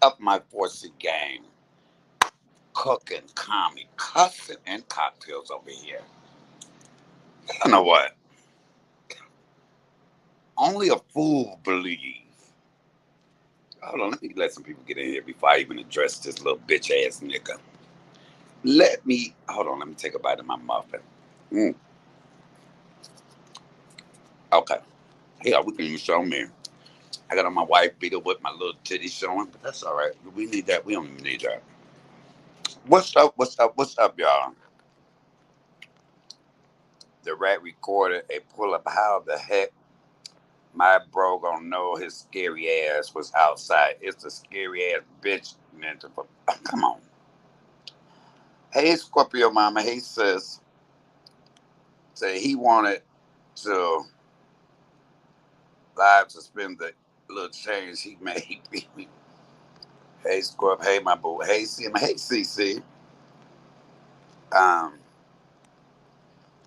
up my 4C game? Cooking, comedy, cussing, and cocktails over here. You know what? Only a fool believes. Hold on, let me let some people get in here before I even address this little bitch ass nigga. Let me hold on. Let me take a bite of my muffin. Mm, okay. Yeah, we can even show me. I got on my wife beater with my little titty showing, but that's all right. We need that. We don't even need that. What's up? What's up? What's up, y'all? The rat recorded a pull up. How the heck my bro gonna know his scary ass was outside? It's a scary ass bitch. Ninja. Oh, come on. Hey, Scorpio Mama. Hey, sis. Say he wanted to live suspend the little change he made. Hey, Scorp. Hey, my boo. Hey, CM. Hey, CC. Um,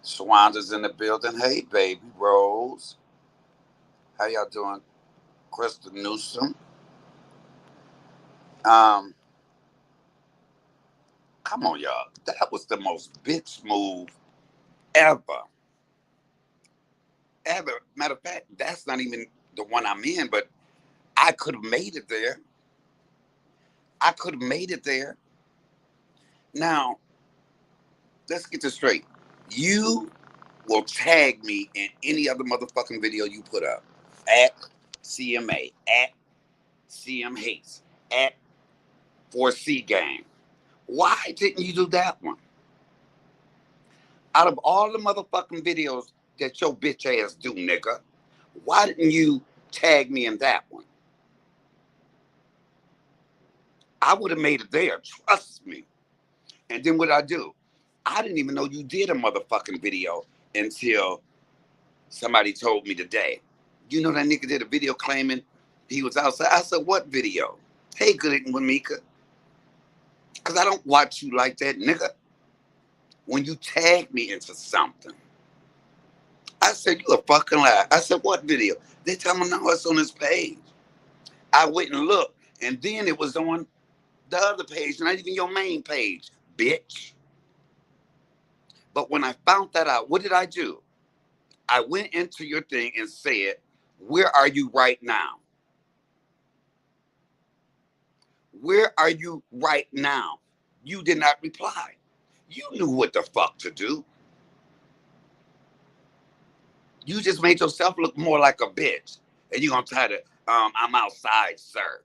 Swanda's in the building. Hey, baby. Rose. How y'all doing? Krista Newsom. Um, Come on, y'all. That was the most bitch move ever. Ever. Matter of fact, that's not even the one I'm in, but I could have made it there. I could have made it there. Now, let's get this straight. You will tag me in any other motherfucking video you put up at CMA, at CM Hates, at 4C Game. Why didn't you do that one? Out of all the motherfucking videos that your bitch ass do, nigga, why didn't you tag me in that one? I would have made it there, trust me. And then what I do? I didn't even know you did a motherfucking video until somebody told me today. You know that nigga did a video claiming he was outside. I said, what video? Hey, good evening, Wamika. Because I don't watch you like that, nigga. When you tag me into something, I said, you a fucking lie. I said, what video? They tell me, no, it's on this page. I went and looked, and then it was on the other page, not even your main page, bitch. But when I found that out, what did I do? I went into your thing and said, where are you right now? Where are you right now? You did not reply. You knew what the fuck to do. You just made yourself look more like a bitch. And you're going to try to, I'm outside, sir.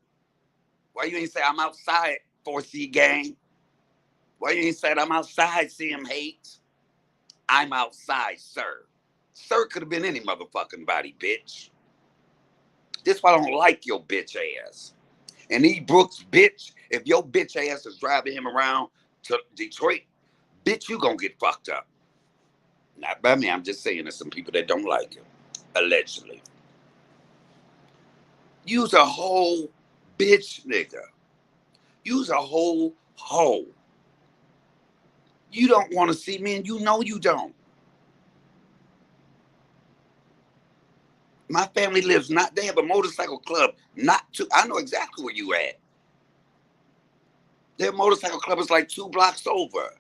Why you ain't say I'm outside, 4C gang? Why you ain't said I'm outside, CM Hate? I'm outside, sir. Sir could have been any motherfucking body, bitch. This why I don't like your bitch ass. And E. Brooks, bitch, if your bitch ass is driving him around to Detroit, bitch, you gonna get fucked up. Not by me, I'm just saying there's some people that don't like him. Allegedly. You's a whole bitch nigga. You's a whole hoe. You don't want to see me, and you know you don't. My family lives not, they have a motorcycle club not to, I know exactly where you at. Their motorcycle club is like 2 blocks over.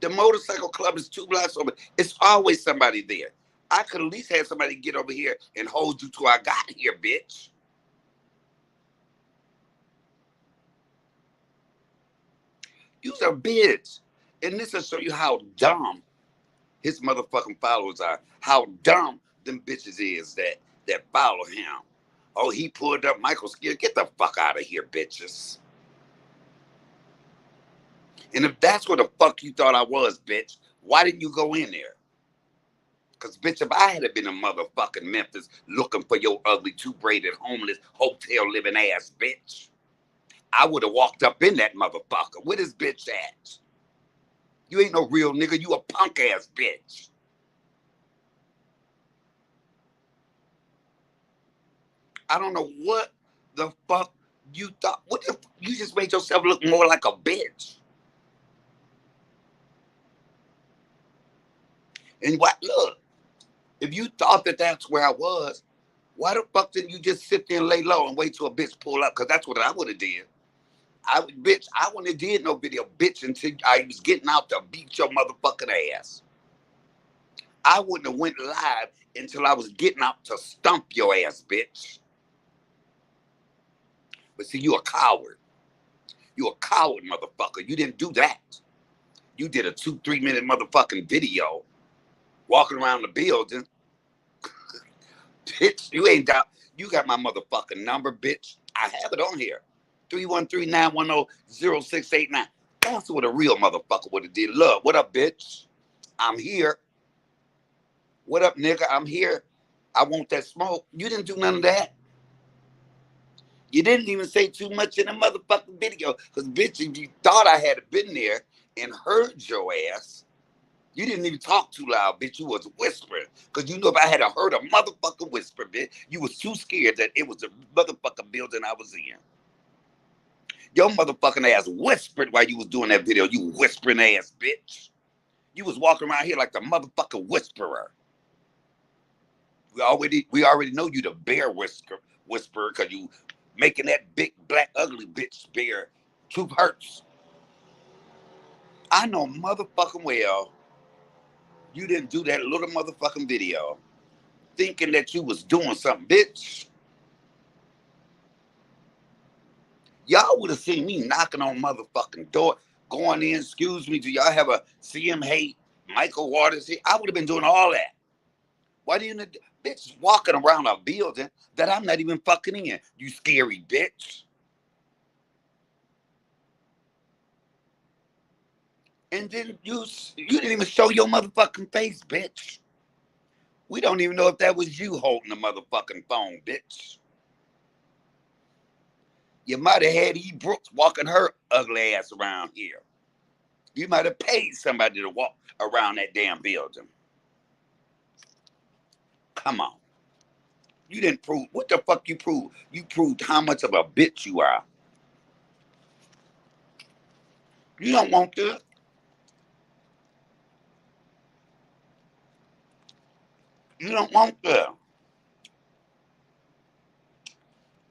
The motorcycle club is 2 blocks over. It's always somebody there. I could at least have somebody get over here and hold you till I got here, bitch. You's a bitch. And this will show you how dumb his motherfucking followers are. How dumb them bitches is that follow him. Oh, he pulled up Michael Skill. Get the fuck out of here, bitches. And if that's what the fuck you thought I was, bitch, why didn't you go in there? Because, bitch, if I had been in motherfucking Memphis looking for your ugly, two-braided, homeless, hotel-living ass, bitch, I would have walked up in that motherfucker. Where this bitch at? You ain't no real nigga. You a punk-ass bitch. I don't know what the fuck you thought. What the, you just made yourself look more like a bitch. And what? Look, if If you thought that that's where I was, why the fuck didn't you just sit there and lay low and wait till a bitch pull up? Because that's what I would have did. Bitch, I wouldn't have did no video, bitch, until I was getting out to beat your motherfucking ass. I wouldn't have went live until I was getting out to stump your ass, bitch. But see, you a coward. You a coward, motherfucker. You didn't do that. You did a 2-3 minute motherfucking video walking around the building. Bitch, you ain't doubt. You got my motherfucking number, bitch. I have it on here. 313-910-0689. That's what a real motherfucker would have did. Look, what up, bitch? I'm here. What up, nigga? I'm here. I want that smoke. You didn't do none of that. You didn't even say too much in the motherfucking video. Because, bitch, if you thought I had been there and heard your ass, you didn't even talk too loud, bitch. You was whispering. Because you know if I had heard a motherfucking whisper, bitch, you was too scared that it was the motherfucking building I was in. Your motherfucking ass whispered while you was doing that video. You whispering ass, bitch. You was walking around here like the motherfucking whisperer. We already know you the bear whisperer because you making that big black ugly bitch bear. Truth hurts. I know motherfucking well you didn't do that little motherfucking video thinking that you was doing something, bitch. Y'all would have seen me knocking on motherfucking door, going in, excuse me, do y'all have a CM hate Michael Waters here? I would have been doing all that. Why do you, bitch, walking around a building that I'm not even fucking in? You scary bitch. And then you didn't even show your motherfucking face, bitch. We don't even know if that was you holding the motherfucking phone, bitch. You might have had E. Brooks walking her ugly ass around here. You might have paid somebody to walk around that damn building. Come on. You didn't prove. What the fuck you proved? You proved how much of a bitch you are. You don't want this. You don't want this.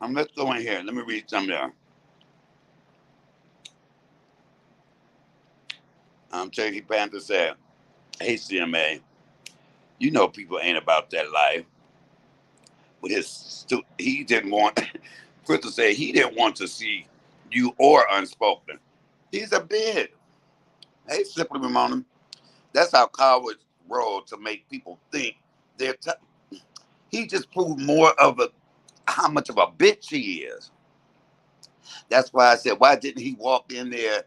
Let's go in here. Let me read some there. Turkey Panther said, hey, CMA, you know people ain't about that life. But he didn't want, Crystal said he didn't want to see you or Unspoken. He's a bitch. Hey, Simply Ramona. That's how cowards roll to make people think they're he just proved more of how much of a bitch he is. That's why I said, why didn't he walk in there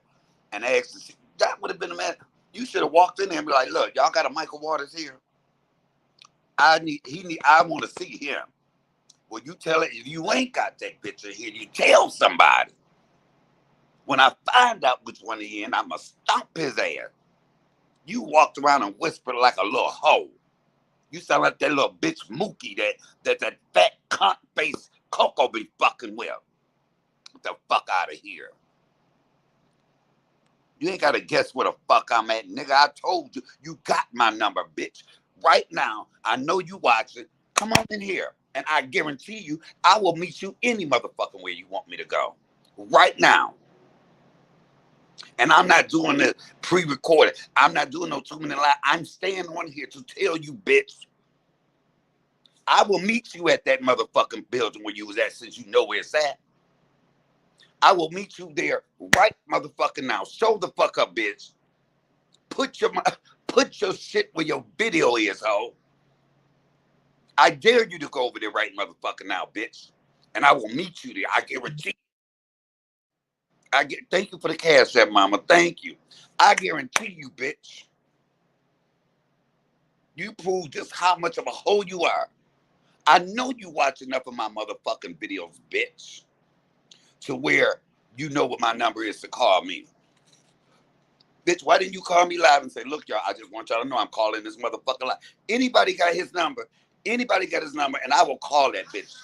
and ask to see? That would have been a man. You should have walked in there and be like, look, y'all got a Michael Waters here. I want to see him. Well, you tell it, if you ain't got that picture here, you tell somebody. When I find out which one he in, I'ma stomp his ass. You walked around and whispered like a little hoe. You sound like that little bitch Mookie that fat cunt face Coco be fucking with. Get the fuck out of here. You ain't gotta guess where the fuck I'm at, nigga. I told you, you got my number, bitch. Right now, I know you watching. Come on in here. And I guarantee you, I will meet you any motherfucking way you want me to go. Right now. And I'm not doing this pre-recorded. I'm not doing no 2-minute live. I'm staying on here to tell you, bitch. I will meet you at that motherfucking building where you was at, since you know where it's at. I will meet you there right motherfucking now. Show the fuck up, bitch. Put your shit where your video is, ho. I dare you to go over there right motherfucking now, bitch. And I will meet you there. I guarantee. Thank you for the cash app, mama. Thank you. I guarantee you, bitch. You prove just how much of a hoe you are. I know you watch enough of my motherfucking videos, bitch, to where you know what my number is to call me. Bitch, why didn't you call me live and say, look, y'all, I just want y'all to know I'm calling this motherfucker live. Anybody got his number? Anybody got his number? And I will call that bitch.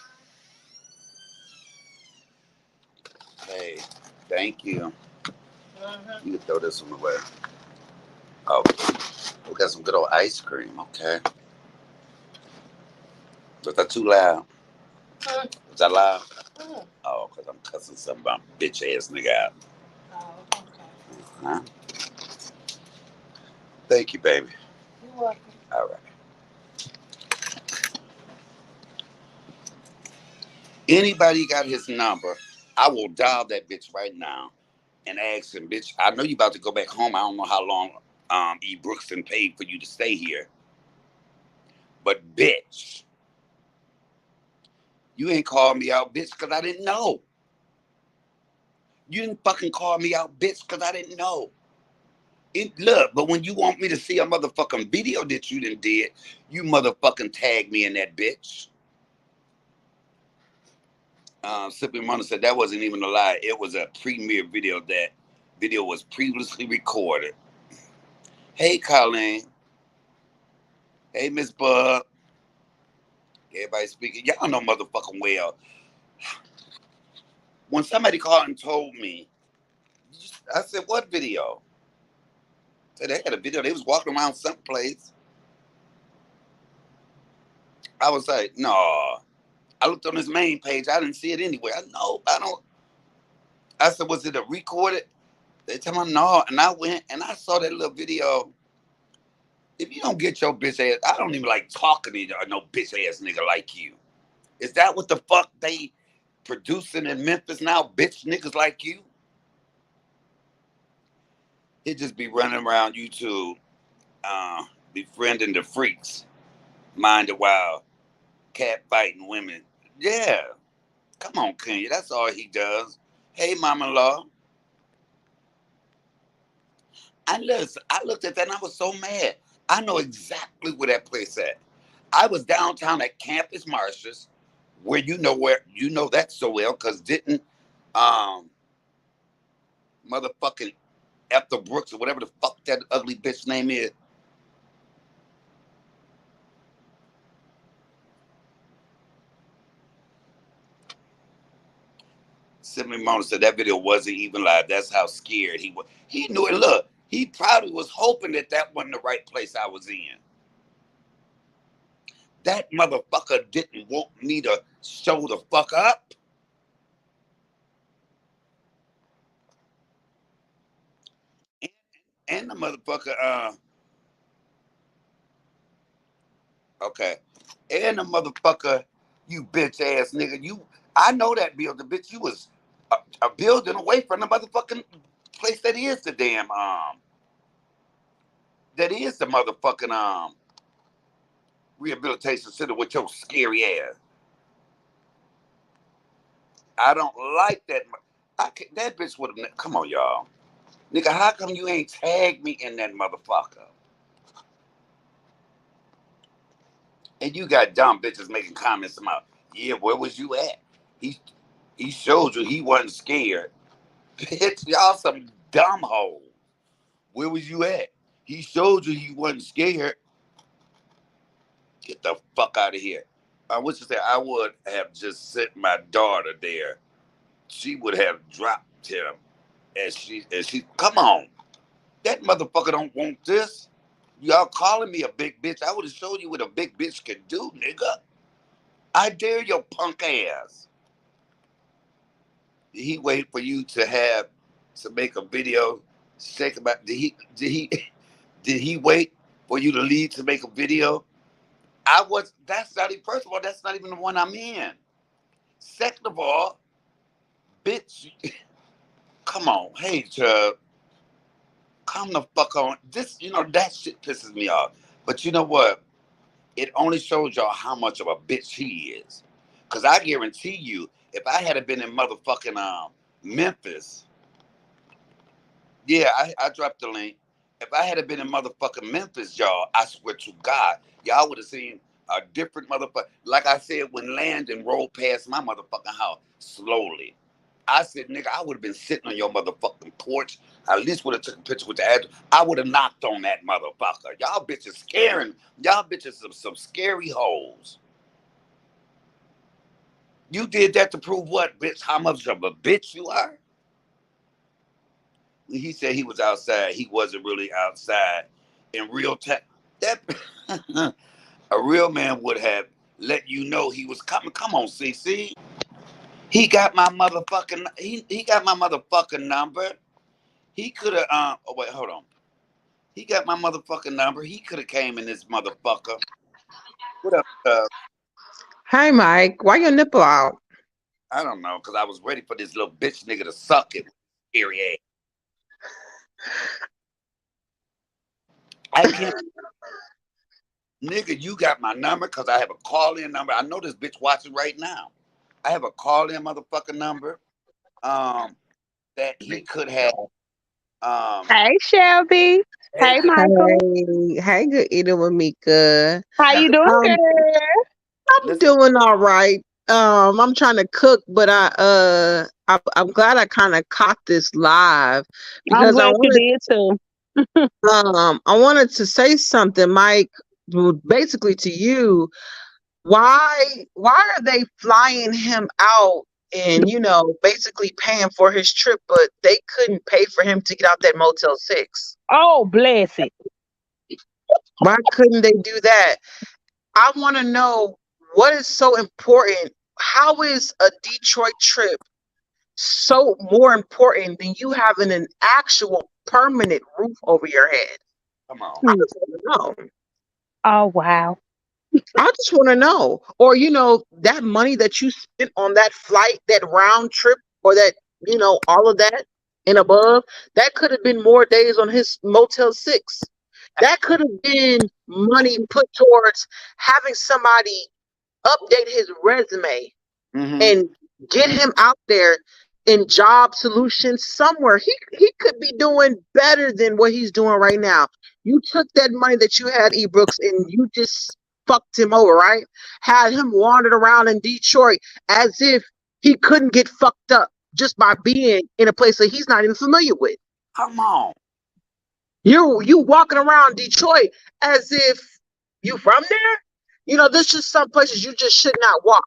Hey, thank you. You can throw this one away. Oh, we got some good old ice cream, okay? Was that too loud? Hmm. Was that loud? Hmm. Oh, because I'm cussing some about bitch ass nigga out. Oh, okay. Huh? Thank you, baby. You're welcome. All right. Anybody got his number? I will dial that bitch right now and ask him, bitch. I know you about to go back home. I don't know how long E. Brookston paid for you to stay here, but bitch, you ain't called me out, bitch, because I didn't know. You didn't fucking call me out, bitch, because I didn't know. Look, but when you want me to see a motherfucking video that you done did, you motherfucking tag me in that bitch. Sipping Mona said that wasn't even a lie. It was a premiere video. That video was previously recorded. Hey, Colleen. Hey, Miss Bub. Everybody speaking. Y'all know motherfucking well. When somebody called and told me, I said, what video? Said they had a video. They was walking around someplace. I was like, no. I looked on his main page. I didn't see it anywhere. I know. I don't. I said, was it a recorded? They tell me no. And I went and I saw that little video. If you don't get your bitch ass, I don't even like talking to no bitch ass nigga like you. Is that what the fuck they producing in Memphis now? Bitch niggas like you? He just be running around YouTube, befriending the freaks, minding wild, cat fighting women. Yeah, come on, Kenya. That's all he does. Hey, mama-in-law. I looked at that and I was so mad. I know exactly where that place at. I was downtown at Campus Martius, where you know that so well, cause didn't um motherfucking Ethel Brooks or whatever the fuck that ugly bitch name is. Simply Mona said that video wasn't even live. That's how scared he was. He knew it. Look, he probably was hoping that that wasn't the right place I was in. That motherfucker didn't want me to show the fuck up. And, and the motherfucker, okay. And the motherfucker, you bitch ass nigga, I know that building, bitch. You was a building away from the motherfucking place that is the damn, that is the motherfucking, rehabilitation center with your scary ass. I don't like that. That bitch would have. Come on, y'all. Nigga, how come you ain't tagged me in that motherfucker? And you got dumb bitches making comments about, yeah, where was you at? He he showed you he wasn't scared. Bitch, y'all some dumb hoes. Where was you at? He showed you he wasn't scared. Get the fuck out of here. I wish to say I would have just sent my daughter there. She would have dropped him. And she come on. That motherfucker don't want this. Y'all calling me a big bitch. I would have showed you what a big bitch can do, nigga. I dare your punk ass. Did he wait for you to make a video? Shake about did he wait for you to leave to make a video? That's not even, first of all, that's not even the one I'm in. Second of all, bitch, come on. Hey, Chubb, come the fuck on. That shit pisses me off. But you know what? It only shows y'all how much of a bitch he is. Cause I guarantee you, if I had been in motherfucking Memphis, yeah, I dropped the link. If I had been in motherfucking Memphis, y'all, I swear to God, y'all would have seen a different motherfucker. Like I said, when Landon rolled past my motherfucking house slowly, I said, nigga, I would have been sitting on your motherfucking porch. I at least would have took a picture with the address. I would have knocked on that motherfucker. Y'all bitches scaring. Y'all bitches some scary hoes. You did that to prove what, bitch? How much of a bitch you are? He said he was outside. He wasn't really outside in real time. That a real man would have. let you know he was coming. Come on, CC. He got my motherfucking he got my motherfucking number. He could have oh wait, hold on. He got my motherfucking number. He could have came in this motherfucker. What up? Hi, Mike. Why your nipple out? I don't know, cause I was ready for this little bitch nigga to suck it. Scary ass. I can't nigga, you got my number because I have a call-in number. I know this bitch watching right now. I have a call-in motherfucking number. That he could have Hey, Shelby. hey, Hey, Michael. Hey, good eating with Mika. How you doing, Um, girl? I'm listen, doing all right. I'm trying to cook, but I'm glad I kind of caught this live I'm because glad you did too. I wanted to say something, Mike. Basically to you, why are they flying him out and basically paying for his trip, but they couldn't pay for him to get out that Motel 6? Oh, bless it. Why couldn't they do that? I want to know what is so important. How is a Detroit trip so more important than you having an actual permanent roof over your head? come on. I Hmm. just want to know. Oh, wow. I just want to know. Or, that money that you spent on that flight, that round trip, or that, all of that and above, that could have been more days on his Motel 6. That could have been money put towards having somebody update his resume Mm-hmm. and get him out there in job solutions somewhere. He could be doing better than what he's doing right now. You took that money that you had, E. Brooks, and you just fucked him over, right? Had him wandered around in Detroit as if he couldn't get fucked up just by being in a place that he's not even familiar with. Come on. You walking around Detroit as if you from there. There's just some places you just should not walk.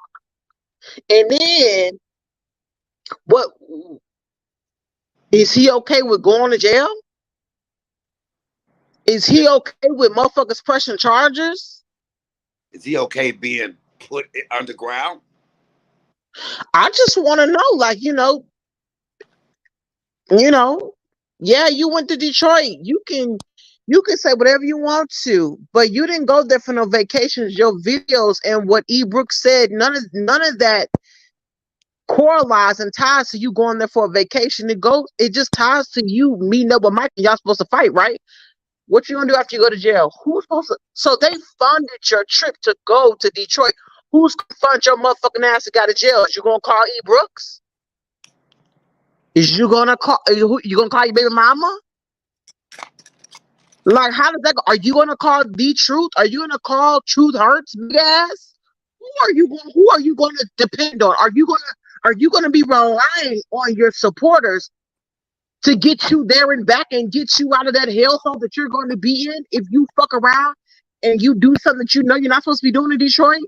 And then what is he okay with going to jail? Is he okay with motherfuckers pressing charges? Is he okay being put underground? I just want to know, like, you know, yeah, you went to Detroit. You can say whatever you want to, but you didn't go there for no vacations. Your videos and what E. Brooks said, none of that correlates and ties to you going there for a vacation. It just ties to you meeting up with Mike and y'all supposed to fight, right? What you gonna do after you go to jail? Who's supposed to? So they funded your trip to go to Detroit. Who's gonna fund your motherfucking ass to go to jail? Is you gonna call E. Brooks? Is you gonna call? You gonna call your baby mama? Like, how does that go? Are you gonna call the truth? Are you gonna call Truth Hurts, big ass? Who are you gonna depend on? Are you gonna be relying on your supporters to get you there and back and get you out of that hellhole that you're going to be in if you fuck around and you do something that you know you're not supposed to be doing in Detroit?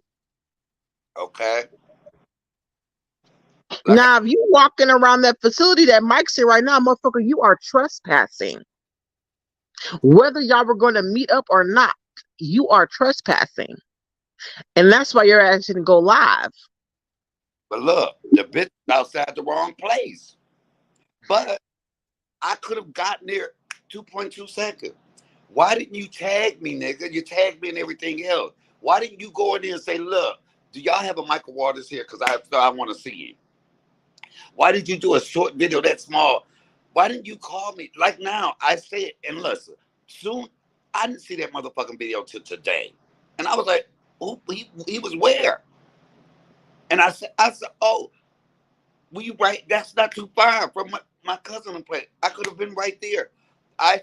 Okay. Like Now, if you walking around that facility that Mike's in right now, motherfucker, you are trespassing. Whether y'all were going to meet up or not, you are trespassing. And that's why your ass didn't go live. but look, the bitch is outside the wrong place. But I could have gotten there 2.2 seconds. Why didn't you tag me, nigga? You tagged me and everything else. Why didn't you go in there and say, look, do y'all have a Michael Waters here? Because I want to see him. Why did you do a short video that small? Why didn't you call me? Like now, I say it, and listen, soon, I didn't see that motherfucking video till today. And I was like, oh, he was where? And I said, oh, we right, that's not too far from my cousin place. I could have been right there. I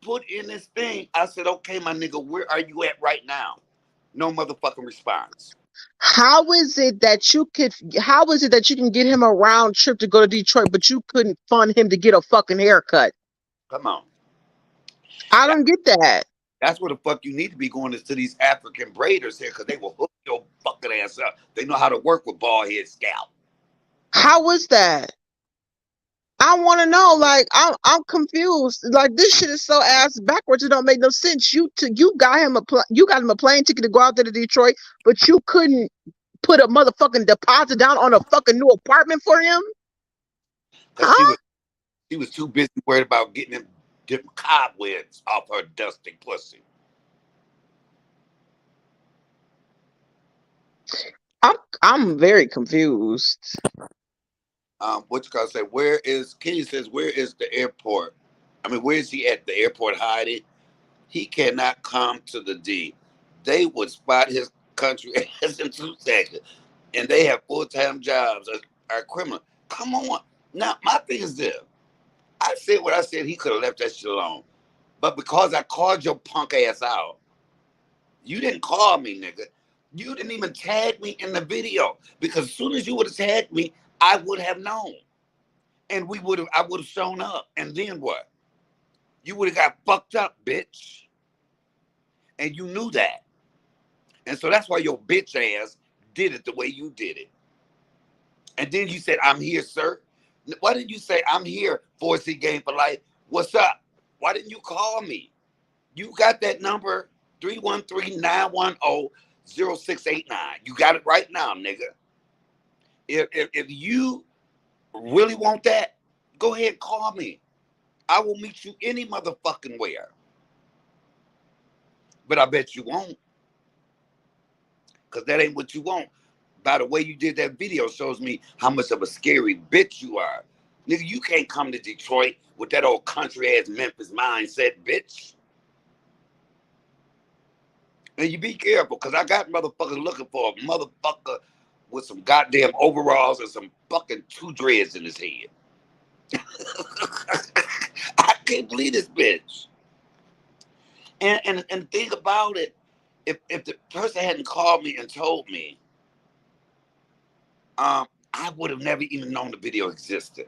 put in this thing. I said, okay, my nigga, where are you at right now? No motherfucking response. How is it that you can get him a round trip to go to Detroit, but you couldn't fund him to get a fucking haircut? Come on. I That, don't get that. that's where the fuck you need to be going is to these African braiders here because they will hook your fucking ass up. They know how to work with bald head scalp. How was that? I want to know. Like, I'm confused. Like, this shit is so ass backwards. It don't make no sense. You got him you got him a plane ticket to go out there to Detroit, but you couldn't put a motherfucking deposit down on a fucking new apartment for him, Because huh? she was too busy worried about getting them cobwebs off her dusty pussy. I'm very confused. What you gonna say? Where is Kenny says? Where is the airport? I mean, where is he at the airport hiding? He cannot come to the D. They would spot his country ass in 2 seconds, and they have full-time jobs. Are criminal. Come on. Now, my thing is this: I said what I said. He could have left that shit alone, but because I called your punk ass out, you didn't call me, nigga. You didn't even tag me in the video because as soon as you would have tagged me, I would have known, and I would have shown up, and then what? You would have got fucked up, bitch, and you knew that. And so that's why your bitch ass did it the way you did it. And then you said, I'm here, sir. Why didn't you say, I'm here, 4C Game for Life? What's up? Why didn't you call me? You got that number, 313-910-0689. You got it right now, nigga. If you really want that, go ahead and call me. I will meet you any motherfucking where. But I bet you won't. Because that ain't what you want. By the way you did that video shows me how much of a scary bitch you are. Nigga, you can't come to Detroit with that old country ass Memphis mindset, bitch. And you be careful, because I got motherfuckers looking for a motherfucker with some goddamn overalls and some fucking two dreads in his head. I can't believe this bitch. And the thing about it, if the person hadn't called me and told me, I would have never even known the video existed.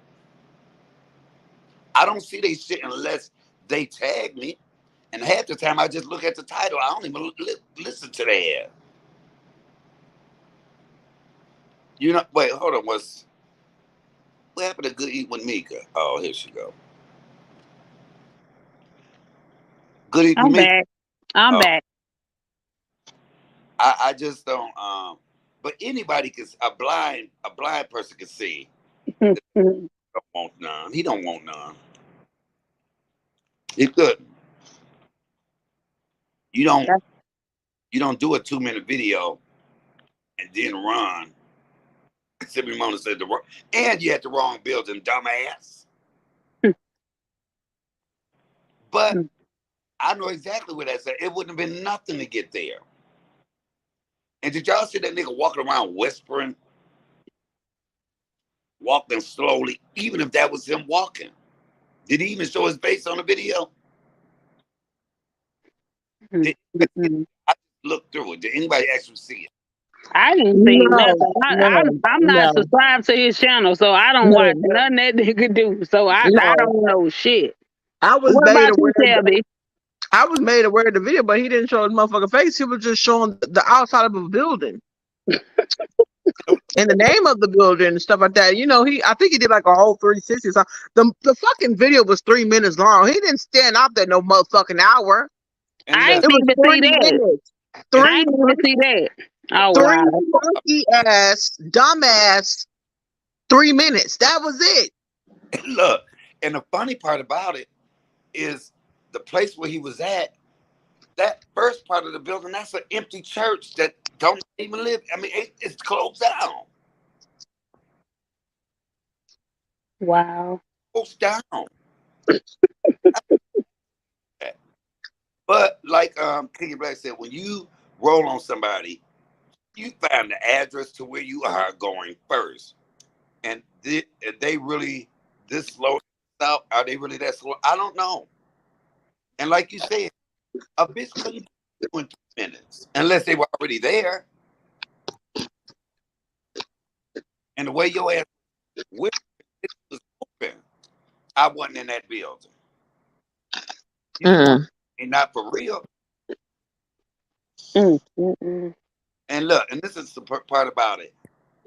I don't see they shit unless they tag me. And half the time I just look at the title. I don't even listen to that. You know, wait, hold on. What happened to Good Eat with Mika? Oh, here she go. Good Eat with I'm Mika. back. I'm Oh, back. I just don't. But anybody can. A blind person can see. That he don't want none. He don't want none. He couldn't. You don't. That's- You don't do a 2 minute video and then run. Sippy Mona said the wrong, and you had the wrong building, dumbass. But I know exactly what that said. It wouldn't have been nothing to get there. And did y'all see that nigga walking around whispering, walking slowly, even if that was him walking? Did he even show his face on the video? Did I looked through it? Did anybody actually see it? I didn't see No, nothing. no, I'm not no, subscribed to his channel, so I don't watch no, nothing that nigga do. So I no. don't know shit. I was What made about aware. you, Shelby? I was made aware of the video, but he didn't show his motherfucking face. He was just showing the outside of a building and the name of the building and stuff like that. You know, I think he did like a whole 360. So the fucking video was 3 minutes long. He didn't stand out there no motherfucking hour. And I ain't It listen, was even see 3 that. minutes. and I Three ain't even minutes. see that. Oh Three wow. monkey ass, dumbass. 3 minutes. That was it. look, and the funny part about it is the place where he was at. That first part of the building, that's an empty church that don't even live. I mean, it's closed down. Wow. Closed down. But like King Black said, when you roll on somebody, you find the address to where you are going first. And they really this slow out? Are they really that slow? I don't know. And like you said, a bitch couldn't do it in 2 minutes unless they were already there. And the way your ass where it was open, I wasn't in that building. You know, Mm. and not for real. Mm, mm, mm. And look, and this is the part about it.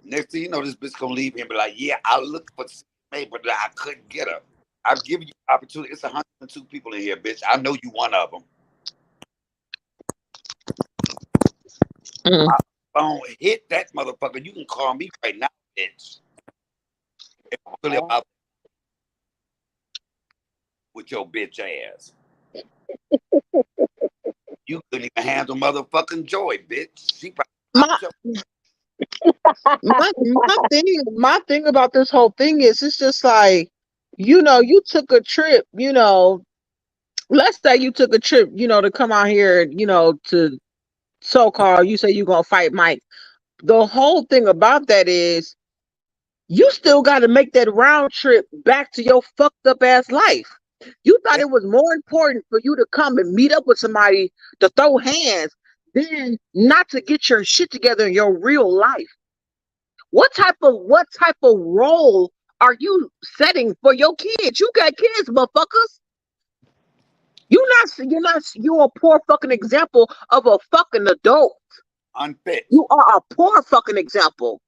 Next thing you know, this bitch gonna leave here and be like, "Yeah, I look for Hey, but I couldn't get her. I've given you opportunity. It's 102 people in here, bitch. I know you one of them. Mm. My phone hit that motherfucker. You can call me right now, bitch. If it's really about with your bitch ass. You couldn't even handle motherfucking Joy, bitch. She probably My out your my thing about this whole thing is it's just like, you took a trip, let's say you took a trip, to come out here, to so called, you say you gonna fight Mike. The whole thing about that is you still got to make that round trip back to your fucked up ass life. You thought that it was more important for you to come and meet up with somebody to throw hands than not to get your shit together in your real life. What type of role are you setting for your kids? You got kids, motherfuckers. You're a poor fucking example of a fucking adult. unfit. You are a poor fucking example.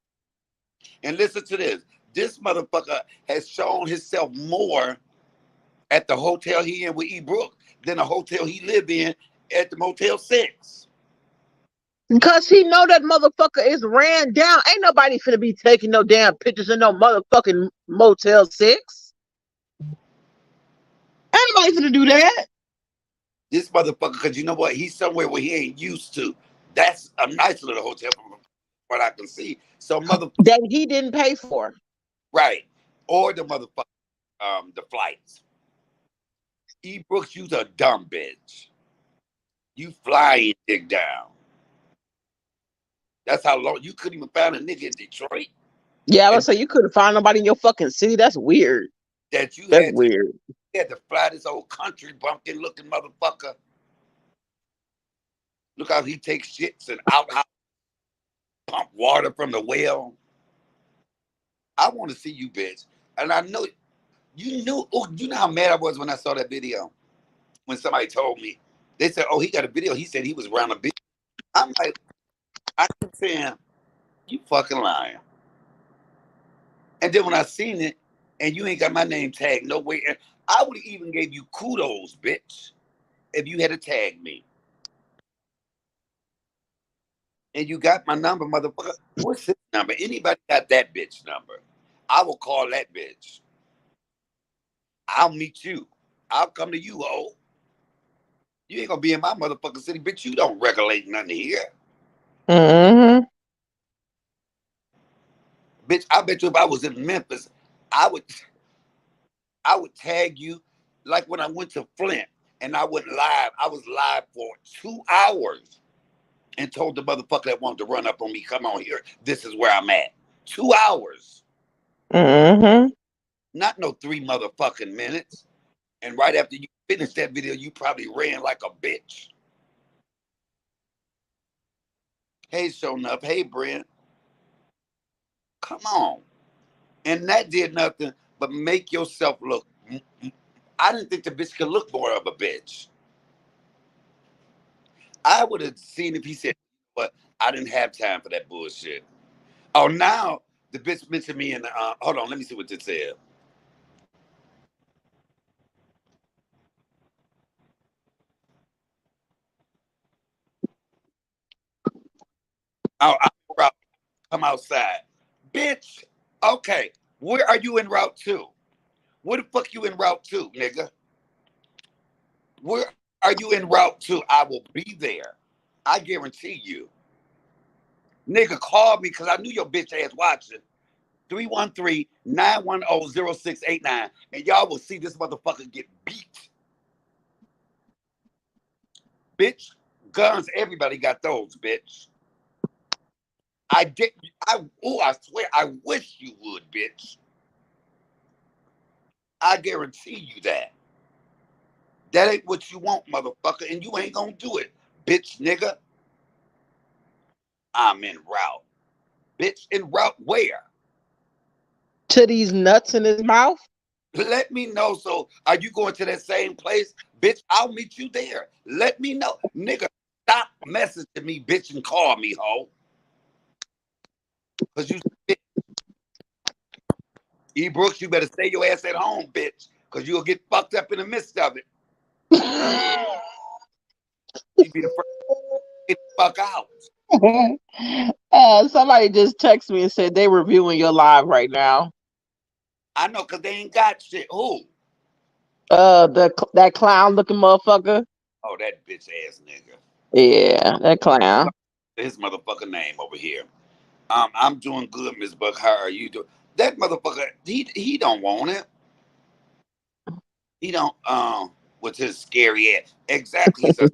And listen to this. This motherfucker has shown himself more at the hotel he in with E. Brooke than the hotel he lived in at the Motel 6. Because he know that motherfucker is ran down. Ain't nobody finna be taking no damn pictures in no motherfucking Motel 6. Ain't nobody finna do that. This motherfucker, because you know what? He's somewhere where he ain't used to. That's a nice little hotel from what I can see. So motherfucker, That he didn't pay for. right. Or the motherfucker, the flights. E. Brooks, you's a dumb bitch. You flying dick down. That's how long you couldn't even find a nigga in Detroit. Yeah, I And was say you couldn't find nobody in your fucking city. That's weird. that you That's had to weird. fly this old country bumpkin looking motherfucker. Look how he takes shits and out how pump water from the well. I want to see you, bitch. And I know you knew. Oh, you know how mad I was when I saw that video. When somebody told me, they said, "Oh, he got a video." He said he was around a bitch. I'm like, I kept saying, "You fucking lying." And then when I seen it, and you ain't got my name tagged no way, and I would have even gave you kudos, bitch, if you had to tag me. And you got my number, motherfucker. What's his number? Anybody got that bitch number? I will call that bitch. I'll meet you. I'll come to you, ho. You ain't gonna be in my motherfucking city, bitch. You don't regulate nothing here. Mm-hmm. Bitch, I bet you if I was in Memphis, I would I would tag you like when I went to Flint and I went live. I was live for 2 hours and told the motherfucker that wanted to run up on me, come on here. This is where I'm at. 2 hours. Mm-hmm. Not no 3 motherfucking minutes. And right after you finished that video, you probably ran like a bitch. Hey, showing up. Hey, Brent. Come on. And that did nothing but make yourself look. I didn't think the bitch could look more of a bitch. I would have seen if he said, but I didn't have time for that bullshit. Oh, now the bitch mentioned me in the, hold on, let me see what this said. Oh, I'm route, come outside. Bitch, okay, where are you in route two? Where the fuck you in route two, nigga? Where are you in route two? I will be there. I guarantee you. Nigga, call me because I knew your bitch ass watching. 313-910-0689. And y'all will see this motherfucker get beat. Bitch, guns, everybody got those, bitch. I did. I swear, I wish you would, bitch. I guarantee you that. That ain't what you want, motherfucker, and you ain't gonna do it, bitch, nigga. I'm en route. Bitch, en route where? To these nuts in his mouth. Let me know. So, are you going to that same place? Bitch, I'll meet you there. Let me know. Nigga, stop messaging me, bitch, and call me, ho. Because you E. Brooks, you better stay your ass at home, bitch, because you'll get fucked up in the midst of it. You be the first to get the fuck out. Somebody just texted me and said they reviewing your live right now. I know, because they ain't got shit. Who? That clown looking motherfucker. Oh, that bitch ass nigga. Yeah, that clown. His motherfucking name over here. I'm doing good, Miss Buck. How are you doing? That motherfucker, he don't want it. He don't with his scary ass. Exactly. He's a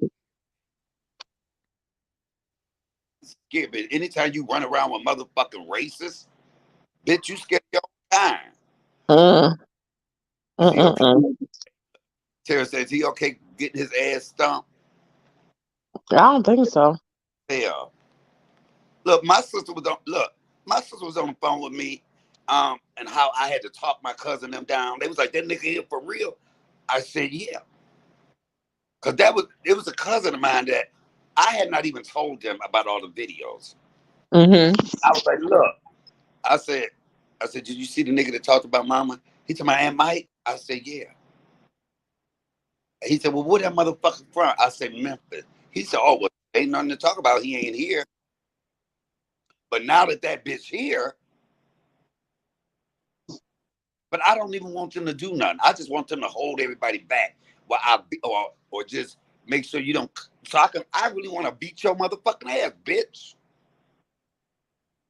scary bitch. Anytime you run around with motherfucking racists, bitch, you scared your own time. Mm, Is he okay? mm. Tara says he okay getting his ass stumped. I don't think so. Hell. Look, my sister was on the phone with me, and how I had to talk my cousin them down. They was like, that nigga here for real. I said, yeah. Cause it was a cousin of mine that I had not even told them about all the videos. Mm-hmm. I was like, look, I said, did you see the nigga that talked about mama? He told my Aunt Mike. I said, yeah. He said, well, where that motherfucker from? I said, Memphis. He said, oh, well, ain't nothing to talk about. He ain't here. But now that bitch here, but I don't even want them to do nothing. I just want them to hold everybody back, while or just make sure you don't. So I really want to beat your motherfucking ass, bitch.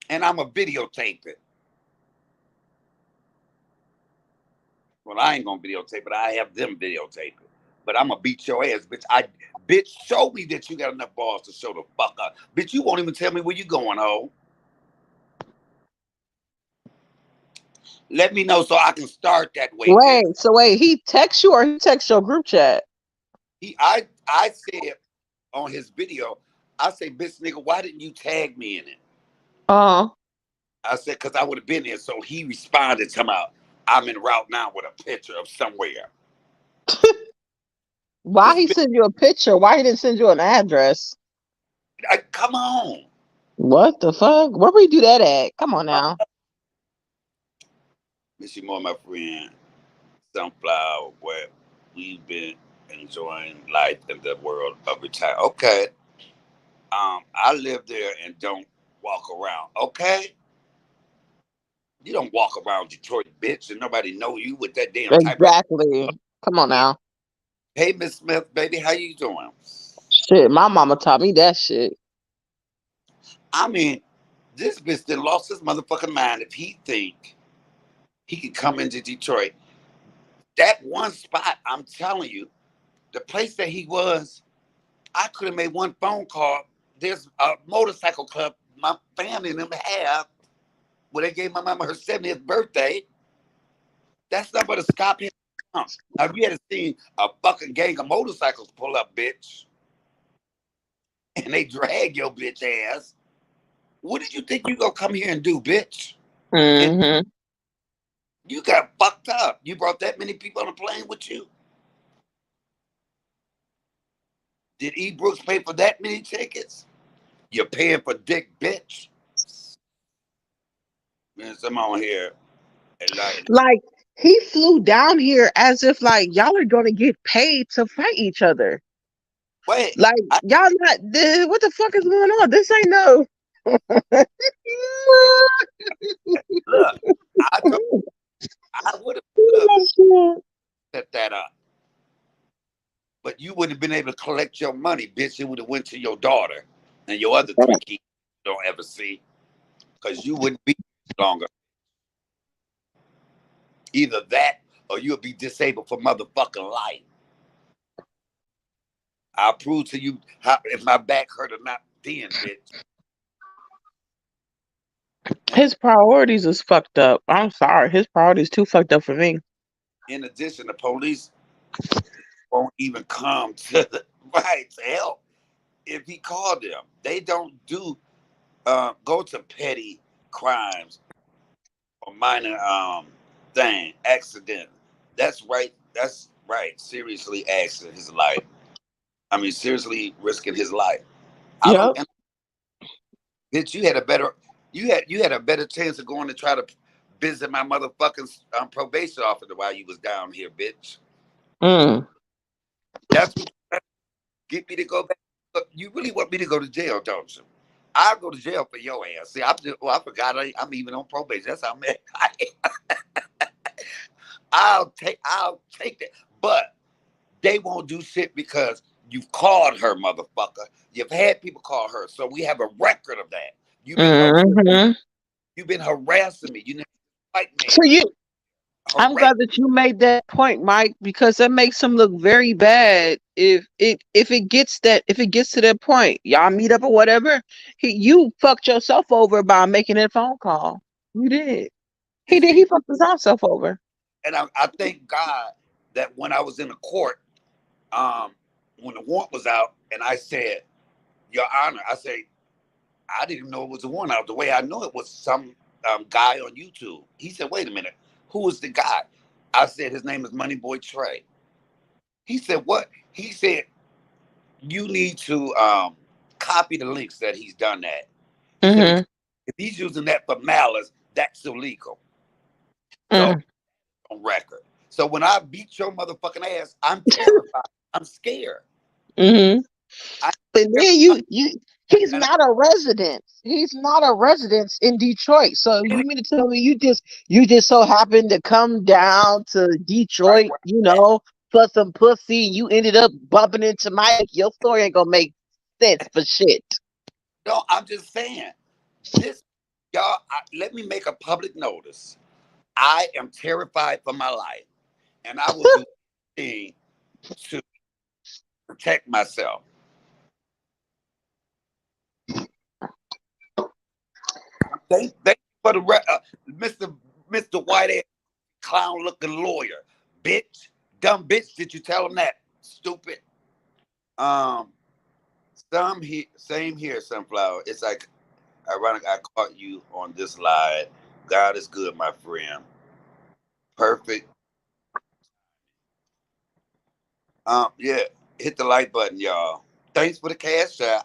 And I'm a videotape it. Well, I ain't gonna videotape it. I have them videotape it. But I'm gonna beat your ass, bitch. Bitch, show me that you got enough balls to show the fuck up. Bitch, you won't even tell me where you going, ho. Let me know so I can start that way, bitch. Wait, he texts you or he texts your group chat? I said on his video, I say, bitch, nigga, why didn't you tag me in it? Uh-huh. I said, because I would have been there. So he responded to my, I'm en route now with a picture of somewhere. Why This he bitch, send you a picture? Why he didn't send you an address? come on. What the fuck? Where we do that at? Come on now. Miss you more, my friend. Sunflower, where we've been enjoying life in the world of retirement. Okay. I live there and don't walk around. Okay. You don't walk around Detroit, bitch, and nobody know you with that damn type of. Exactly. Come on now. Hey, Miss Smith, baby, how you doing? Shit, my mama taught me that shit. I mean, this bitch that lost his motherfucking mind if he think he could come into Detroit. That one spot, I'm telling you, the place that he was, I could have made one phone call. There's a motorcycle club my family and them have where they gave my mama her 70th birthday. That's not but to stop him. Now, if you had seen a fucking gang of motorcycles pull up, bitch, and they drag your bitch ass, what did you think you gonna come here and do, bitch? And Mm-hmm. you got fucked up. You brought that many people on a plane with you. Did E. Brooks pay for that many tickets? You're paying for dick, bitch. Man, some on here. Like he flew down here as if like y'all are gonna get paid to fight each other. Wait, Like y'all not what the fuck is going on? This ain't no look, I told I would have look set that up, but you wouldn't have been able to collect your money, bitch. It would have went to your daughter and your other three kids you don't ever see, because you wouldn't be longer. Either that or you'll be disabled for motherfucking life. I'll prove to you how if my back hurt or not then, bitch. His priorities is fucked up. I'm sorry. His priorities too fucked up for me. In addition, the police won't even come to the right to help if he called them. They don't do go to petty crimes or minor accident. That's right. That's right. Seriously asking his life. I mean, seriously risking his life. I don't. Yep. And bitch, you had a better chance of going to try to visit my motherfucking probation officer while you was down here, bitch. Mm. That's what you get me to go back. Look, you really want me to go to jail, don't you? I'll go to jail for your ass. See, I forgot I'm even on probation. That's how mad I am. I'll take that. But they won't do shit because you've called her, motherfucker. You've had people call her. So we have a record of that. You've been Hmm. you've been harassing me. You know, white man So I'm harass. glad that you made that point, Mike, because that makes him look very bad. If it gets to that point, y'all meet up or whatever, you fucked yourself over by making that phone call. You did. You He see, fucked himself over. and I thank God that when I was in the court, um, when the warrant was out, and I said, Your Honor, I say, I didn't even know it was a warrant out. The way I know it was some guy on YouTube. He said, Wait a minute, who is the guy? I said, His name is Moneyboy Trey. He said, What? He said, You need to copy the links that he's done that. He said, Mm-hmm. Because if he's using that for malice, that's illegal. So Mm-hmm. on record. So when I beat your motherfucking ass, I'm terrified. I'm scared. Mm-hmm. I'm And scared. then he's And not a resident. He's not a resident in Detroit. So you mean to tell me you just so happened to come down to right Detroit, where I'm at. for some pussy, you ended up bumping into Mike. Your story ain't gonna make sense for shit. No, I'm just saying. This, y'all, let me make a public notice. I am terrified for my life, and I will do anything to protect myself. Thank you for the Mr. White ass clown looking lawyer, bitch, dumb bitch. Did you tell him that? Stupid. Um, same here, sunflower. It's like ironic. I caught you on this live. God is good, my friend. Perfect. Yeah. Hit the like button, y'all. Thanks for the cash out.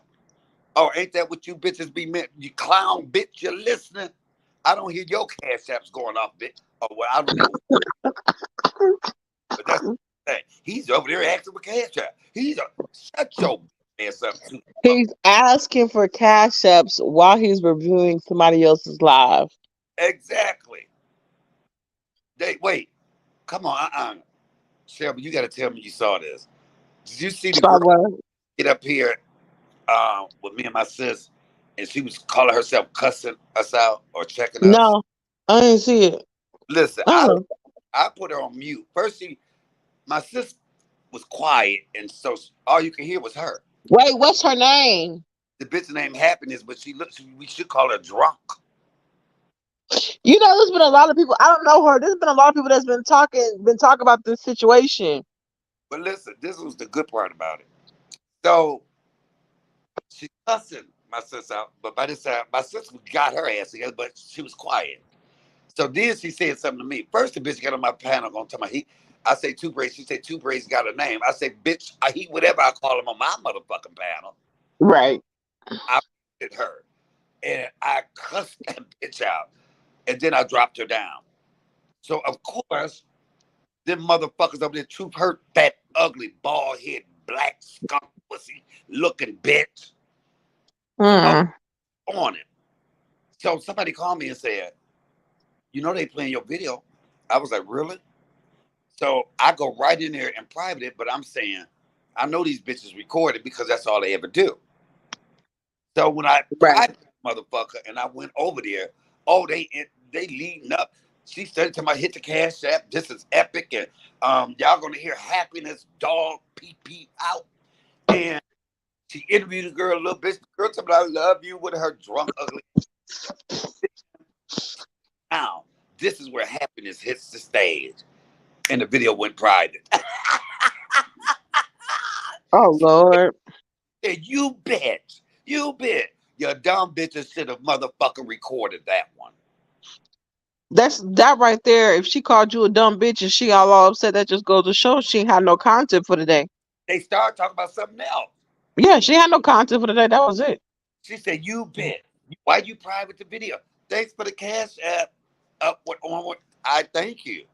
Oh, ain't that what you bitches be meant? You clown bitch, you listening? I don't hear your cash apps going off, bitch. Oh well, I don't know, but that's the thing. He's over there asking for cash app. He's a shut your ass up too. He's asking for cash apps while he's reviewing somebody else's live. Exactly. They wait. Come on, Shelby, you got to tell me you saw this. Did you see the So girl what? get up here with me and my sis, and she was calling herself cussing us out or checking us? No, I didn't see it. Listen, Oh, I put her on mute. First, my sis was quiet, and so all you could hear was her. wait, what's her name? The bitch named Happiness, but she looks. We should call her drunk. There's been a lot of people. I don't know her. There's been a lot of people that's been talking about this situation. But listen, this was the good part about it. So she cussing my sis out, but by this time, my sis got her ass together, but she was quiet. So then she said something to me. First, the bitch got on my panel gonna tell me I say Two Braids. She said Two Braids got a name. I say, bitch, he whatever I call him on my motherfucking panel. Right. I did her, and I cussed that bitch out, and then I dropped her down. So of course, them motherfuckers over there, Truth hurt that ugly bald head black skunk pussy looking bitch Mm. on it. So somebody called me and said, they playing your video. I was like, really? So I go right in there and private it, but I'm saying, I know these bitches recorded because that's all they ever do. So when I Right. private motherfucker and I went over there, oh, they leading up. She started to my hit the cash app. This is epic, and y'all gonna hear happiness dog pee pee out. And she interviewed the girl a little bit. The girl told me I love you with her drunk ugly. Now this is where happiness hits the stage, and the video went private. Oh Lord. And you bitch, your dumb bitches should have motherfucking recorded that one. That's that right there. If she called you a dumb bitch and she got all upset, that just goes to show she ain't had no content for the day. They started talking about something else. Yeah, she had no content for the day. That was it. She said, "You bitch, why you private the video? Thanks for the cash app." upward, onward. I thank you.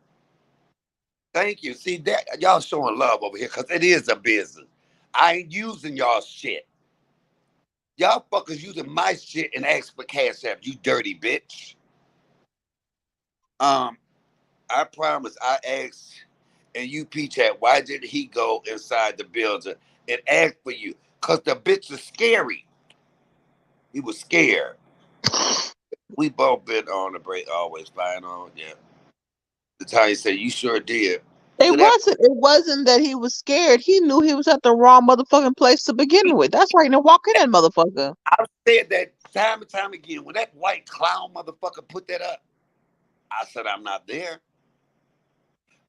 Thank you. See that y'all showing love over here because it is a business. I ain't using y'all shit. Y'all fuckers using my shit and ask for cash app. You dirty bitch. Um, I promise. I asked in UP chat why did he go inside the building and ask for you? Cause the bitch is scary. He was scared. We both been on the break, always flying on. Yeah. The time he said you sure did. It Good afternoon. wasn't. It wasn't that he was scared. He knew he was at the wrong motherfucking place to begin with. That's why he didn't walk in that motherfucker. I said that time and time again. When that white clown motherfucker put that up, I said I'm not there.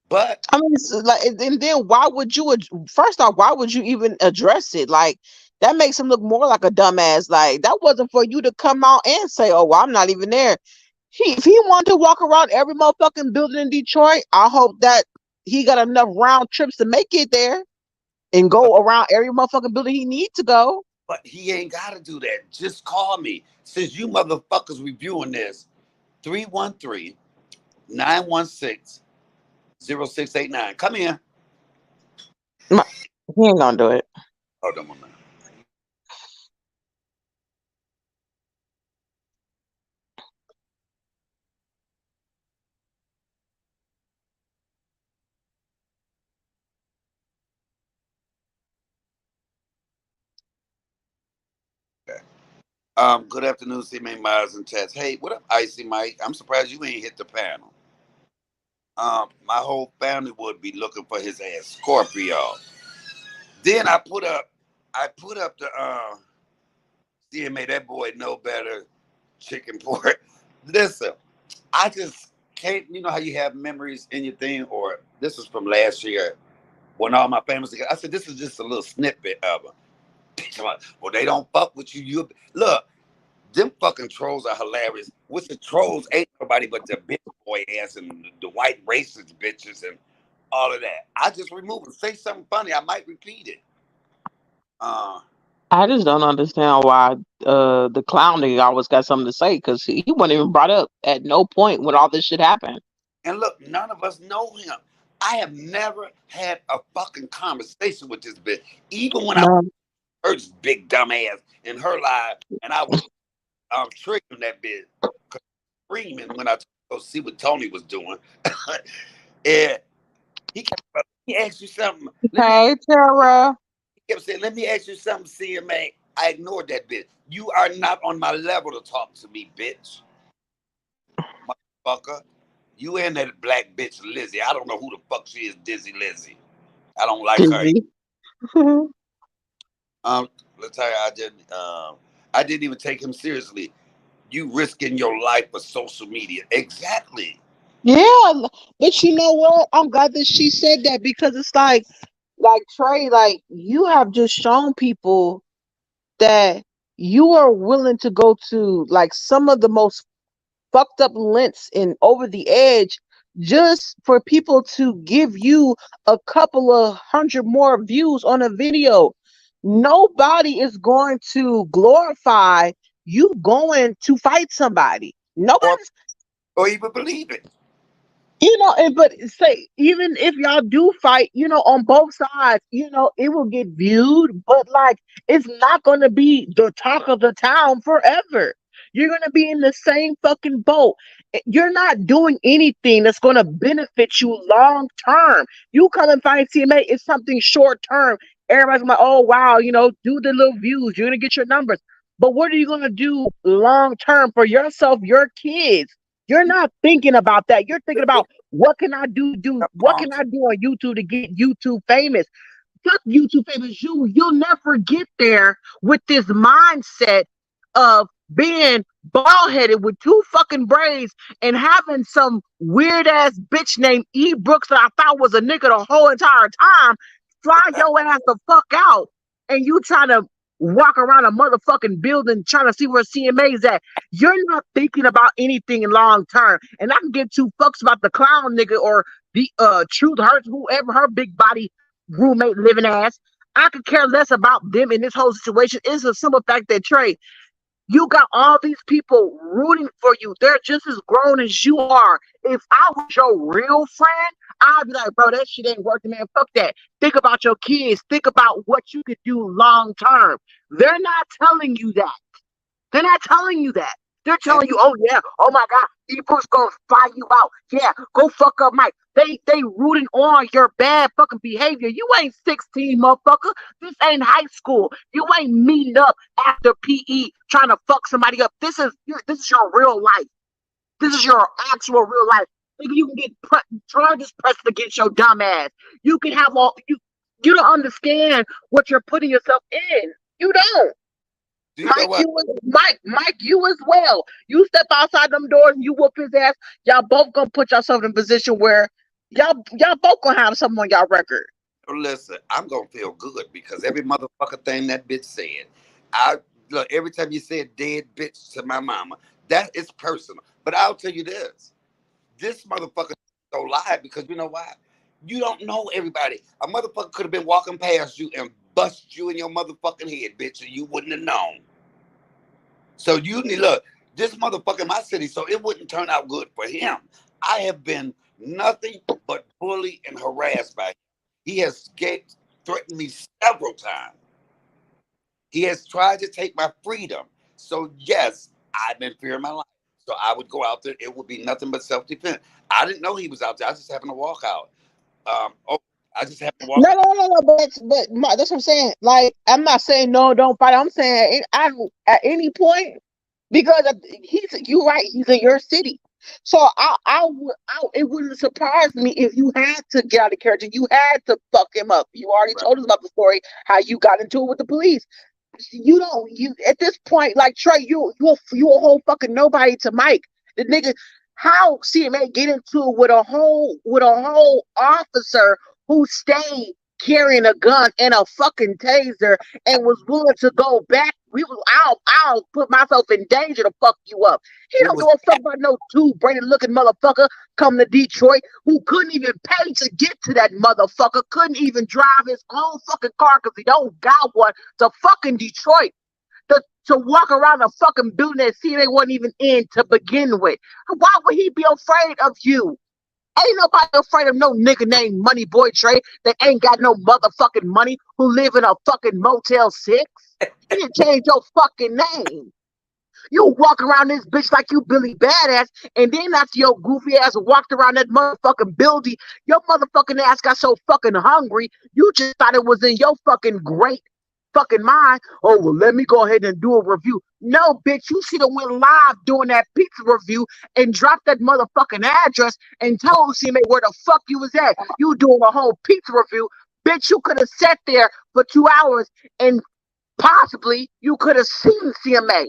But I mean, like, and then why would you? First off, why would you even address it? Like, that makes him look more like a dumbass. Like, that wasn't for you to come out and say, "Oh, well, I'm not even there." If he wanted to walk around every motherfucking building in Detroit, I hope that he got enough round trips to make it there and go around every motherfucking building he needs to go. but he ain't gotta do that. Just call me. Since you motherfuckers reviewing this, 313-916-0689. Come here. He ain't gonna do it. Hold on a minute. Okay. Good afternoon, C. May Myers and Tess. Hey, what up, Icy Mike? I'm surprised you ain't hit the panel. My whole family would be looking for his ass, Scorpio. Then I put up the CMA, that boy know better, chicken pork. Listen, I just can't, you know how you have memories in your thing, or this is from last year when all my families together. I said, this is just a little snippet of it. Well, they don't fuck with you. You look, them fucking trolls are hilarious. Which the trolls ain't nobody but the bitch boy ass and the white racist bitches and all of that. I just remove it. Say something funny. I might repeat it. Uh, I just don't understand why the clown nigga always got something to say because he wasn't even brought up at no point when all this shit happened. and look, none of us know him. I have never had a fucking conversation with this bitch. Even when I No. heard this big dumb ass in her life, and I was triggering that bitch, screaming when I go see what Tony was doing. And he kept, let me ask you something. Hey, Tara. He kept saying, let me ask you something, CMA. I ignored that bitch. You are not on my level to talk to me, bitch. Motherfucker. You and that black bitch Lizzie. I don't know who the fuck she is, Dizzy Lizzie. I don't like her. Dizzy. Let's tell you, I didn't even take him seriously. You risking your life for social media. Exactly. Yeah, but you know what? I'm glad that she said that because it's like Trey, like you have just shown people that you are willing to go to like some of the most fucked up lengths and over the edge just for people to give you a couple of hundred more views on a video. Nobody is going to glorify you going to fight somebody. Or Nobody's. or even believe it. And but say even if y'all do fight, on both sides, it will get viewed, but like it's not gonna be the talk of the town forever. You're gonna be in the same fucking boat. You're not doing anything that's gonna benefit you long term. You come and find CMA, it's something short term. Everybody's like, oh wow, do the little views, you're gonna get your numbers. But what are you gonna do long term for yourself, your kids? You're not thinking about that. You're thinking about what can I what can I do on YouTube to get YouTube famous? Fuck YouTube famous. You'll never get there with this mindset of being bald headed with two fucking braids and having some weird ass bitch named E Brooks that I thought was a nigga the whole entire time fly your ass the fuck out and you trying to walk around a motherfucking building trying to see where CMA's at. You're not thinking about anything in long term. And I can give two fucks about the clown nigga or the truth hurts whoever her big body roommate living ass. I could care less about them in this whole situation. It's a simple fact that Trey, You got all these people rooting for you. They're just as grown as you are. If I was your real friend, I'd be like, bro, that shit ain't working, man. Fuck that. Think about your kids. Think about what you could do long term. They're not telling you that. They're not telling you that. They're And telling you, oh yeah, oh my God, Ebro's gonna fly you out. Yeah, go fuck up Mike. They rooting on your bad fucking behavior. You ain't 16, motherfucker. This ain't high school. You ain't meeting up after PE trying to fuck somebody up. This is your real life. This is your actual real life. Nigga, you can get charges pressed against your dumb ass. You can have all you don't understand what you're putting yourself in. You don't. do you know what? Mike, you as well. You step outside them doors and you whoop his ass. Y'all both gonna put yourself in a position where y'all both gonna have something on y'all record. Listen, I'm gonna feel good because every motherfucker thing that bitch said. I look every time you said dead bitch to my mama, that is personal. But I'll tell you this motherfucker don't lie because you know why? You don't know everybody. A motherfucker could have been walking past you and bust you in your motherfucking head, bitch, and you wouldn't have known. So you need look, this motherfucker in my city, so it wouldn't turn out good for him. I have been nothing but bullied and harassed by him. He has threatened me several times. He has tried to take my freedom. So yes, I've been fearing my life. So I would go out there. It would be nothing but self-defense. I didn't know he was out there. I just happened to walk out. Oh, I just happened to walk No, out. no, no, no. That's what I'm saying. Like, I'm not saying no, don't fight. I'm saying at any point because you're right. He's in your city, so it wouldn't surprise me if you had to get out of character. You had to fuck him up. You already Right. told us about the story how you got into it with the police. You don't you at this point like Trey, you a whole fucking nobody to Mike. The nigga, how CMA get into it with a whole officer who stayed carrying a gun and a fucking taser and was willing to go back. I'll put myself in danger to fuck you up. He It don't was give a fuck about no two brainy looking motherfucker come to Detroit who couldn't even pay to get to that motherfucker, couldn't even drive his own fucking car because he don't got one to fucking Detroit. To walk around a fucking building that CNA wasn't even in to begin with. Why would he be afraid of you? Ain't nobody afraid of no nigga named Money Boy Trey that ain't got no motherfucking money who live in a fucking Motel 6. He didn't change your fucking name. You walk around this bitch like you Billy Badass, and then after your goofy ass walked around that motherfucking building, your motherfucking ass got so fucking hungry, you just thought it was in your fucking great fucking mind. Oh, well, let me go ahead and do a review. No, bitch, you should have went live doing that pizza review and dropped that motherfucking address and told CMA where the fuck you was at. You doing a whole pizza review. Bitch, you could have sat there for 2 hours and possibly you could have seen CMA.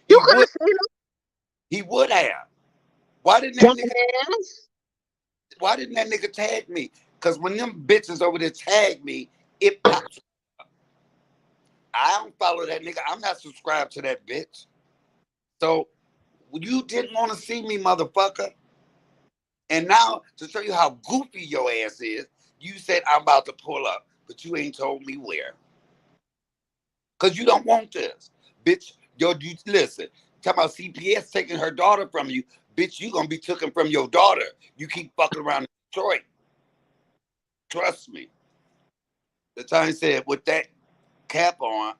You he could would have seen him. he would have. Why didn't that nigga Dumbass. why didn't that nigga tag me? Cause when them bitches over there tag me, it pops. I don't follow that nigga. I'm not subscribed to that bitch. So you didn't want to see me, motherfucker. And now to show you how goofy your ass is, you said I'm about to pull up, but you ain't told me where. Cause you don't want this. Bitch, you listen, talking about CPS taking her daughter from you, bitch, you gonna be taken from your daughter. You keep fucking around in Detroit. Trust me. The time he said with that cap on,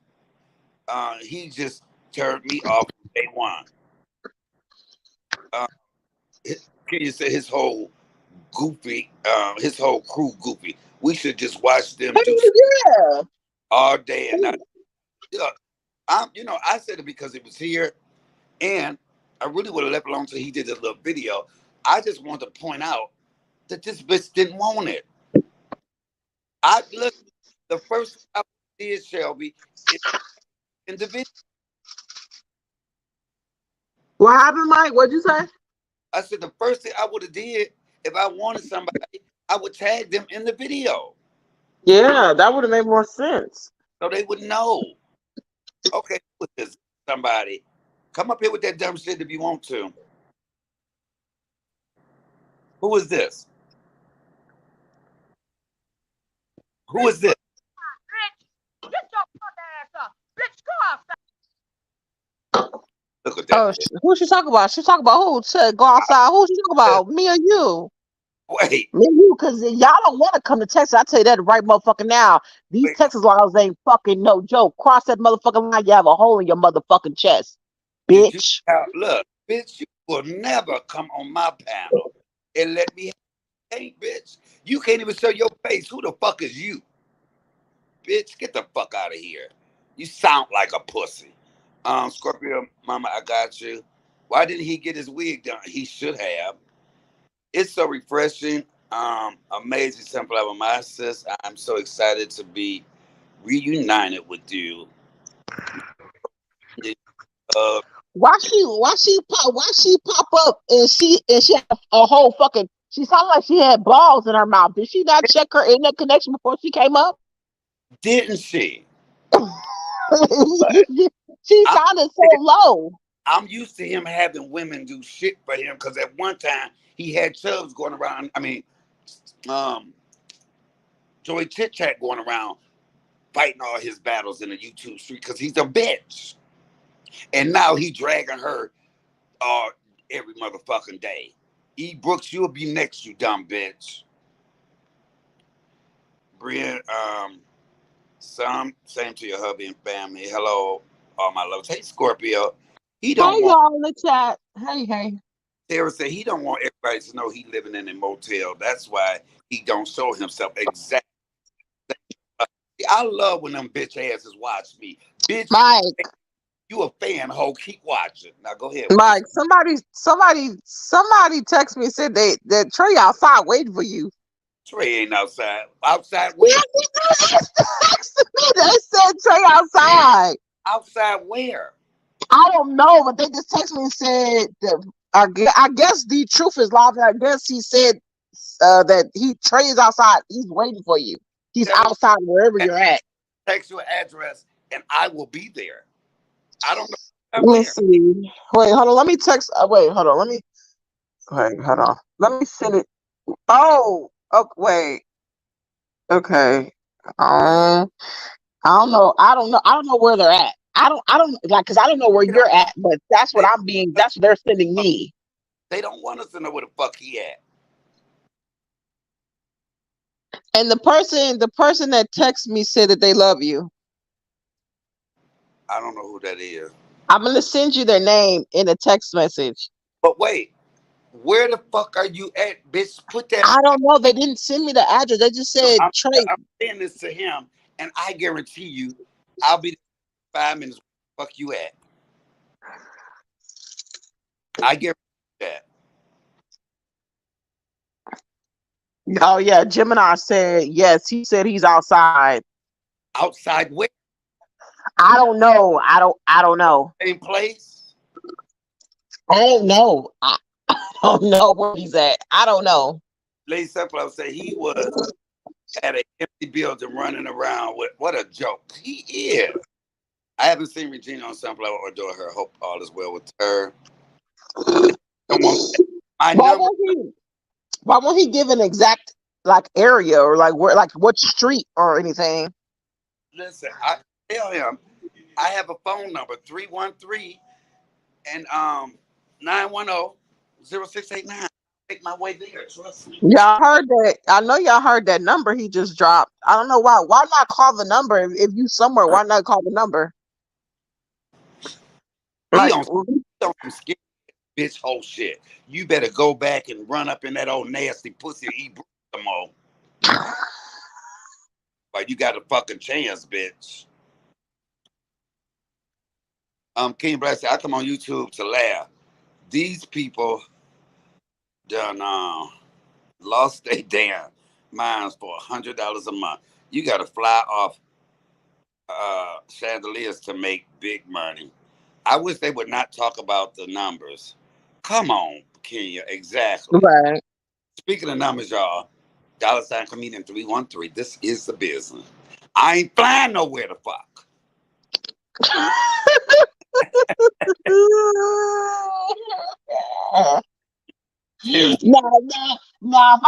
he just turned me off from day one. Uh, can you say his whole crew goofy? We should just watch them do Yeah. all day and night. Look, I said it because it was here, and I really would have left it alone until he did this little video. I just wanted to point out that this bitch didn't want it. I look, the first thing I did, Shelby, is in the video. What happened, Mike? What'd you say? I said the first thing I would have did if I wanted somebody, I would tag them in the video Yeah, that would have made more sense. so they would know. Okay, who is this? Somebody, come up here with that dumb shit if you want to. Who is this? Who is this? Bitch, get your punk ass up. Bitch, go outside. with that Oh, bitch. who she talking about? She talking about who to go outside? Who she talking about? Me or you? Wait, Me and you, because y'all don't want to come to Texas. I tell you that right motherfucking now. These wait. Texas laws ain't fucking no joke. Cross that motherfucking line, you have a hole in your motherfucking chest, Did you bitch. look, bitch? You will never come on my panel and let me hate, bitch. You can't even show your face. Who the fuck is you, bitch? Get the fuck out of here. You sound like a pussy. Scorpio, mama, I got you. Why didn't he get his wig done? He should have. It's so refreshing. Amazing sunflower, my sis. I'm so excited to be reunited with you. Uh, Why she pop up and she had a whole fucking she sounded like she had balls in her mouth. Did she not check her internet connection before she came up? didn't she? But She I'm, sounded so low. I'm used to him having women do shit for him because at one time he had Chubbs going around. I mean, um, Joey Chit Chat going around fighting all his battles in the YouTube street because he's a bitch. And now he dragging her uh, every motherfucking day. E. Brooks, you'll be next, you dumb bitch. Brian, same to your hubby and family. Hello, all my loves. Hey, Scorpio. He Hey don't want, y'all in the chat. Hey. Sarah said he don't want everybody to know he living in a motel. That's why he don't show himself exactly. I love when them bitch asses watch me. Bitch, Mike. you a fan, ho. Keep watching. Now go ahead. What you say? Mike, somebody text me and said that Trey outside waiting for you. Trey ain't outside. Outside Yeah, where? texted me. They said Trey outside. Outside where? I don't know, but they just texted me and said that I guess the truth is live. I guess he said that Trey is outside. He's waiting for you. He's Tell him outside wherever you're at. text your address and I will be there. I don't know Let me where. see. Wait, hold on. Let me text. Wait, hold on. Hold on. Let me send it. Oh, wait. Okay. Um, I don't know. I don't know where they're at. I don't like because I don't know where They don't you're at, but that's what they, I'm being. That's what they're sending me. they don't want us to know where the fuck he at. And the person that texted me said that they love you. I don't know who that is. I'm gonna send you their name in a text message. But wait, where the fuck are you at, bitch? Put that. I don't know. They didn't send me the address. They just No, said Trey. I'm saying this to him, and I guarantee you, I'll be 5 minutes. Where the fuck you at? I guarantee that. Oh yeah, Gemini said yes. He said he's outside. Outside where? I don't know. I don't know. Same place. I don't know. I don't know where he's at. I don't know. Lady Sunflower said he was at an empty building running around with what a joke. He is. I haven't seen Regina on Sunflower or adore her. Hope all is well with her. Don't want my Why number. won't he? Why won't he give an exact like area or like where, like what street or anything? Listen, I tell him I have a phone number 313 and 910-0689. Make my way there. Trust me. Y'all heard that? I know y'all heard that number he just dropped. I don't know why. Why not call the number if you somewhere? Why not call the number? He Like, on some scary bitch whole shit. You better go back and run up in that old nasty pussy and eat some more. Like you got a fucking chance, bitch. King Black said, I come on YouTube to laugh. These people done lost their damn minds for $100 a month. You got to fly off chandeliers to make big money. I wish they would not talk about the numbers. Come on, Kenya. Exactly. right. Speaking of numbers, y'all, $ comedian 313. This is the business. I ain't flying nowhere the fuck. Seriously. Now,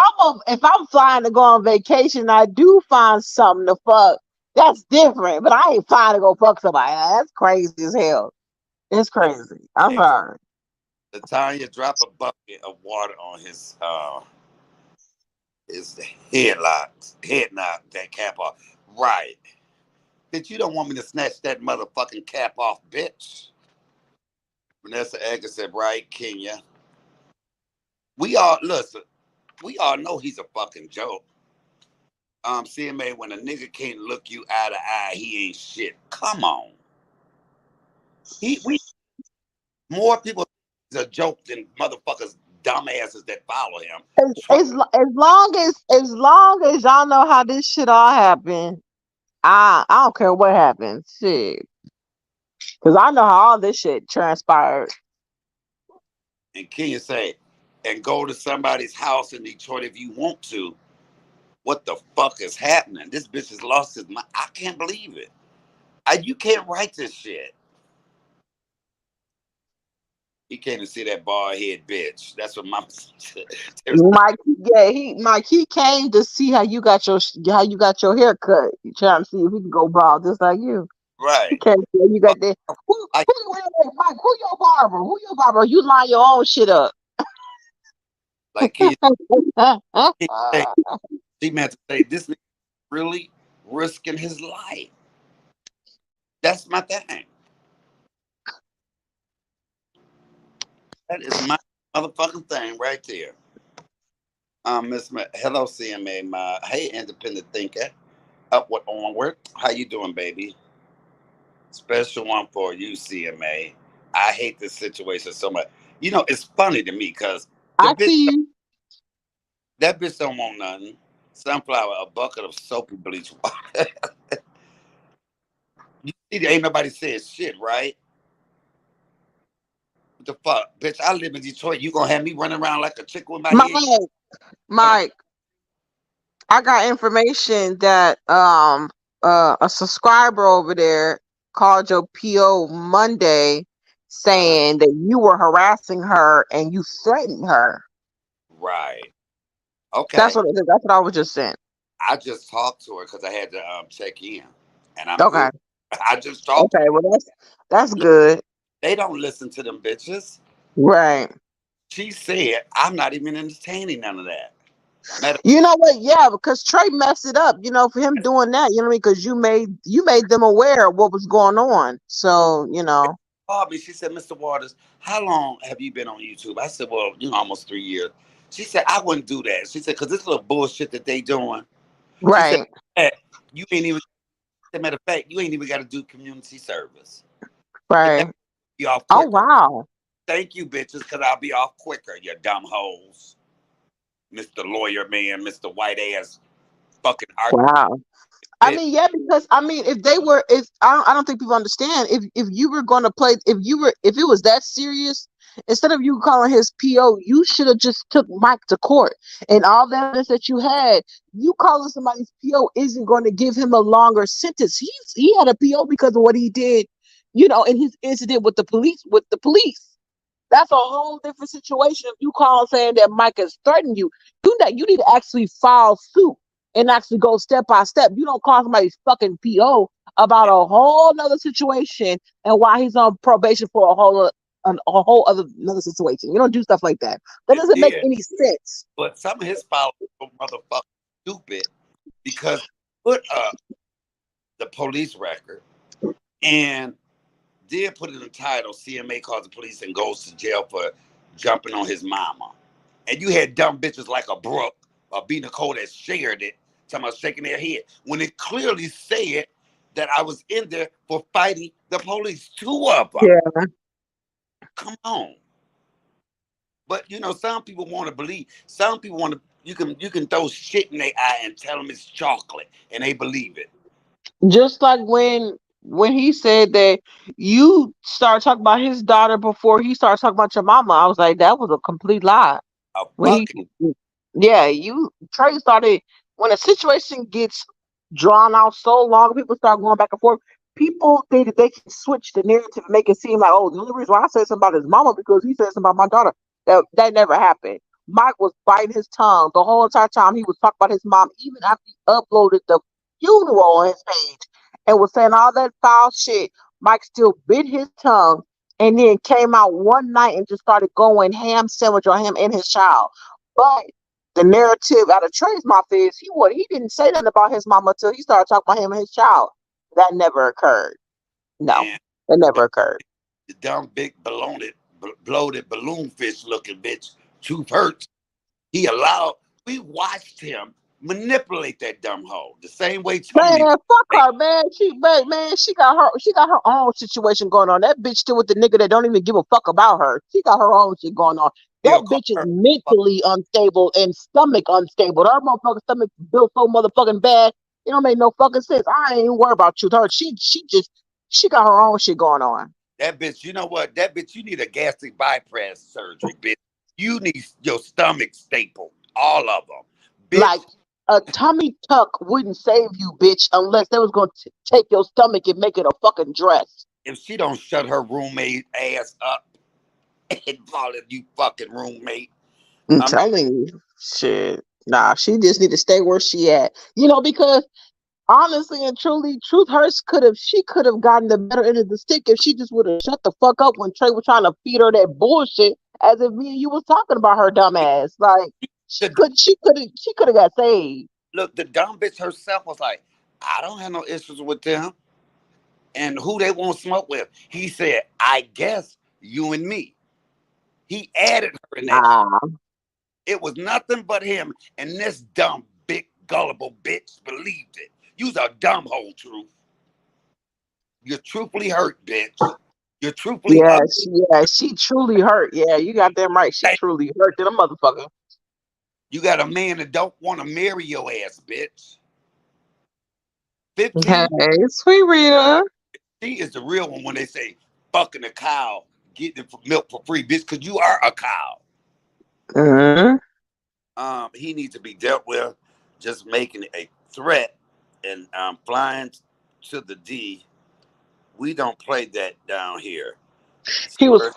if I'm flying to go on vacation, I do find something to fuck. That's different, but I ain't flying to go fuck somebody. That's crazy as hell. It's crazy. I'm Hey, sorry. Latanya drop a bucket of water on his head knock that cap off. Right. Bitch, you don't want me to snatch that motherfucking cap off, bitch. Vanessa Edgar said, right, Kenya. We all listen, we all know he's a fucking joke. CMA, when a nigga can't look you eye to eye, he ain't shit. Come on. We more people is a joke than motherfuckers dumbasses that follow him. As long as y'all know how this shit all happened, I don't care what happens. Shit. Cause I know how all this shit transpired. And Kenya say, and go to somebody's house in Detroit if you want to. What the fuck is happening? This bitch has lost his mind. I can't believe it. You can't write this shit. He came to see that bald head bitch. That's what mama said. Mike, yeah, he came to see how you got your hair cut. He trying to see if he can go bald just like you. He Right. can't see you got that. I Wait, Mike, who your barber? Who your barber? You line your own shit up. like he say, she meant to say this nigga really risking his life. That's my thing. That is my motherfucking thing right there. Hello CMA, my hey independent thinker. Upward onward. How you doing, baby? Special one for you, CMA. I hate this situation so much. You know, it's funny to me because the I bitch see you. that bitch don't want nothing. Sunflower, a bucket of soapy bleach water. You see, there ain't nobody saying shit, right? What the fuck, bitch? I live in Detroit. You gonna have me running around like a chick with my Mike, head? Mike, I got information that a subscriber over there called your PO Monday Uh, saying that you were harassing her and you threatened her. right. Okay. That's what I was just saying. I just talked to her because I had to check in, and I'm Okay. good. I just talked to Okay. Well, that's her. good. They don't listen to them bitches. Right. She said, I'm not even entertaining none of that. Matter You know what? Yeah, because Trey messed it up. For him doing that. You know what I mean? Because you made them aware of what was going on. So called me. She said, Mr. Waters, how long have you been on YouTube? I said, well, almost 3 years. She said, I wouldn't do that. She said, because this little bullshit that they doing. She said, Right. "Hey, you ain't even, as a matter of fact, you ain't even got to do community service. And that Right. be off Oh quicker. wow. Thank you, bitches, because I'll be off quicker, you dumb hoes. Mr. Lawyer Man, Mr. White Ass fucking art Wow. I bitch. mean, yeah, because if I don't think people understand if you were going to play if it was that serious, instead of you calling his PO, you should have just took Mike to court and all the evidence that you had. You calling somebody's PO isn't going to give him a longer sentence. He had a PO because of what he did, in his incident with the police. That's a whole different situation. If you call saying that Mike has threatened you, you need to actually file suit and actually go step by step. You don't call somebody's fucking PO about a whole nother situation and why he's on probation for a whole other another situation. You don't do stuff like that. That It doesn't make did. any sense. But some of his followers were motherfucking stupid because put up the police record and did put in the title CMA calls the police and goes to jail for jumping on his mama. And you had dumb bitches like a Brooke or B Nicole that shared it, talking about shaking their head. When it clearly said that I was in there for fighting the police. Two of them. Yeah. Come on. But some people want to believe. Some people want to. You can throw shit in their eye and tell them it's chocolate, and they believe it. Just like when he said that you started talking about his daughter before he started talking about your mama, I was like, that was a complete lie. A When he, fucking yeah, Trey started when a situation gets drawn out so long, people start going back and forth. People think that they can switch the narrative and make it seem like, oh, the only reason why I said something about his mama because he said something about my daughter. That never happened. Mike was biting his tongue the whole entire time he was talking about his mom, even after he uploaded the funeral on his page and was saying all that foul shit. Mike still bit his tongue and then came out one night and just started going ham sandwich on him and his child. But the narrative out of Trey's mouth is he didn't say nothing about his mama until he started talking about him and his child. That never occurred. No, And it the, never occurred. the dumb big bloated balloon fish looking bitch, Truth Hurts. He allowed. We watched him manipulate that dumb hoe the same way Man, Tony. fuck her, man. She got her own situation going on. That bitch still with the nigga that don't even give a fuck about her. She got her own shit going on. That Still call bitch is her. mentally unstable and stomach unstable. Her motherfucking stomach built so motherfucking bad. It don't make no fucking sense. I ain't even worried about you. Her, she got her own shit going on. That bitch, you know what? That bitch, you need a gastric bypass surgery, bitch. You need your stomach stapled, all of them, Like bitch. a tummy tuck wouldn't save you, bitch, unless they was gonna take your stomach and make it a fucking dress. If she don't shut her roommate ass up and call it you fucking roommate, I'm I mean, telling you, shit. Nah, she just need to stay where she at. Because honestly and truly, Truth Hurts could have gotten the better end of the stick if she just would have shut the fuck up when Trey was trying to feed her that bullshit as if me and you was talking about her dumb ass. Like the, she could have got saved. look, the dumb bitch herself was like, I don't have no issues with them and who they want to smoke with. He said, I guess you and me. He added her in that. Nah. It was nothing but him, and this dumb, big, gullible bitch believed it. You's a dumb hole, Truth. You're truthfully hurt, bitch. You're truthfully Yeah, up. she truly hurt. Yeah, you got them right. She truly hurt to the motherfucker. You got a man that don't want to marry your ass, bitch. Hey, 15, sweet Rita. she is the real one when they say fucking a cow, getting milk for free, bitch, because you are a cow. Mhm. He needs to be dealt with. Just making a threat and flying to the D. We don't play that down here. Swear,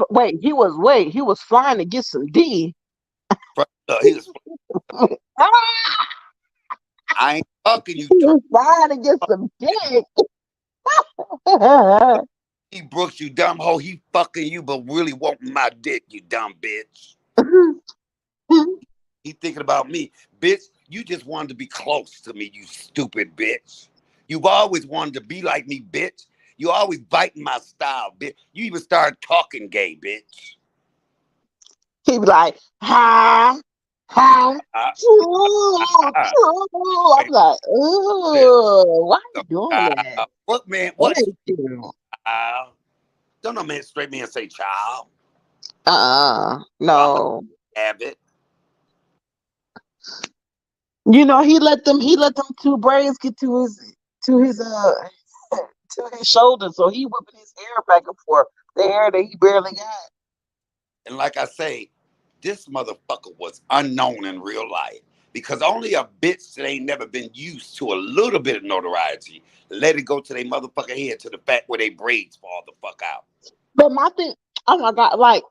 He was flying to get some D. he was. Ah, I ain't fucking you, he Trey. was flying to get some dick. He Brooks, you dumb hoe. He fucking you, but really wanting my dick, you dumb bitch. He thinking about me, bitch. You just wanted to be close to me, you stupid bitch. You've always wanted to be like me, bitch. You always biting my style, bitch. You even started talking gay, bitch. He be like, hi, You, hi, uh, true, uh, true. I'm wait, like, bitch. ooh, why you doing that? What man? What What is you? child? Don't no man straight man say child. Well, I'm No. a habit. He let them two braids get to his to his shoulder, so he whipping his hair back and forth. The hair that he barely got. And like I say, this motherfucker was unknown in real life because only a bitch that ain't never been used to a little bit of notoriety let it go to their motherfucking head to the fact where they braids fall the fuck out. But my thing, oh my god, like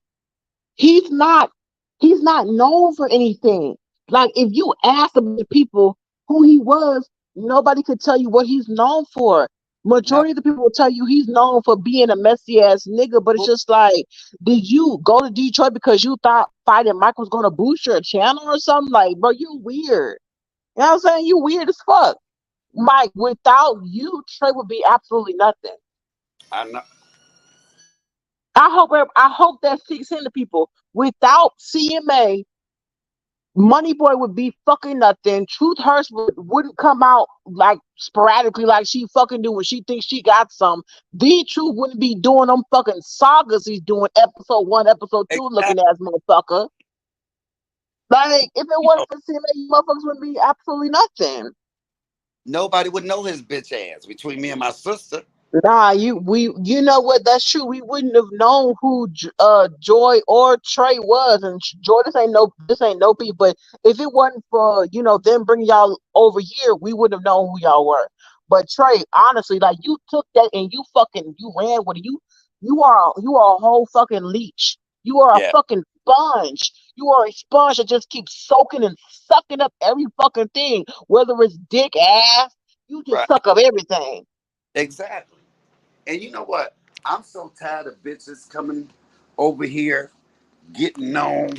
he's not he's not known for anything. Like if you ask about the people who he was, nobody could tell you what he's known for. No, Majority of the people will tell you he's known for being a messy ass nigga, but it's just like, did you go to Detroit because you thought fighting Mike was gonna boost your channel or something? Like, bro, you weird. You know what I'm saying? You weird as fuck. Mike, without you, Trey would be absolutely nothing. I know. I hope that sinks into people. Without CMA, Money Boy would be fucking nothing. Truth Hurst wouldn't come out like sporadically like she fucking do when she thinks she got some. The Truth wouldn't be doing them fucking sagas he's doing episode one, episode two, looking Exactly. ass motherfucker. Like if it You wasn't know, for CMA, you motherfuckers would be absolutely nothing. nobody would know his bitch ass between me and my sister. Nah, you know what? That's true. We wouldn't have known who Joy or Trey was, and Joy, this ain't no P. But if it wasn't for them bringing y'all over here, we wouldn't have known who y'all were. But Trey, honestly, like you took that and you ran with it. You are a whole fucking leech. You are a Yeah, fucking sponge. You are a sponge that just keeps soaking and sucking up every fucking thing, whether it's dick, ass. You just right. suck up everything. Exactly. And you know what? I'm so tired of bitches coming over here, getting known,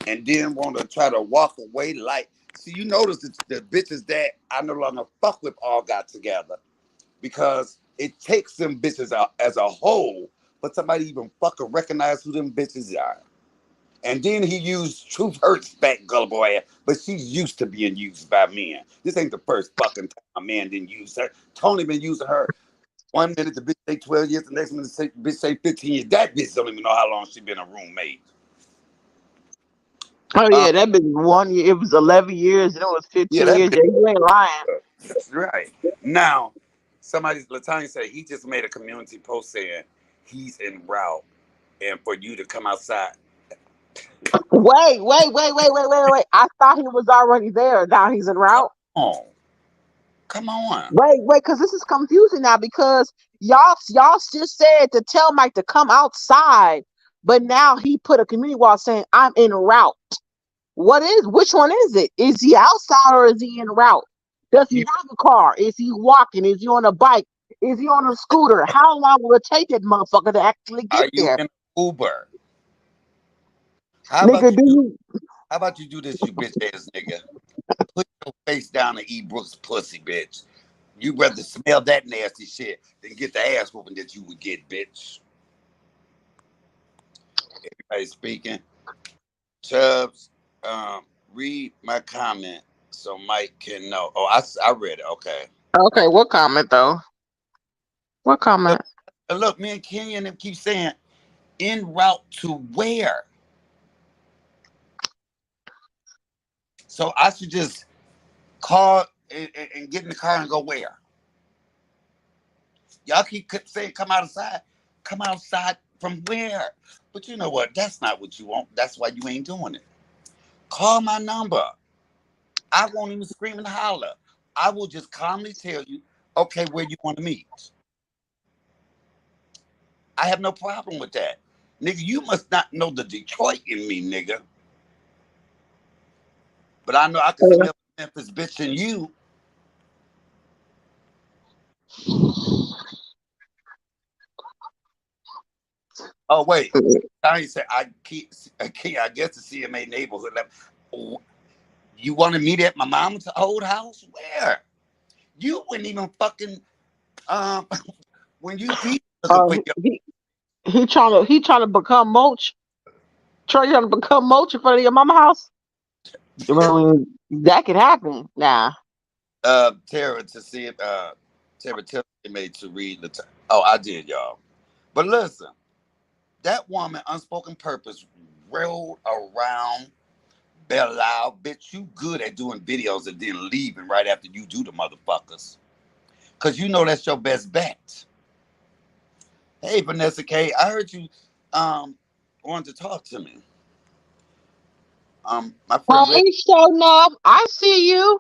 and then want to try to walk away. Like, see, you notice the bitches that I no longer fuck with all got together because it takes them bitches out as a whole for somebody to even fucking recognize who them bitches are. And then he used Truth Hurts back gullible ass, but she's used to being used by men. This ain't the first fucking time a man didn't use her. Tony been using her. One minute the bitch say 12 years, the next minute the bitch say 15 years. That bitch don't even know how long she been a roommate. Oh Um, yeah, that been 1 year. It was 11 years, and it was yeah, 15 that years. bitch. Yeah, you ain't lying. That's right. Now, Latanya said he just made a community post saying he's en route and for you to come outside. Wait. I thought he was already there. Now he's en Come route. on. Come on. Wait, because this is confusing now. Because y'all just said to tell Mike to come outside, but now he put a community wall saying I'm en route. Which one is it? Is he outside or is he en route? Does he You have a car? Is he walking? Is he on a bike? Is he on a scooter? How long will it take that motherfucker to actually get are you there? in Uber? How Nigga, about you do do you how about you do this, you bitch ass nigga? Put your face down and eat Brooks pussy, bitch. You rather smell that nasty shit than get the ass whooping that you would get, bitch. Everybody speaking. Chubbs, read my comment so Mike can know. Oh, I read it. Okay. okay, what comment though? What Look, comment? look, me and Kenyon and keep saying en route to where. So I should just call and get in the car and go where? Y'all keep saying come outside. Come outside from where? But you know what? That's not what you want. That's why you ain't doing it. Call my number. I won't even scream and holler. I will just calmly tell you, okay, where you want to meet. I have no problem with that. Nigga, you must not know the Detroit in me, nigga. But I know I can smell the Memphis bitch in you. Oh, wait. I said I guess the CMA neighborhood. You want to meet at my mom's old house? Where? You wouldn't even fucking um when you be looking Uh, for your he he trying to become Mulch. Trying to become Mulch in front of your mama house. I mean, that could happen. Nah. Tara to see if Tara tell me to read the oh I did y'all. But listen, that woman unspoken purpose rolled around Belle Isle. Bitch, you good at doing videos and then leaving right after you do the motherfuckers. Cause you know that's your best bet. Hey Vanessa K, I heard you wanted to talk to me. My friend Rick. Hey, show enough. I see you.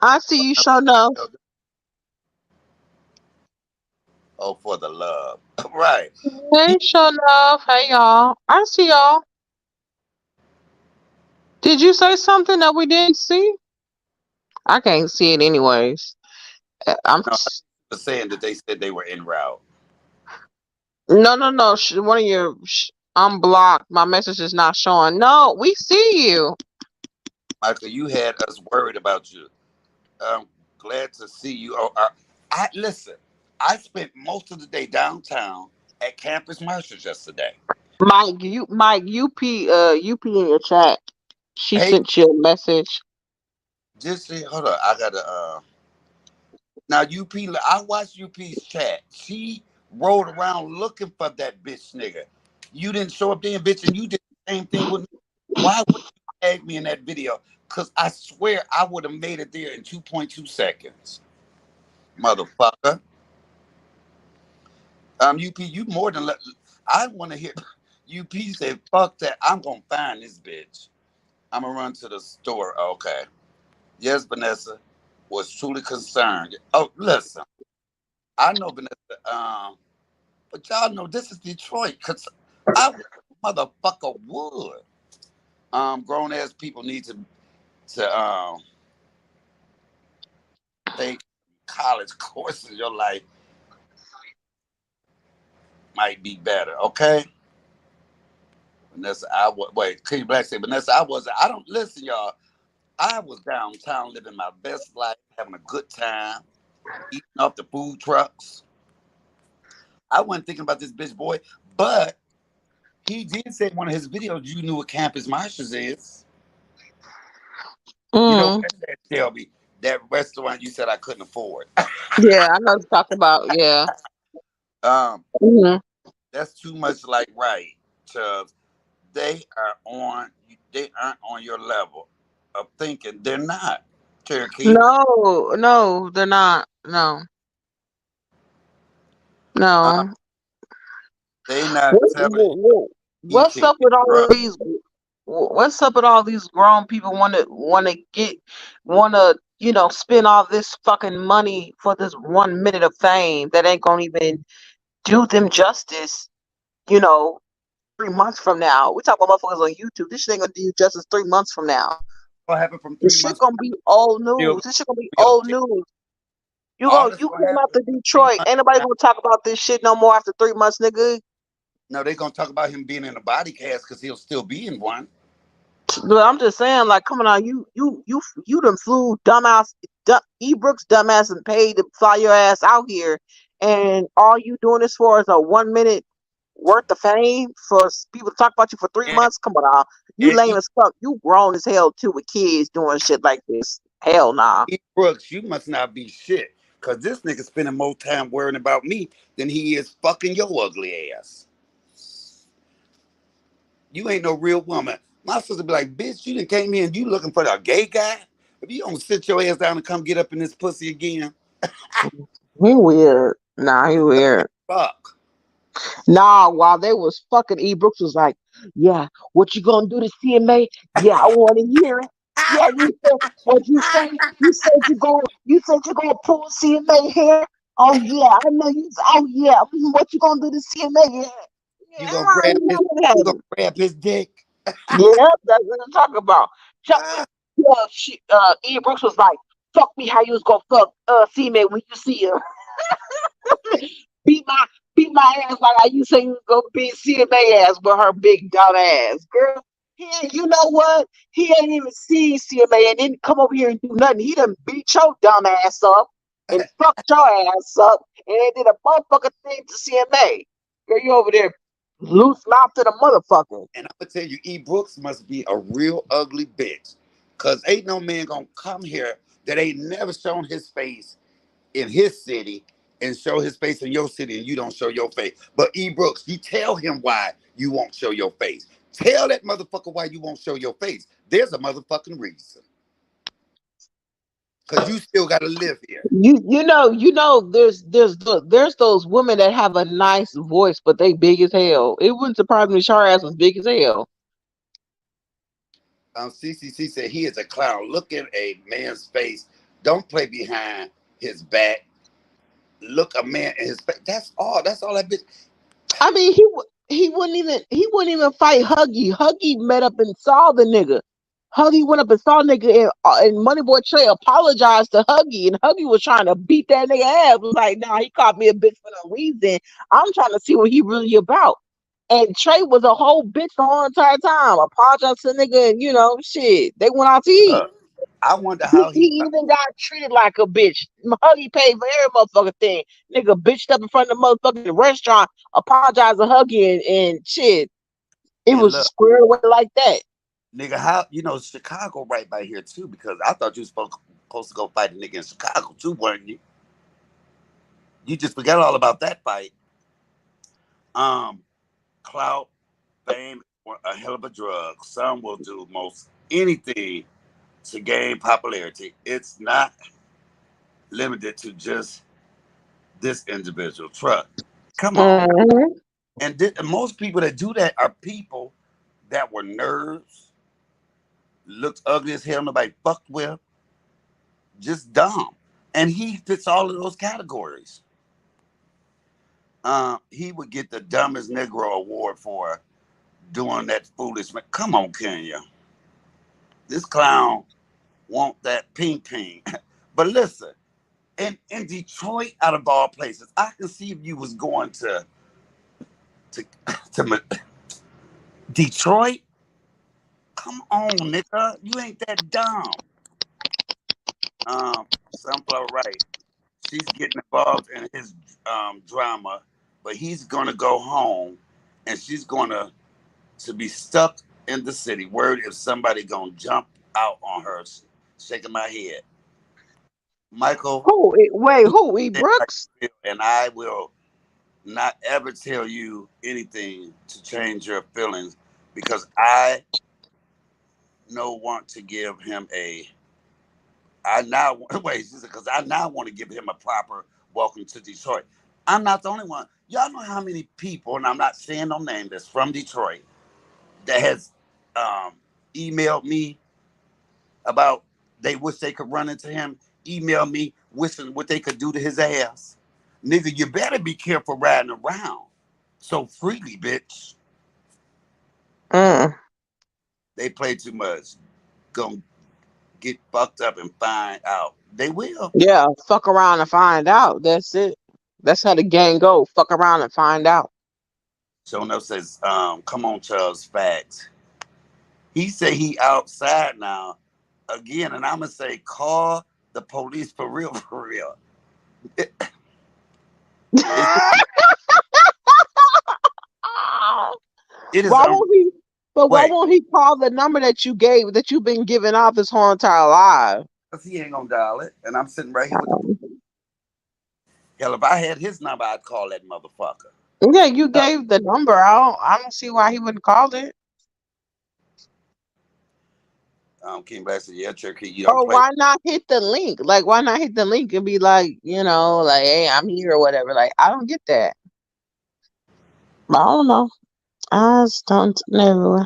I see you, show enough. Oh, for the love. Right. Hey, show enough. Hey, y'all. I see y'all. Did you say something that we didn't see? I can't see it anyways. I'm No, I was saying that they said they were en route. no. One of your I'm blocked. My message is not showing. No, we see you. Michael, you had us worried about you. I'm glad to see you. I listen. I spent most of the day downtown at Campus Martials yesterday. Mike, UP in your chat. She Hey, sent you a message. just see, hold on. I gotta now UP. I watched UP's chat. She rode around looking for that bitch nigga. You didn't show up there, bitch, and you did the same thing with me. Why would you tag me in that video? Cause I swear I would have made it there in 2.2 seconds, motherfucker. UP, you more than I want to hear. UP said, "Fuck that! I'm gonna find this bitch. I'm gonna run to the store." Okay. Yes, Vanessa was truly concerned. Oh, listen, I know Vanessa. But y'all know this is Detroit, cause I motherfucker would. Grown ass people need to take college courses. You're like, might be better. Okay, Vanessa, wait. King Black said, Vanessa, I don't listen, y'all. I was downtown living my best life, having a good time, eating off the food trucks. I wasn't thinking about this bitch boy, but he did say in one of his videos, you knew what Campus Martians is. You know Mm. what that said, Shelby? That restaurant you said I couldn't afford. Yeah, I know what you're talking about. Yeah. um, Hmm. that's too much like right. Chubbs. They are on they aren't on your level of thinking. They're not. Cherokee. No, no, they're not. No, Uh, no. they not What's telling he what's can't up get with all of drugs. these? What's up with all these grown people want to spend all this fucking money for this 1 minute of fame that ain't gonna even do them justice? You know, 3 months from now, we talk about motherfuckers on YouTube. This shit ain't gonna do you justice 3 months from now. What happened from This three shit months gonna be old still news. gonna This shit gonna be be old upset. news. All that's You gonna came out happen to from 3 Detroit. months Ain't nobody now. gonna talk about this shit no more after 3 months, nigga. No, they're gonna talk about him being in a body cast because he'll still be in one. But I'm just saying, like, coming on, you done flew dumbass, E Brooks dumbass, and paid to fly your ass out here, and all you doing this for is a 1 minute worth of fame for people to talk about you for three And months. Come on, you and lame as fuck. You grown as hell too with kids doing shit like this. Hell nah. Brooks, you must not be shit. Cause this nigga spending more time worrying about me than he is fucking your ugly ass. You ain't no real woman. My sister be like, bitch, you done came here and you looking for a gay guy? If you don't sit your ass down and come get up in this pussy again, He weird. Nah, he weird. fuck. Nah, while they was fucking, E Brooks was like, "Yeah, what you gonna do to CMA? Yeah, I want to hear it. Yeah, you said what you say. You said you gonna pull CMA hair. Oh yeah, I know you. Oh yeah, what you gonna do to CMA? Yeah, You yeah, gonna I grab already know his what you gonna happened. grab his dick. Yeah, that's what I'm talking about. So, Ah, yeah, E Brooks was like, "Fuck me, how you was gonna fuck CMA when you see her?" beat my beat my ass like I used to say you was gonna beat CMA ass with her big dumb ass. Girl, you know what? He ain't even seen CMA and didn't come over here and do nothing. He done beat your dumb ass up and fucked your ass up and they did a motherfucking thing to CMA. Girl, you over there loose mouth to the motherfucker. and I'm gonna tell you, E. Brooks must be a real ugly bitch. Cause ain't no man gonna come here that ain't never shown his face in his city and show his face in your city and you don't show your face. But E. Brooks, you tell him why you won't show your face. Tell that motherfucker why you won't show your face. There's a motherfucking reason. Cause you still gotta live here. There's those women that have a nice voice but they big as hell. It wouldn't surprise me if her ass was big as hell. CCC said he is a clown. Look at a man's face. Don't play behind his back. Look a man in his face. That's all. That's all that bitch. I mean, he wouldn't even fight Huggy. Huggy met up and saw the nigga. Huggy went up and saw the nigga, and Moneyboy Trey apologized to Huggy, and Huggy was trying to beat that nigga ass. Was like, nah, he called me a bitch for no reason. I'm trying to see what he really about. And Trey was a whole bitch the whole entire time. Apologized to the nigga, and shit. They went out to eat. Uh, I wonder He, how he he. even got treated like a bitch. Huggy paid for every motherfucking thing. Nigga bitched up in front of the motherfucking restaurant, apologized to Huggy and shit. It And was look, squared away like that. nigga, how Chicago right by here too? Because I thought you was supposed to go fight a nigga in Chicago too, weren't you? You just forgot all about that fight. Um, Clout, fame, a hell of a drug. Some will do most anything to gain popularity. It's not limited to just this individual. Trust. Come on. Mm-hmm. And most people that do that are people that were nerds, looked ugly as hell, nobody fucked with, just dumb. And he fits all of those categories. He would get the dumbest Negro award for doing that foolish. Come on, Kenya. This clown want that ping ping. But listen, in Detroit, out of all places, I can see if you was going to to Detroit. Come on, nigga, you ain't that dumb. Sunflower, right? She's getting involved in his drama, but he's gonna go home, and she's gonna be stuck in the city. Worried if somebody gonna jump out on her. Shaking my head, Michael. Wait, Do who? E. the thing like Brooks? you feel, and I will not ever tell you anything to change your feelings because I no want to give him a. I now wait because I now want to give him a proper welcome to Detroit. I'm not the only one. Y'all know how many people, and I'm not saying no name, that's from Detroit that has um, emailed me about they wish they could run into him. Email me wishing what they could do to his ass. Nigga, you better be careful riding around so freely, bitch. Mm. They play too much. Gonna get fucked up and find out. They will. Yeah, fuck around and find out. That's it. That's how the gang go. Fuck around and find out. Showing up says, come on, Charles, facts. He say he outside now again, and I'ma say call the police for real, for real. It, it, it is Why won't he? But why wait, won't he call the number that you gave that you've been giving out this whole entire life? because he ain't gonna dial it, and I'm sitting right here with the hell. If I had his number, I'd call that motherfucker. Yeah, you No, gave the number out. I don't see why he wouldn't call it. King Black said, "Yeah, Cherokee, you don't Or play." why not hit the link? Like, why not hit the link and be like, like, hey, I'm here or whatever. Like, I don't get that. But I don't know. I just don't know.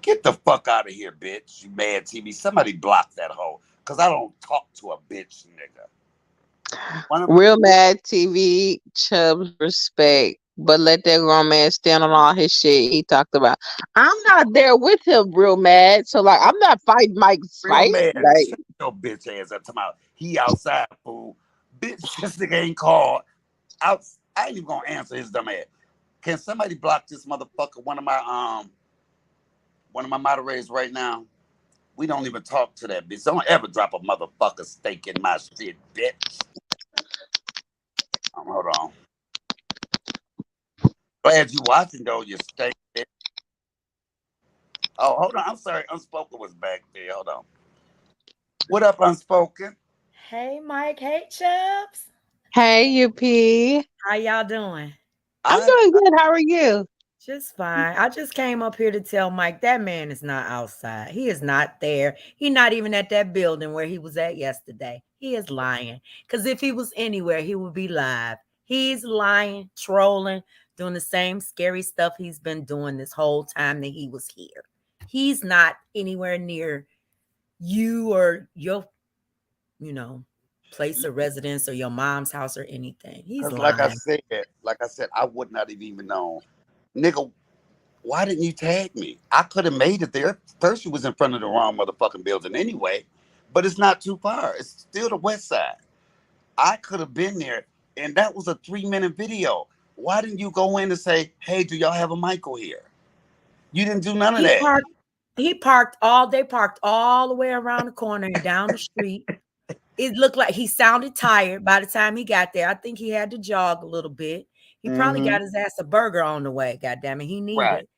Get the fuck out of here, bitch. You mad TV? Somebody block that hoe, cause I don't talk to a bitch, nigga. One of Real mad TV, Chubbs respect. But let that grown man stand on all his shit he talked about. I'm not there with him, real mad. So like I'm not fighting Mike's real fight. mad. Like Shut your bitch ass up. Talking about he outside, fool. Bitch, this nigga ain't called. Out. I ain't even gonna answer his dumb ass. Can somebody block this motherfucker? One of my moderators right now. We don't even talk to that bitch. Don't ever drop a motherfucker steak in my shit, bitch. Hold on. Glad you watching though, you steak bitch. Oh, hold on. I'm sorry. Unspoken was back there. Hold on. What up, Unspoken? Hey, Mike. Hey, Chubbs. hey, UP. How y'all doing? I'm I doing good. How are you? Just fine. I just came up here to tell Mike that man is not outside. He is not there. He not even at that building where he was at yesterday. He is lying. Because if he was anywhere, he would be live. He's lying, trolling, doing the same scary stuff he's been doing this whole time that he was here. He's not anywhere near you or your, you know, place of residence or your mom's house or anything. He's because lying. like I said, I would not have even known. Nigga, why didn't you tag me? I could have made it there. First, you was in front of the wrong motherfucking building anyway, but it's not too far. It's still the west side. I could have been there, and that was a 3-minute video. Why didn't you go in and say, hey, do y'all have a Michael here? You didn't do none of He that. parked he parked all they parked all the way around the corner and down the street. It looked like he sounded tired by the time he got there. I think he had to jog a little bit. He probably Mm-hmm. got his ass a burger on the way. God damn it, he Right. needed.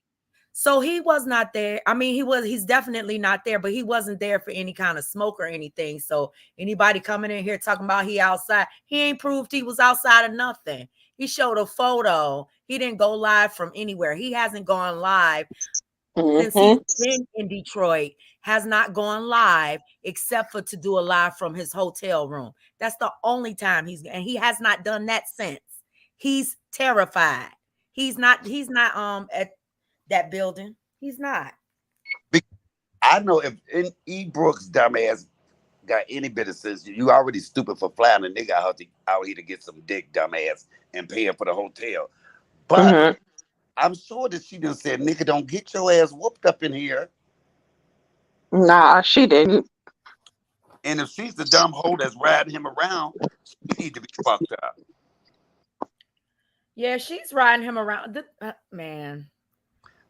So he was not there. I mean, he's definitely not there, but he wasn't there for any kind of smoke or anything. So anybody coming in here talking about he outside, he ain't proved he was outside of nothing. He showed a photo. He didn't go live from anywhere. He hasn't gone live since he's Mm-hmm. been in Detroit, has not gone live except for to do a live from his hotel room. That's the only time he has not done that since. He's terrified. He's not at that building. He's not. I know if E. Brooks dumbass got any bit of sense, you already stupid for flying a nigga out here to get some dick, dumbass, and paying for the hotel. But Mm-hmm. I'm sure that she done said, nigga, don't get your ass whooped up in here. Nah, she didn't. And if she's the dumb hoe that's riding him around, she need to be fucked up. Yeah, she's riding him around. Man,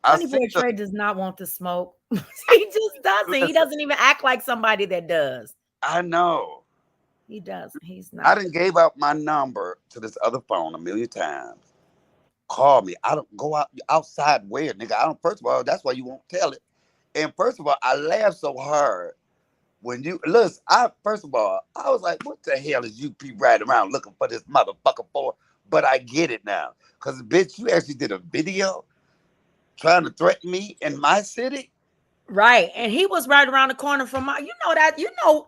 I Funny see Boy the, Trey does not want to smoke. He just doesn't. He listen, doesn't even act like somebody that does. I know. He does. He's I not. done gave out my number to this other phone a million times. Call me. I don't go outside where, nigga. I don't. First of all, that's why you won't tell it. And first of all, I laughed so hard when you listen. I first of all, I was like, "What the hell is you people riding around looking for this motherfucker for?" But I get it now, cause bitch, you actually did a video trying to threaten me in my city. Right. And he was right around the corner from my,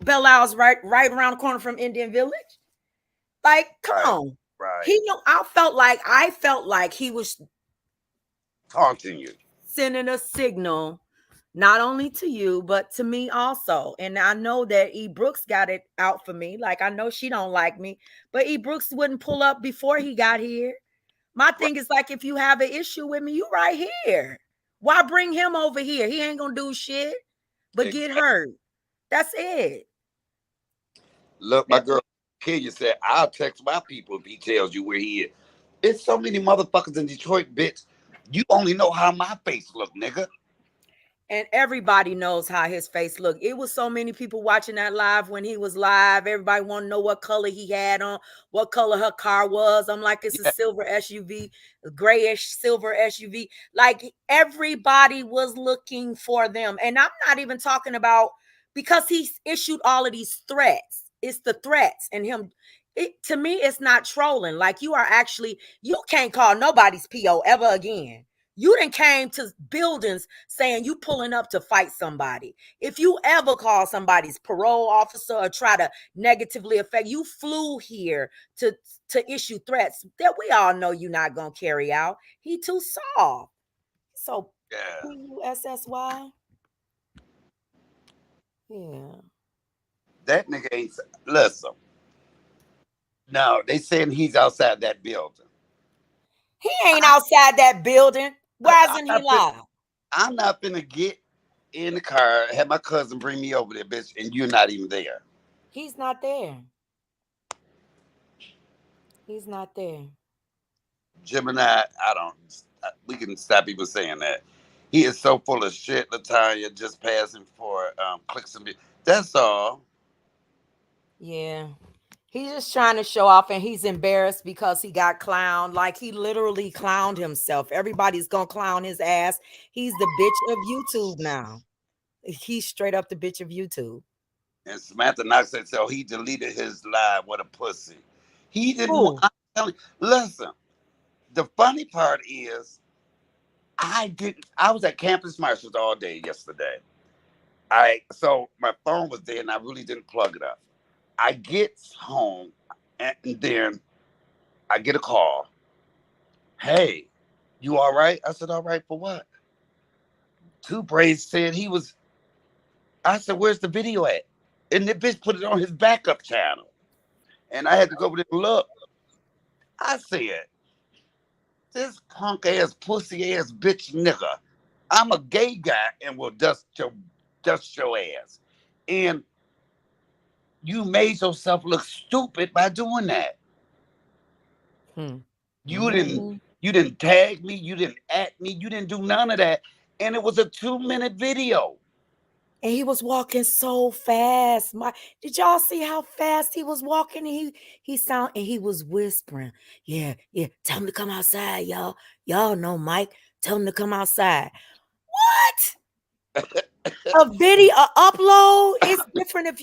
Belle Isle's right around the corner from Indian Village. Like, come Right, on. right. He know I felt like he was Taunting you. sending a signal not only to you but to me also. And I know that E Brooks got it out for me. Like, I know she don't like me, but E Brooks wouldn't pull up before he got here. My Right. thing is, like, if you have an issue with me, you right here. Why bring him over here? He ain't gonna do shit but get Exactly. hurt. That's it. Look, my That's girl Kenya said, "I'll text my people if he tells you where he is." It's so many motherfuckers in Detroit, bitch. You only know how my face look, nigga. And everybody knows how his face looked. It was so many people watching that live when he was live. Everybody want to know what color he had on, what color her car was. I'm like, it's a Yeah, silver SUV, a grayish silver SUV. Like, everybody was looking for them. And I'm not even talking about because he's issued all of these threats. It's the threats and him. To me, it's not trolling. Like, you can't call nobody's PO ever again. You done came to buildings saying you pulling up to fight somebody. If you ever call somebody's parole officer or try to negatively affect, you flew here to issue threats that we all know you're not gonna carry out. He too soft. So yeah. PUSSY. Yeah. That nigga ain't. Listen, no, they saying he's outside that building. He ain't I, outside that building. Why I'm isn't he not finna, live? I'm not finna get in the car, have my cousin bring me over there, bitch, and you're not even there. He's not there. He's not there. Gemini, I don't. We can stop even saying that. He is so full of shit, Latanya, just passing for clicks and that's all. Yeah. He's just trying to show off and he's embarrassed because he got clowned. Like, he literally clowned himself. Everybody's gonna clown his ass. He's the bitch of YouTube now. He's straight up the bitch of YouTube. And Samantha Knox said, so he deleted his live. What a pussy. He didn't want. Who? I'm telling you, listen, the funny part is, I didn't. I was at Campus Marshals all day yesterday. So my phone was there and I really didn't plug it up. I get home and then I get a call. Hey, you all right? I said, all right for what? Two Braids said he was. I said, where's the video at? And the bitch put it on his backup channel. And I had to go over there and look. I said, this punk ass, pussy ass bitch nigga. I'm a gay guy and will dust your ass. And you made yourself look stupid by doing that. Hmm. You didn't Mhm. you didn't tag me, you didn't at me, you didn't do none of that. And it was a 2-minute video. And he was walking so fast. Did y'all see how fast he was walking? He was whispering. Yeah, yeah. Tell him to come outside, y'all. Y'all know Mike. Tell him to come outside. What? A video a upload is different. If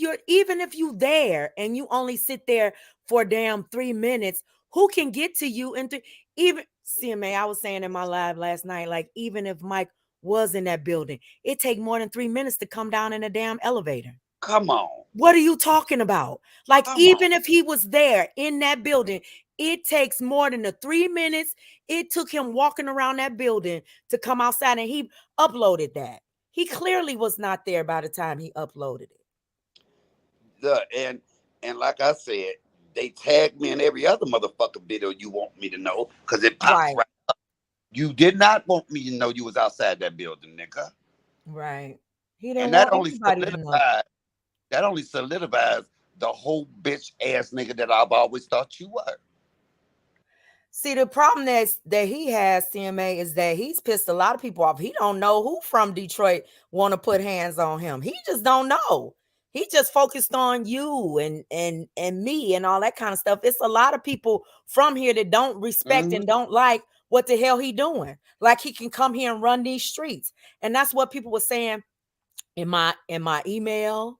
you there and you only sit there for damn 3 minutes, who can get to you even CMA? I was saying in my live last night, like, even if Mike was in that building, it take more than 3 minutes to come down in a damn elevator. Come on. What are you talking about? Like, Come on. even if he was there in that building, it takes more than the 3 minutes it took him walking around that building to come outside, and he uploaded that. He clearly was not there by the time he uploaded it. And like I said, they tagged me in every other motherfucking video you want me to know because it pops Right, right. You did not want me to know you was outside that building, nigga. right. He didn't And that want only anybody to know. That only solidifies the whole bitch ass nigga that I've always thought you were. See, the problem that he has, CMA, is that he's pissed a lot of people off. He don't know who from Detroit want to put hands on him. He just don't know. He just focused on you and me and all that kind of stuff. It's a lot of people from here that don't respect Mm-hmm. and don't like what the hell he doing. Like he can come here and run these streets. And that's what people were saying in my email.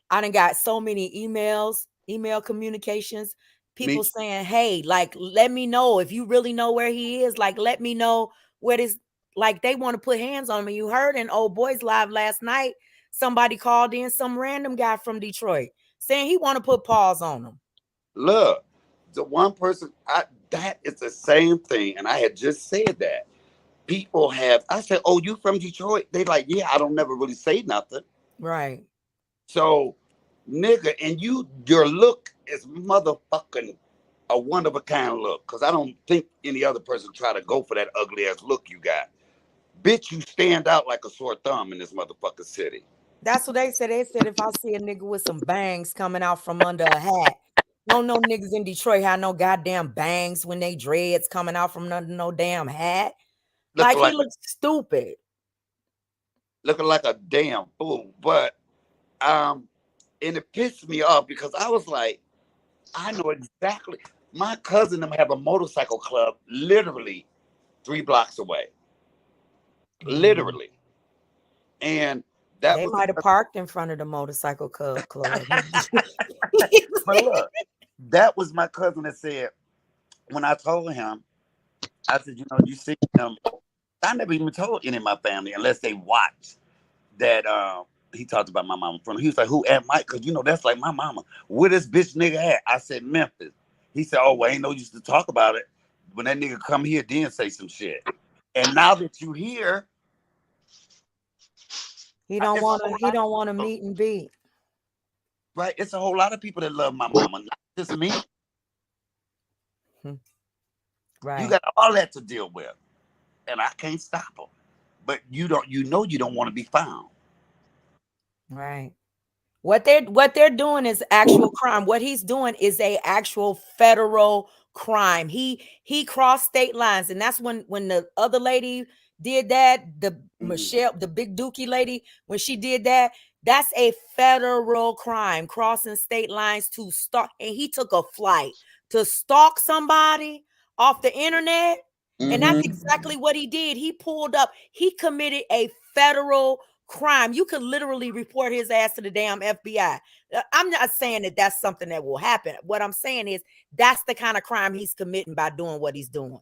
I done got so many email communications, Me people saying, hey, like, let me know if you really know where he is. Like, let me know where this, like, they want to put hands on me. You heard in Old Boys Live last night, somebody called in, some random guy from Detroit, saying he want to put paws on him. look, the one person that is the same thing, and I had just said that. People have I said, oh, you from Detroit? They like, yeah, I don't never really say nothing. Right. So, nigga, and your look is motherfucking a one of a kind look. Cause I don't think any other person try to go for that ugly ass look you got. Bitch, you stand out like a sore thumb in this motherfucking city. That's what they said. They said if I see a nigga with some bangs coming out from under a hat, don't no niggas in Detroit have no goddamn bangs when they dreads coming out from under no damn hat. Like Looking he like looks stupid. looking like a damn fool. But and it pissed me off because I was like, I know exactly. My cousin and them have a motorcycle club literally 3 blocks away. Mhm. Literally. And that They was the might have parked in front of the motorcycle club. but look, that was my cousin that said when I told him, I said, you see him. I never even told any of my family unless they watched that he talked about my mama from. He was like, who at Mike? Because that's like my mama. Where this bitch nigga at? I said Memphis. He said, oh, well, ain't no use to talk about it. When that nigga come here, then say some shit. And now that you here, he don't it's a want to. whole He lot of don't want to people, meet and beat. right? It's a whole lot of people that love my mama, not just me. Hmm. You Right. got all that to deal with, and I can't stop them. But you don't. You don't want to be found. Right. What they're doing is actual crime. What he's doing is a actual federal crime. He crossed state lines, and that's when the other lady did that. The Mhm. Michelle, the big Dookie lady, when she did that, that's a federal crime, crossing state lines to stalk. And he took a flight to stalk somebody off the internet. And that's Mhm. exactly what he did. He pulled up, he committed a federal crime. You could literally report his ass to the damn FBI. I'm not saying that that's something that will happen. What I'm saying is that's the kind of crime he's committing by doing what he's doing.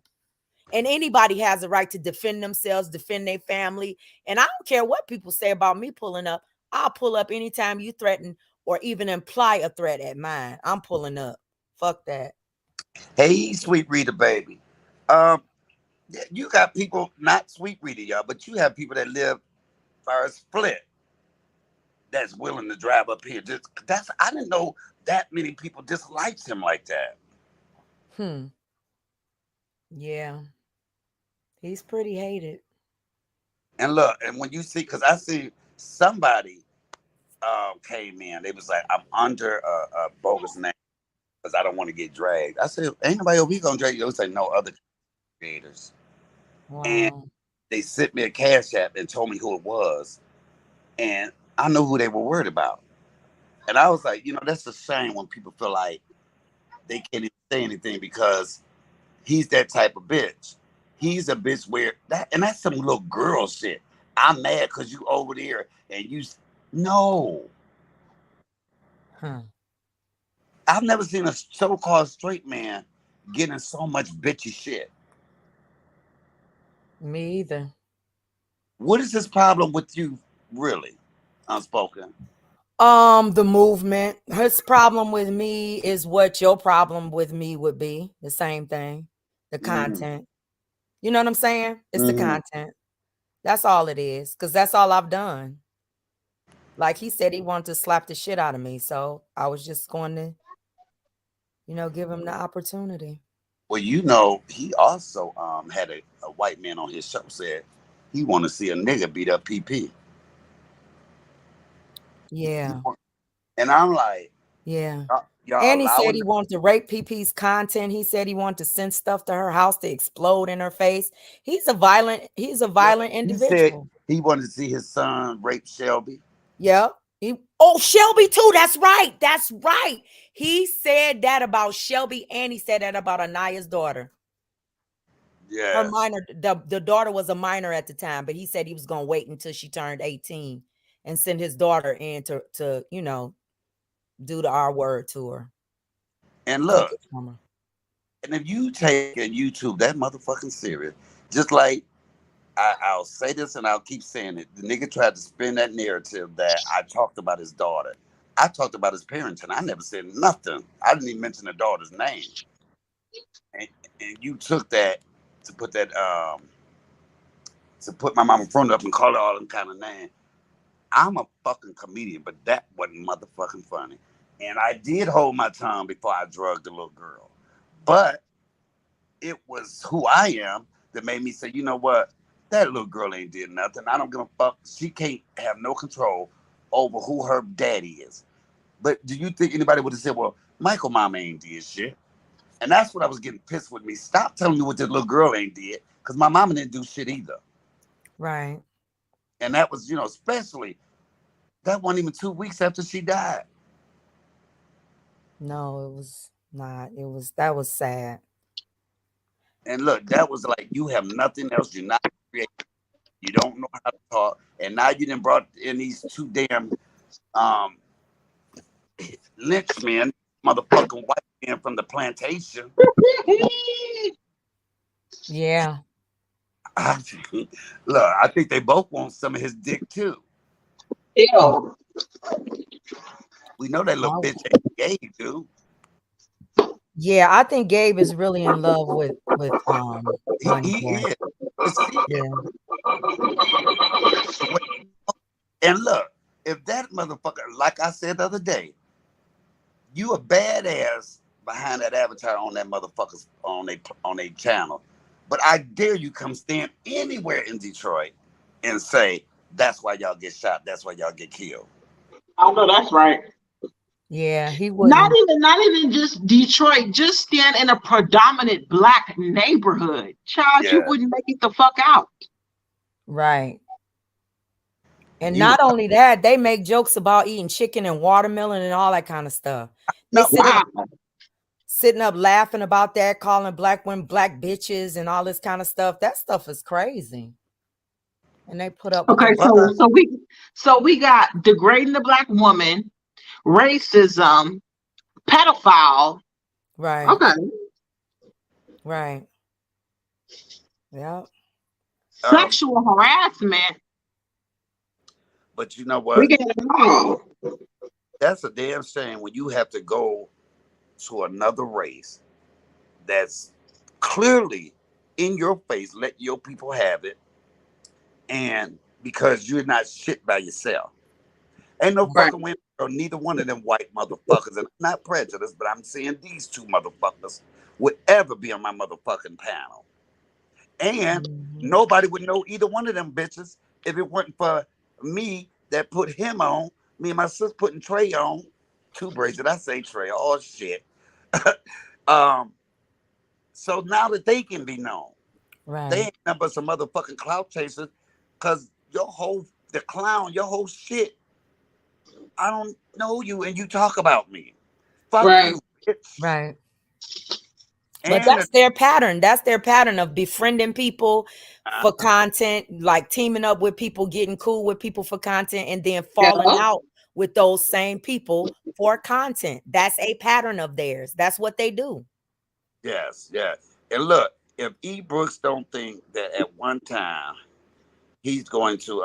And anybody has a right to defend themselves, defend their family. And I don't care what people say about me pulling up. I'll pull up anytime you threaten or even imply a threat at mine. I'm pulling up. Fuck that. Hey, sweet Rita, baby. Um, you got people not sweet Rita, y'all, but you have people that live far as Split that's willing to drive up here. Just that's I didn't know that many people dislikes him like that. Hmm. Yeah. He's pretty hated. And look, and when you see, because I see somebody came in, they was like, I'm under a bogus name because I don't want to get dragged. I said, ain't nobody over here gonna drag you. They would say, no other creators. And Wow. they sent me a cash app and told me who it was, and I know who they were worried about. And I was like, that's a shame when people feel like they can't even say anything because he's that type of bitch. He's a bitch where and that's some little girl shit. I'm mad because you over there and no. Huh. I've never seen a so-called straight man getting so much bitchy shit. Me either. What is his problem with you, really? Unspoken. The movement. His problem with me is what your problem with me would be. The same thing. The Mm-hmm. content. You know what I'm saying? It's the Mm-hmm. content. That's all it is. Because that's all I've done. Like he said, he wanted to slap the shit out of me. So I was just going to, give him the opportunity. Well, he also had a white man on his show said he want to see a nigga beat up PP. He Yeah. want, And I'm like, Yeah. y'all And he said allowing he wanted to rape PP's content. He said he wanted to send stuff to her house to explode in her face. He's a yeah. violent He said individual. he wanted to see his son rape Shelby. Yeah. Oh, Shelby too. That's right. That's right. He said that about Shelby and he said that about Anaya's daughter. Her Yes. minor, the daughter was a minor at the time, but he said he was gonna wait until she turned 18 and send his daughter in to do the R word to her. And Take look, it from her. and if you take and YouTube that motherfucking serious, just like I'll say this and I'll keep saying it. The nigga tried to spin that narrative that I talked about his daughter. I talked about his parents and I never said nothing. I didn't even mention the daughter's name. And, and you took that to put that to put my mama front up and call her all them kind of names. I'm a fucking comedian, but that wasn't motherfucking funny. And I did hold my tongue before I drugged the little girl. But it was who I am that made me say, you know what? That little girl ain't did nothing. I don't give a fuck. She can't have no control over who her daddy is. But do you think anybody would have said, well, Michael mama ain't did shit? And that's what I was getting pissed with me. Stop telling me what this little girl ain't did. Because my mama didn't do shit either. Right. And that was, especially that wasn't even 2 weeks after she died. No, it was not. That was sad. And look, that was like you have nothing else. You're not creative. You don't know how to talk. And now you done brought in these two damn um lynchmen, motherfucking white men from the plantation. Yeah. I, look, I think they both want some of his dick too. Ew. We know that little Oh, bitch ain't gay, dude. yeah, I think Gabe is really in love with Money He Boy. is. But see, Yeah. and look, if that motherfucker, like I said the other day, you a badass behind that avatar on that motherfucker's on a channel. But I dare you come stand anywhere in Detroit and say that's why y'all get shot. That's why y'all get killed. I know that's right. Yeah, he Not wouldn't. even, not even just Detroit. Just stand in a predominant black neighborhood, child. You Yeah, wouldn't make it the fuck out. Right. And you not only that, they make jokes about eating chicken and watermelon and all that kind of stuff. They know. Wow. sitting up laughing about that, calling black women black bitches and all this kind of stuff. That stuff is crazy. And they put up with Okay, that so But stuff. we got degrading the black woman, racism, pedophile. Right. Okay, Right. Yeah. um, sexual harassment. but you know We what? get it all. That's a damn shame when you have to go to another race that's clearly in your face, let your people have it, and because you're not shit by yourself. Ain't no Right, fucking women or neither one of them white motherfuckers, and I'm not prejudiced, but I'm saying these two motherfuckers would ever be on my motherfucking panel. And Mhm. nobody would know either one of them bitches if it weren't for me that put him on, me and my sis putting Trey on. Two braids, did I say Trey? Oh shit. um, so now that they can be known, they Right. ain't nothing but some motherfucking clout chasers, cause the clown, your whole shit, I don't know you and you talk about me. Fuck right. you, bitch. Right. But And that's their pattern. That's their pattern of befriending people for uh, content, like teaming up with people, getting cool with people for content, and then Yeah. falling out with those same people for content. That's a pattern of theirs. That's what they do. yes, yes. And look, if E. Brooks don't think that at one time he's going to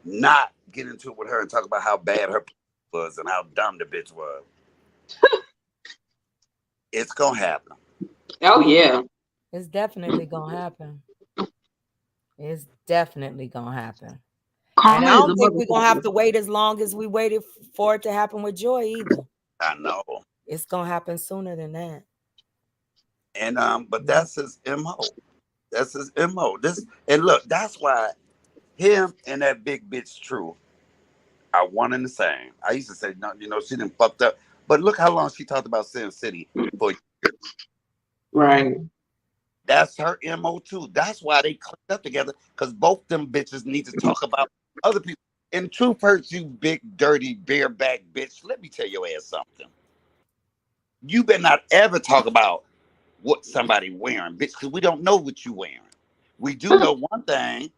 not get into it with her and talk about how bad her was and how dumb the bitch was, it's gonna happen. Oh yeah. It's definitely gonna happen. It's definitely gonna happen. And I Karma is a don't think we're gonna have motherfucker. to wait as long as we waited for it to happen with Joy either. I know. It's gonna happen sooner than that. And but Yeah. that's his MO. That's his MO. This and look, that's why him and that big bitch True are one and the same. I used to say, no, you know, she didn't fucked up. But look how long she talked about Sin City for years. Right. That's her MO too. That's why they clicked up together, because both them bitches need to talk about other people. And truth hurts, you big, dirty, bareback bitch. Let me tell your ass something. You better not ever talk about what somebody wearing, bitch, because we don't know what you wearing. We do know one thing.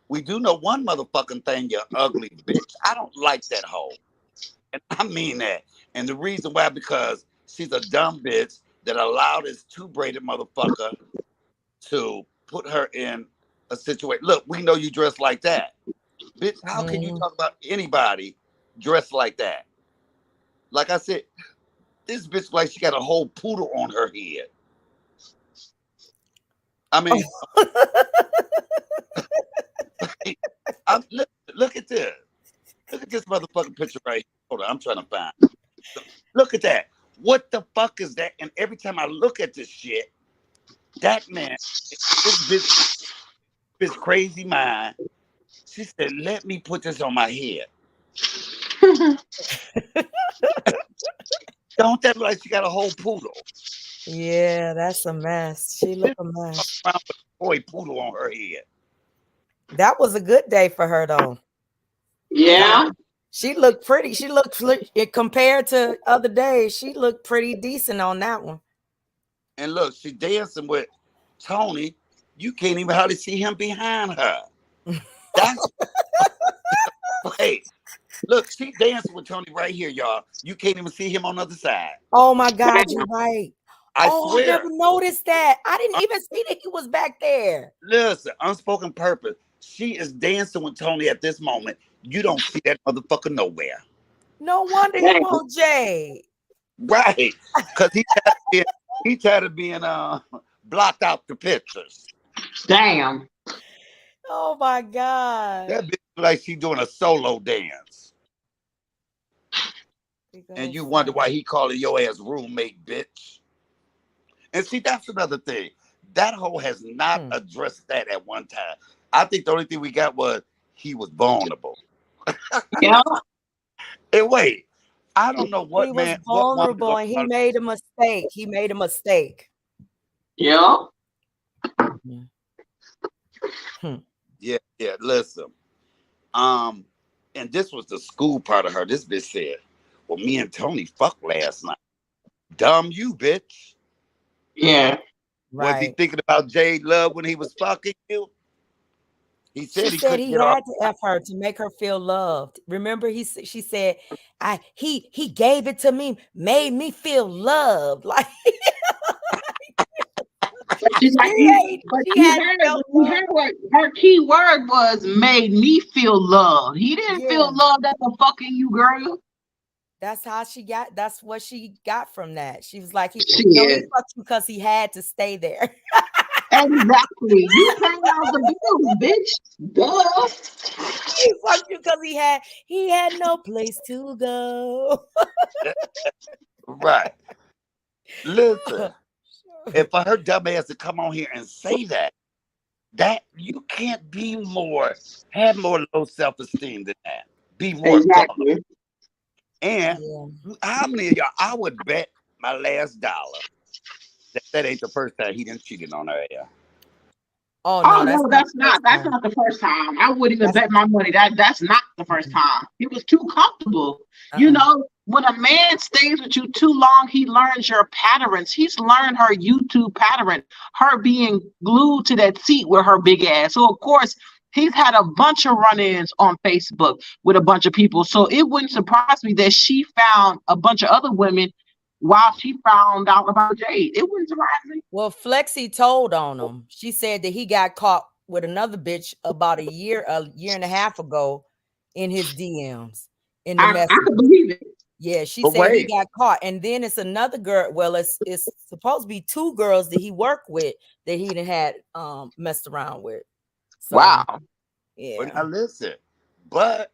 We do know one motherfucking thing, you ugly bitch. I don't like that hoe. And I mean that. And the reason why, because she's a dumb bitch that allowed this two-braided motherfucker to put her in a situation. Look, we know you dress like that. Bitch, how can you talk about anybody dressed like that? Like I said, this bitch like she got a whole poodle on her head. I mean, look at this. Look at this motherfucking picture right here. Hold on, I'm trying to find. Look at that. What the fuck is that? And every time I look at this shit, that man, this bitch crazy mind. She said, "Let me put this on my head." Don't that look like she got a whole poodle? Yeah, that's a mess. She look a mess. Around with a toy poodle on her head. That was a good day for her though. Yeah. She looked pretty. She looked compared to other days. She looked pretty decent on that one. And look, she dancing with Tony. You can't even hardly see him behind her. That's wait. Look, she dancing with Tony right here, y'all. You can't even see him on the other side. Oh my God, you're right. I I swear. never noticed that. I didn't even see that he was back there. Listen, unspoken purpose. She is dancing with Tony at this moment. You don't see that motherfucker nowhere. No wonder he won't Jay. Right. Because he tired of being blocked out the pictures. Damn. Oh my God. That bitch like she doing a solo dance. And you wonder why he calling your ass roommate, bitch. And see, that's another thing. That hoe has not addressed that at one time. I think the only thing we got was he was vulnerable. Yeah. And wait, I don't know what He was man, vulnerable what and he made a mistake. He made a mistake. Yeah. Yeah. Listen, and this was the school part of her. This bitch said, "Well, me and Tony fucked last night." Dumb you, bitch. Yeah. Was he thinking about Jade Love when he was fucking you? He said She he said couldn't he get off. had to F her to make her feel loved. Remember, she said, he gave it to me, made me feel loved. Like She's like, you heard what her key word was, made me feel loved. He didn't feel loved after fucking you, girl. That's how she got. That's what she got from that. She was like, he fucked you because he had to stay there. Exactly. You came out the bills, bitch. Duh. He fucked you because he had no place to go. Right. Listen, if for her dumb ass to come on here and say that you can't have more low self-esteem than that. Be more gullible. And how many of y'all, I would bet my last dollar that ain't the first time he done cheated on her ass. Oh no, that's not the first time. I wouldn't even bet my money. That's not the first time. He was too comfortable. You know, when a man stays with you too long, he learns your patterns. He's learned her YouTube pattern, her being glued to that seat with her big ass. So of course, he's had a bunch of run-ins on Facebook with a bunch of people. So it wouldn't surprise me that she found a bunch of other women while she found out about Jade. It wouldn't surprise me. Well, Flexi told on him. She said that he got caught with another bitch about a year and a half ago in his DMs. In the message. I can believe it. Yeah, she said he got caught. And then it's another girl. Well, it's supposed to be two girls that he worked with that he done had messed around with. So, wow. Yeah. But now listen, but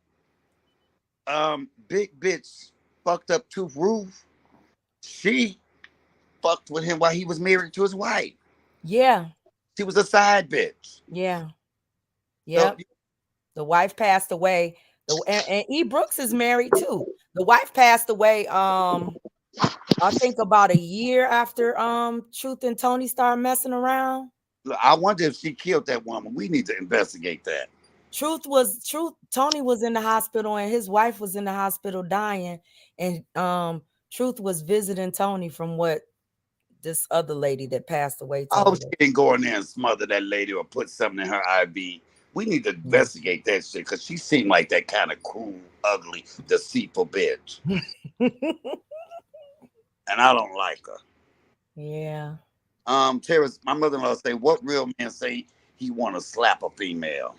big bitch fucked up Tooth Roof. She fucked with him while he was married to his wife. Yeah. She was a side bitch. Yeah. Yep. So, the wife passed away. And E. Brooks is married too. The wife passed away. I think about a year after Truth and Tony started messing around. Look, I wonder if she killed that woman. We need to investigate that. Truth. Tony was in the hospital and his wife was in the hospital dying, and Truth was visiting Tony from what this other lady that passed away I hope told she her. didn't go in there and smother that lady or put something in her IV. We need to investigate that shit because she seemed like that kind of cruel, ugly, deceitful bitch. And I don't like her. Yeah. Terrence, my mother-in-law say, what real man say he want to slap a female?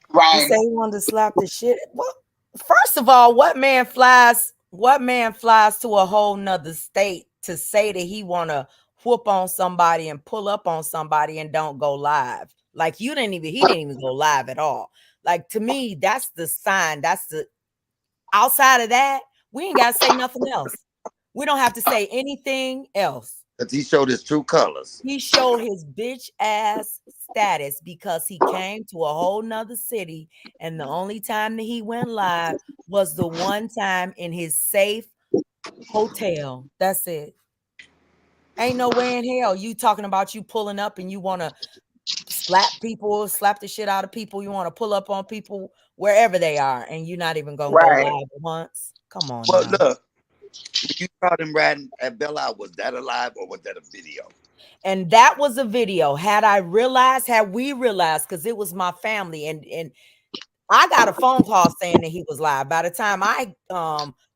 He Right. said he wanted to slap the shit. Well, first of all, what man flies? What man flies to a whole nother state to say that he want to whoop on somebody and pull up on somebody and don't go live? Like he didn't even go live at all. Like to me, that's the sign. That's the outside of that, we ain't got to say nothing else. We don't have to say anything else. Because he showed his true colors. He showed his bitch ass status because he came to a whole nother city. And the only time that he went live was the one time in his safe hotel. That's it. Ain't no way in hell you talking about you pulling up and you want to slap people, slap the shit out of people. You want to pull up on people wherever they are. And you're not even going to go Right. live once. Come on Well, now. look, when you saw them riding at Belle Isle, was that alive or was that a video? And that was a video. Had we realized, because it was my family, and I got a phone call saying that he was live. By the time I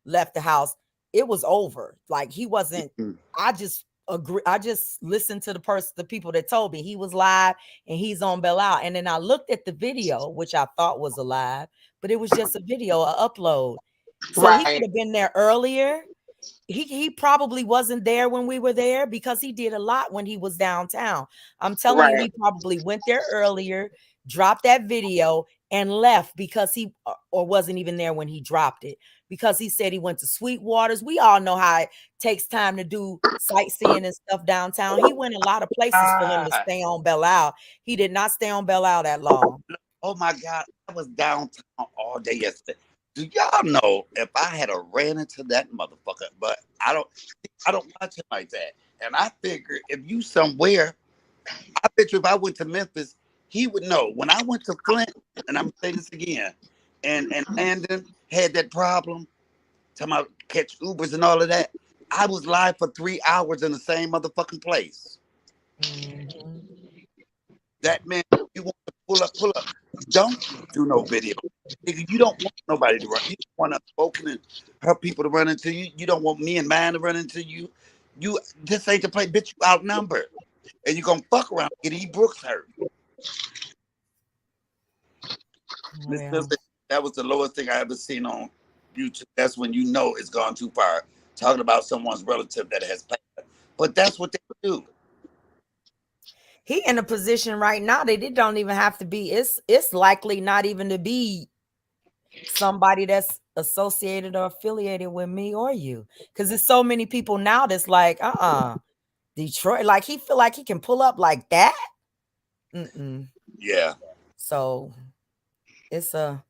left the house, it was over. Like he wasn't. I just agree. I just listened to the people that told me he was live and he's on Belle Isle. And then I looked at the video, which I thought was alive, but it was just a video, an upload. So he could Right. have been there earlier. He probably wasn't there when we were there because he did a lot when he was downtown. I'm telling you, Right. he probably went there earlier, dropped that video, and left because he or wasn't even there when he dropped it because he said he went to Sweetwater's. We all know how it takes time to do sightseeing and stuff downtown. He went a lot of places for him to Ah, stay on Belle Isle. He did not stay on Belle Isle that long. oh my God, I was downtown all day yesterday. Do y'all know if I had a ran into that motherfucker? But I don't watch him like that. And I figure if you somewhere, I bet you if I went to Memphis, he would know. When I went to Flint, and I'm gonna say this again, and Landon had that problem, talking about catch Ubers and all of that. I was live for 3 hours in the same motherfucking place. Mhm. That man, you want to pull up. Don't do no video. Nigga, you don't want nobody to run. You don't want us spoken and her people to run into you. You don't want me and mine to run into you. You this ain't the play, bitch. You outnumbered. And you're gonna fuck around and get E. Brooks hurt. Miss Yeah. Mills said that was the lowest thing I ever seen on YouTube. That's when you know it's gone too far. Talking about someone's relative that has passed. But that's what they do. He in a position right now that it don't even have to be. It's likely not even to be somebody that's associated or affiliated with me or you, because there's so many people now that's like, Detroit, like he feel like he can pull up like that. Yeah. So it's a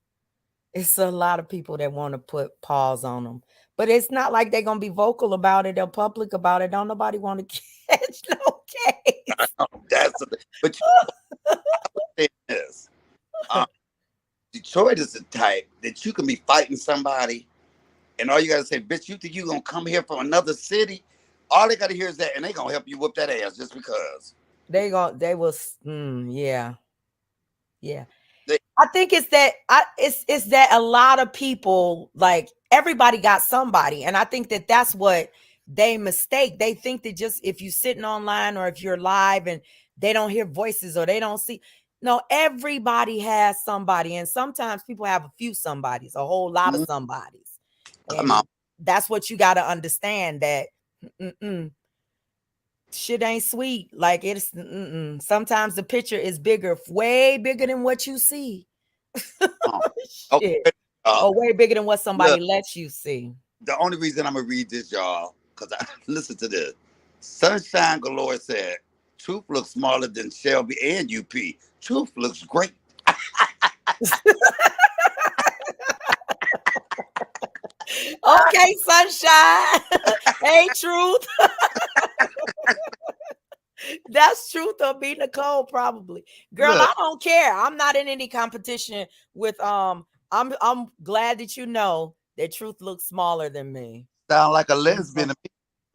lot of people that want to put pause on them, but it's not like they're gonna be vocal about it or public about it. Don't nobody want to catch no I case. know. But you know this. Detroit is the type that you can be fighting somebody and all you gotta say, bitch, you think you gonna come here from another city? All they gotta hear is that and they gonna help you whoop that ass just because. They yeah. Yeah. They, I think it's that it's that a lot of people, like everybody got somebody, and I think that that's what they mistake. They think that just if you're sitting online or if you're live and they don't hear voices or they don't see. No, everybody has somebody, and sometimes people have a few somebodies, a whole lot of somebodies, come on. and that's what you got to understand that. Shit ain't sweet. Like it's sometimes the picture is bigger, way bigger than what you see. Okay. Shit. Or way bigger than what somebody Look, lets you see. the only reason I'm gonna read this, y'all, because I listen to this. Sunshine Galore said, Truth looks smaller than Shelby and UP. Truth looks great. Okay, sunshine. Hey, truth. That's truth or be Nicole, probably. Girl, Look, I don't care. I'm not in any competition with I'm glad that you know that truth looks smaller than me. sound like a I'm lesbian so to me.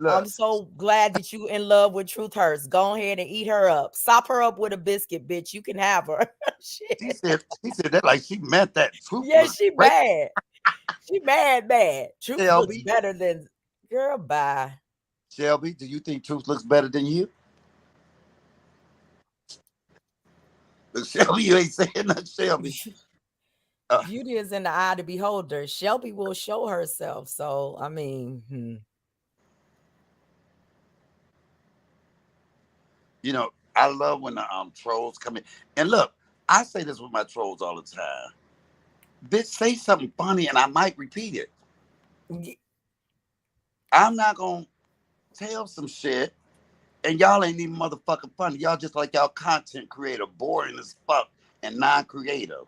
I'm Look, so glad that you in love with Truth Hurts. Go ahead and eat her up. Sop her up with a biscuit, bitch. You can have her. Shit. she said that like she meant that. Truth Yeah, looks she great, bad. She mad. Truth looks Shelby. better than girl. Bye. Shelby, do you think Truth looks better than you? Look, Shelby, you ain't saying nothing, Shelby. Uh, Beauty is in the eye of the beholder. Shelby will show herself. So I mean, you know, I love when the trolls come in. And look, I say this with my trolls all the time. Bitch, say something funny and I might repeat it. y- I'm not gonna tell some shit and y'all ain't even motherfucking funny. Y'all just like y'all content creator, boring as fuck and non-creative.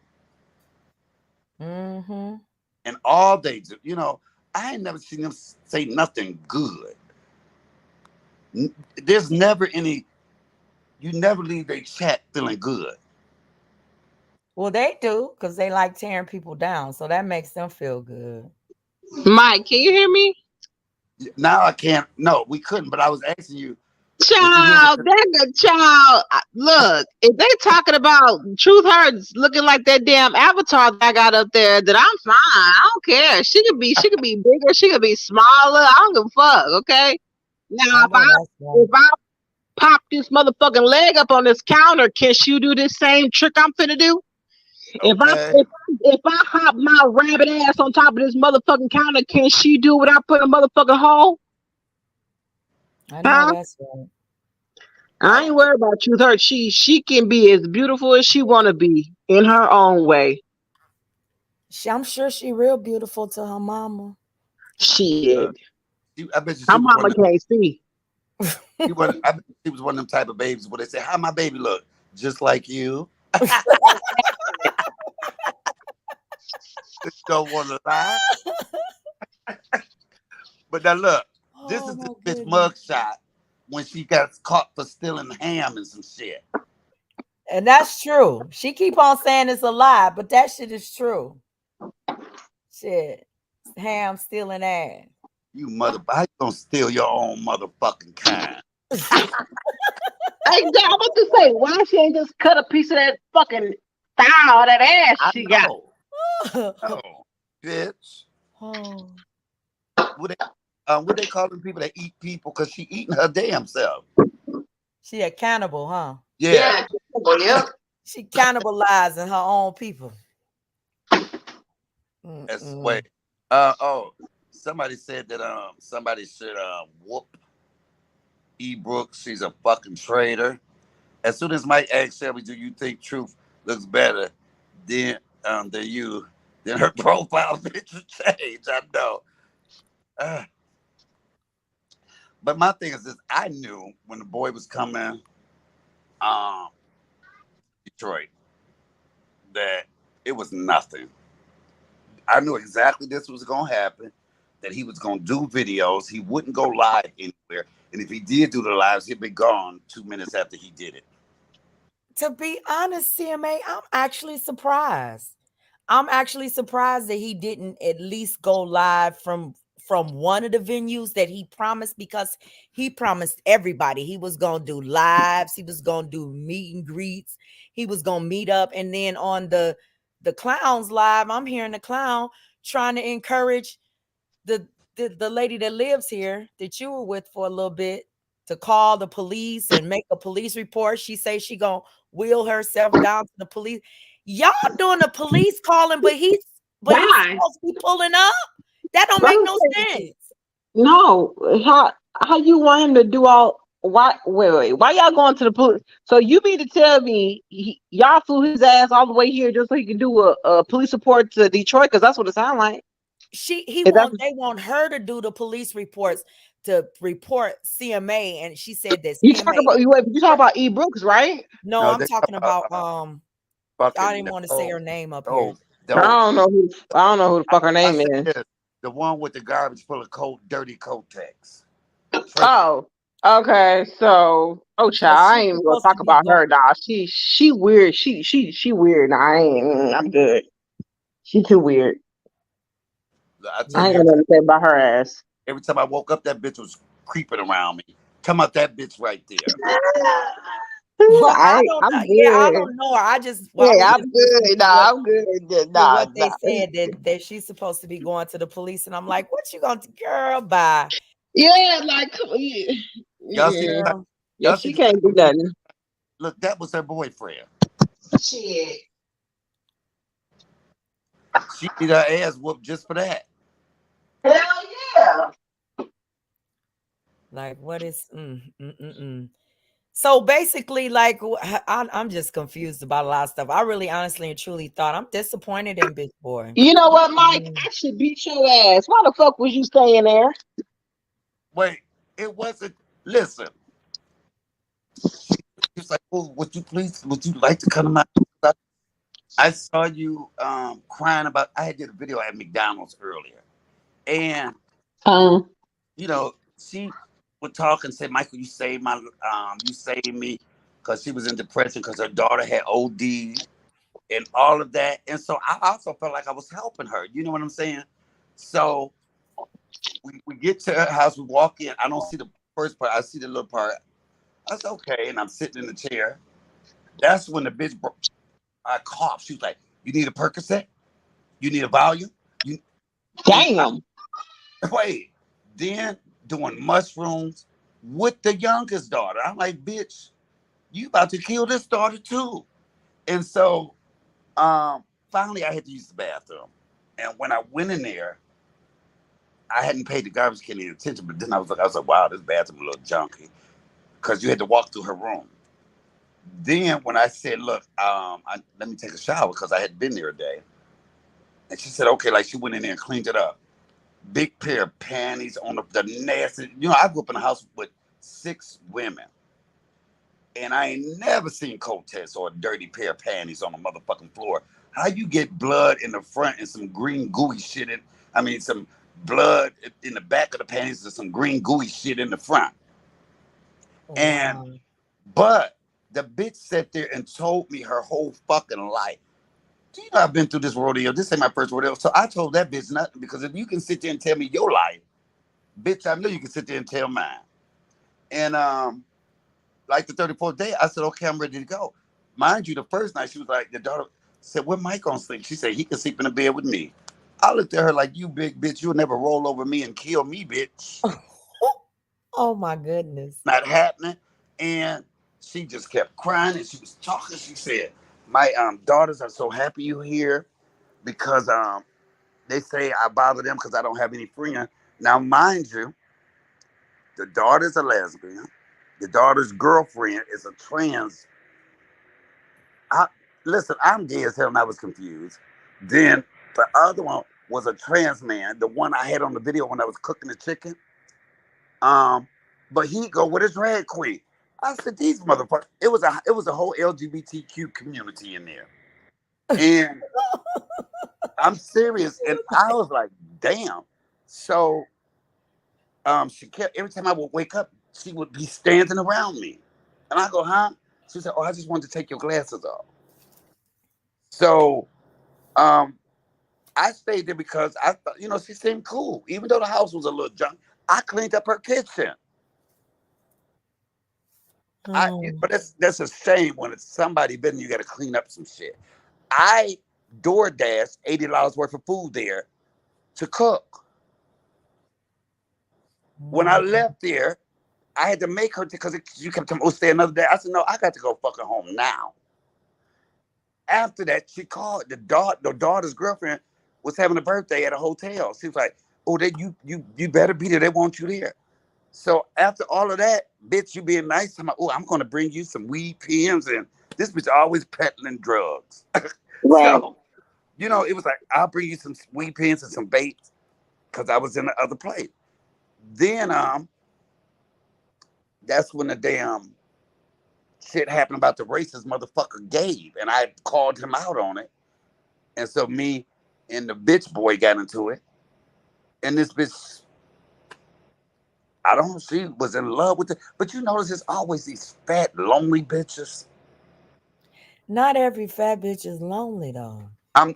mm-hmm. And all they do, you know, I ain't never seen them say nothing good. There's never any, you never leave their chat feeling good. Well, they do because they like tearing people down. So that makes them feel good. Mike, can you hear me? Now I can't, no, we couldn't, but I was asking you, did you hear what Child, that good child. Look, if they talking about Truth Hurts looking like that damn avatar that I got up there, then I'm fine. I don't care. She could be bigger, she could be smaller. I don't give a fuck. Okay. Now I know that's right. if I pop this motherfucking leg up on this counter, can she do this same trick I'm finna do? If I okay? if, if I hop my rabbit ass on top of this motherfucking counter, can she do without putting a motherfucking hole? I know Huh? that's right. I I ain't worried about Truth Hurt. She can be as beautiful as she wanna be in her own way. I'm sure she real beautiful to her mama. Shit. I bet you Her she was one mama of them, can't see. I bet she was one of them type of babies where they say, how my baby look? Just like you. Don't want to lie. But now look, this Oh is my this bitch goodness. mugshot when she got caught for stealing ham and some shit. And that's true. She keep on saying it's a lie, but that shit is true. Shit. Ham stealing ass. You mother, how you gonna steal your own motherfucking kind? Hey, I'm about to say, why she ain't just cut a piece of that fucking thigh or that ass I she got? know. No, bitch. Oh. What they calling people that eat people? Cause she eating her damn self. She a cannibal, huh? Yeah, Yeah, yep. She cannibalizing her own people. that's the way. Mm-mm. Oh, somebody said that somebody should whoop E Brooks. She's a fucking traitor. As soon as Mike asked Shelby, "Do you think Truth looks better than you?" Then her profile picture changed. I know. Uh, but my thing is this: I knew when the boy was coming, um, Detroit, that it was nothing. I knew exactly this was gonna happen. That he was gonna do videos. He wouldn't go live anywhere, and if he did do the lives, he'd be gone 2 minutes after he did it. To be honest, CMA, I'm actually surprised. I'm actually surprised that he didn't at least go live from one of the venues that he promised, because he promised everybody he was going to do lives, he was going to do meet and greets, he was going to meet up. And then on the clowns live, I'm hearing the clown trying to encourage the, the lady that lives here that you were with for a little bit to call the police and make a police report. She say she gonna wheel herself down to the police. Y'all doing the police calling, but he's Why? supposed to be pulling up. That don't make Brother no said, sense. no. How you want him to do all? Why? Wait. Why y'all going to the police? So you mean to tell me y'all flew his ass all the way here just so he can do a police report to Detroit? Because that's what it sounds like. Is that They want her to do the police reports to report CMA, and she said that you talk CMA. about? You talk about E Brooks, right? No, No, I'm they talk talking about about I fucking didn't want to say her name up no, here. I don't. don't know who. I don't know who the I, fuck her I name say is. this. The one with the garbage full of dirty Kotex. Oh, okay. So, oh, So child, I she's ain't even gonna supposed to talk be about going. her, dog. She weird. She weird. Nah, I ain't. I'm good. She too weird. I tell I ain't you, got nothing to say about her ass. every time I woke up, that bitch was creeping around me. Come out that bitch right there. Well, I don't I'm know. Yeah, I good. don't know her. Well, I was Yeah, I'm just listening good. to Nah, I'm good. Nah, what they nah. said that she's supposed to be going to the police, and I'm like, what you gonna do, girl? Bye, Yeah, like, yeah. Y'all see the Mm-mm. girl. Yeah, y'all see she the can't do nothing. look, that was her boyfriend. Shit. She need her ass whooped just for that. Hell yeah. Like, what is? So basically, like, I'm just confused about a lot of stuff. I really, honestly, and truly thought I'm disappointed in Bitch Boy. You know what, Mike? Mm. I should beat your ass. Why the fuck was you staying there? Wait, it wasn't. Listen, she was like, "Oh, would you like to come to my house?" I saw you crying about. I had did a video at McDonald's earlier, and Um, she would talk and say, "Michael, you saved me," because she was in depression because her daughter had OD and all of that, and so I also felt like I was helping her. You know what I'm saying? So we get to her house, we walk in. I don't see the first part. I see the little part. I said, "Okay," and I'm sitting in the chair. That's when the bitch I coughed. She was like, "You need a Percocet? You need a volume?" You and I damn. wait. Then doing mushrooms with the youngest daughter. I'm like, "Bitch, you about to kill this daughter too." And so finally I had to use the bathroom. And when I went in there, I hadn't paid the garbage can any attention, but then I was like, wow, this bathroom a little junky. Because you had to walk through her room. Then when I said, look, let me take a shower because I had been there a day. And she said, okay, like she went in there and cleaned it up. Big pair of panties on the nasty. I grew up in a house with 6 women. And I ain't never seen Kotex or a dirty pair of panties on the motherfucking floor. How you get blood in the front and some green gooey shit some blood in the back of the panties and some green gooey shit in the front. And Wow. but the bitch sat there and told me her whole fucking life. Do you know I've been through this rodeo? This ain't my first rodeo. So I told that bitch nothing because if you can sit there and tell me your life, bitch, I know you can sit there and tell mine. And like the 34th day, I said, okay, I'm ready to go. Mind you, the first night she was like, the daughter said, where Mike gonna sleep? She said, he can sleep in the bed with me. I looked at her like, you big bitch, you'll never roll over me and kill me, bitch. Oh my goodness. Not happening. And she just kept crying and she was talking. She said, my daughters are so happy you here because they say I bother them because I don't have any friends. Now, mind you, the daughter's a lesbian. The daughter's girlfriend is a trans. I, Listen, I'm gay as hell and I was confused. Then the other one was a trans man, the one I had on the video when I was cooking the chicken. But he go with his drag queen. I said, these motherfuckers. It was a whole LGBTQ community in there, and I'm serious. And I was like, damn. So she kept every time I would wake up, she would be standing around me, and I go, huh? She said, oh, I just wanted to take your glasses off. So um, I stayed there because I thought, she seemed cool, even though the house was a little junk. I cleaned up her kitchen. Oh, But that's a shame when it's somebody been you got to clean up some shit. I DoorDash $80 worth of food there to cook. When I wow. left there, I had to make her because you kept telling me, oh, stay another day. I said, no, I got to go fucking home now. After that, she called the daughter's girlfriend was having a birthday at a hotel. She was like, oh, you better be there. They want you there. So after all of that, bitch, you being nice. I'm like, oh, I'm gonna bring you some weed pens, and this bitch always peddling drugs. Right. So, it was like, I'll bring you some weed pens and some bait because I was in the other place. Then that's when the damn shit happened about the racist motherfucker Gabe, and I called him out on it. And so me and the bitch boy got into it. And this bitch, I don't know, she was in love with it. But you notice there's always these fat, lonely bitches. Not every fat bitch is lonely though.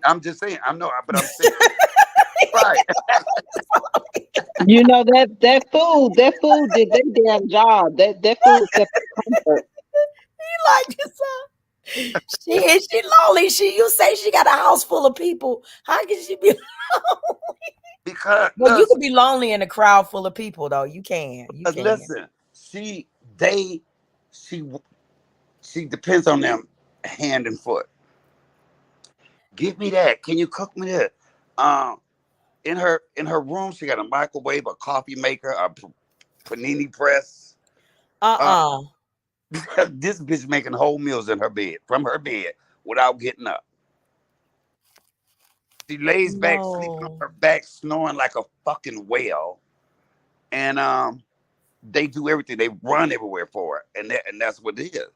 I'm just saying, I'm no, but I'm saying right. You know that food did their damn job. That food kept them comfort. Like you said. She is she lonely. You say she got a house full of people. How can she be Because well, you listen, could be lonely in a crowd full of people though. You can. You can. listen, she they she she depends on them hand and foot. Give me that. Can you cook me that? Um, in her room, she got a microwave, a coffee maker, a panini press. Uh, Uh-uh. this bitch making whole meals in her bed from her bed without getting up. She lays back, sleeping on No. her back, snoring like a fucking whale. And they do everything. They run everywhere for her, and that's what it is.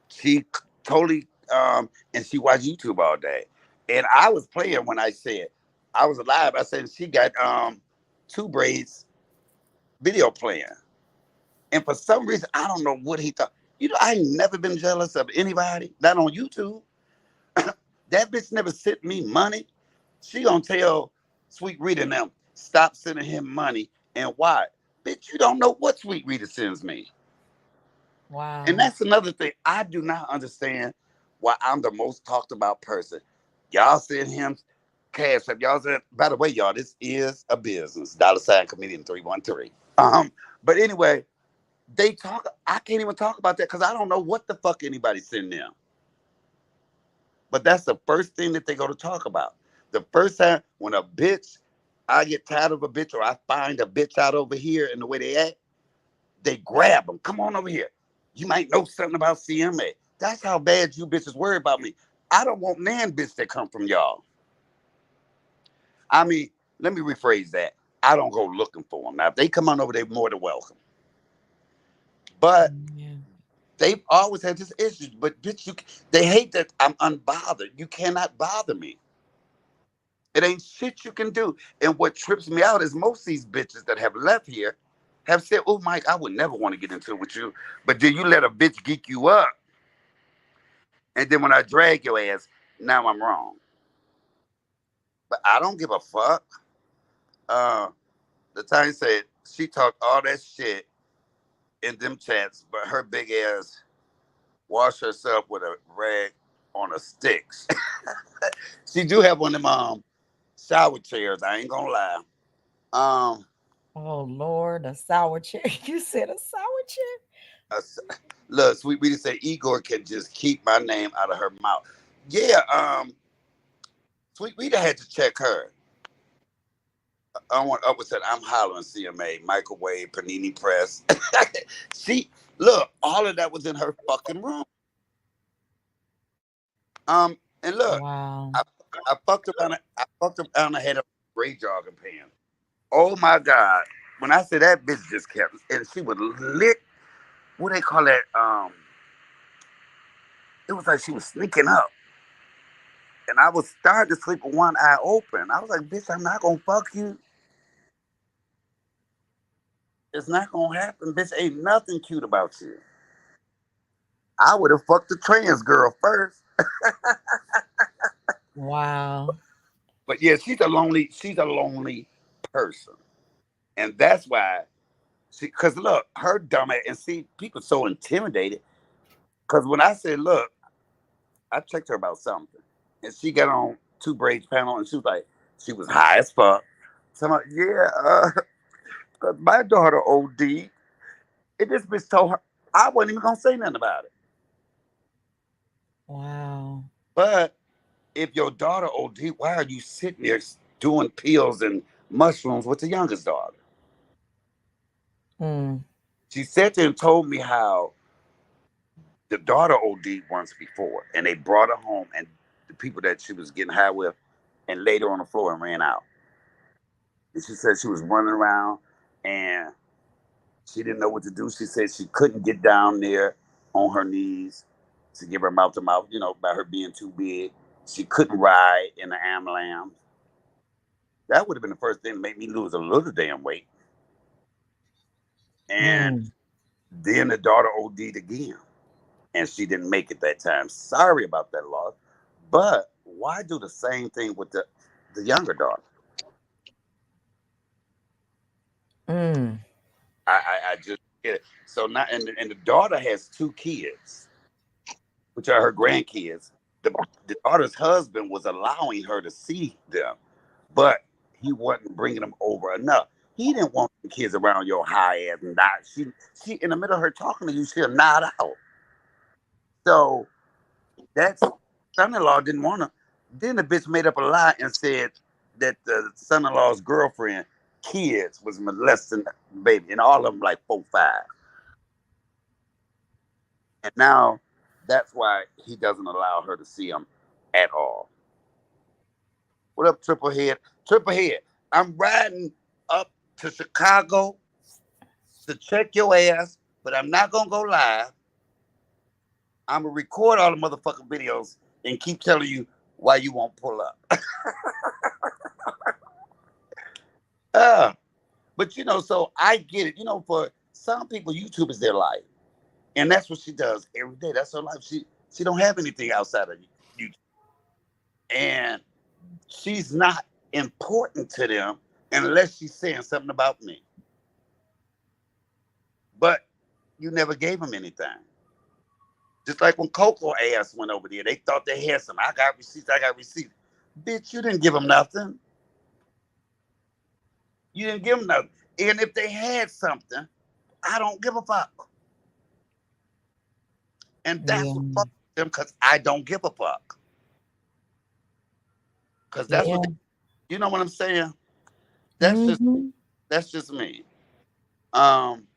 She totally and she watch YouTube all day. And I was playing when I said I was alive. I said she got two braids video playing. And for some reason, I don't know what he thought. You know, I ain't never been jealous of anybody, not on YouTube. That bitch never sent me money. She gonna tell Sweet Rita and them, stop sending him money. And why? Bitch, you don't know what Sweet Rita sends me. And Wow. that's another thing. I do not understand why I'm the most talked about person. Y'all send him cash up. Y'all said, by the way, y'all, this is a business. Dollar sign comedian 313. But anyway, they talk. I can't even talk about that because I don't know what the fuck anybody send them. But that's the first thing that they go to talk about. The first time when a bitch, I get tired of a bitch or I find a bitch out over here and the way they act, they grab them. Come on over here. You might know something about CMA. That's how bad you bitches worry about me. I don't want nan bitch that come from y'all. I mean, let me rephrase that. I don't go looking for them. Now, if they come on over, they're more than welcome. But Yeah. they've always had this issue. But bitch, they hate that I'm unbothered. You cannot bother me. It ain't shit you can do. And what trips me out is most of these bitches that have left here have said, "Oh, Mike, I would never want to get into it with you." But then you let a bitch geek you up, and then when I drag your ass, now I'm wrong. But I don't give a fuck. Uh, the time said she talked all that shit in them chats, but her big ass wash herself with a rag on a sticks. She do have one of them shower chairs. I ain't gonna lie. Um, Oh Lord, a sour chair. You said a sour chair? uh, look, Sweet Rita say Igor can just keep my name out of her mouth. Yeah, Sweet Rita had to check her. I want up with said I'm hollering CMA, microwave, panini press. She look, all of that was in her fucking room. And look, Wow. I I fucked around. I fucked around. I had a gray jogging pants. Oh my god! When I said that bitch just kept, and she would lick. What they call that? It was like she was sneaking up, and I was starting to sleep with one eye open. I was like, bitch, I'm not gonna fuck you. It's not gonna happen, bitch. Ain't nothing cute about you. I would have fucked the trans girl first. Wow. But yeah, she's a lonely person. And that's why cause look, her dumb ass and see people so intimidated. Cause when I said, look, I checked her about something. And she got on two braids panel and she was like, she was high as fuck. So I'm like, yeah, cause my daughter OD. And this bitch told her I wasn't even gonna say nothing about it. Wow. But if your daughter OD, why are you sitting there doing pills and mushrooms with the youngest daughter? Mm. She sat there and told me how the daughter OD once before, and they brought her home, and the people that she was getting high with, and laid her on the floor and ran out. And she said she was running around, and she didn't know what to do. She said she couldn't get down there on her knees to give her mouth to mouth, by her being too big. She couldn't ride in the ambulance. That would have been the first thing to make me lose a little damn weight. And Mm. then the daughter OD'd again, and she didn't make it that time. Sorry about that loss, but why do the same thing with the younger daughter? Mm. I just get it. So now, and the daughter has two kids, which are her grandkids. The daughter's husband was allowing her to see them, but he wasn't bringing them over enough. He didn't want the kids around your high ass and not. She in the middle of her talking to you, she'll nod out. So that's son-in-law didn't want to. Then the bitch made up a lie and said that the son-in-law's girlfriend kids was molesting the baby, and all of them like 4, 5. And now that's why he doesn't allow her to see him at all. What up, Triple Head? Triple Head, I'm riding up to Chicago to check your ass, but I'm not gonna go live. I'm gonna record all the motherfucking videos and keep telling you why you won't pull up. uh, but so I get it. For some people, YouTube is their life, and that's what she does every day. That's her life. She don't have anything outside of YouTube, and she's not important to them unless she's saying something about me. But you never gave them anything. Just like when Coco ass went over there, they thought they had some. I got receipts. I got receipts. Bitch, you didn't give them nothing. You didn't give them nothing. And if they had something, I don't give a fuck. And that's Yeah. what fuck them, because I don't give a fuck. Because that's Yeah. what you know what I'm saying. That's just Mm-hmm. that's just me. Um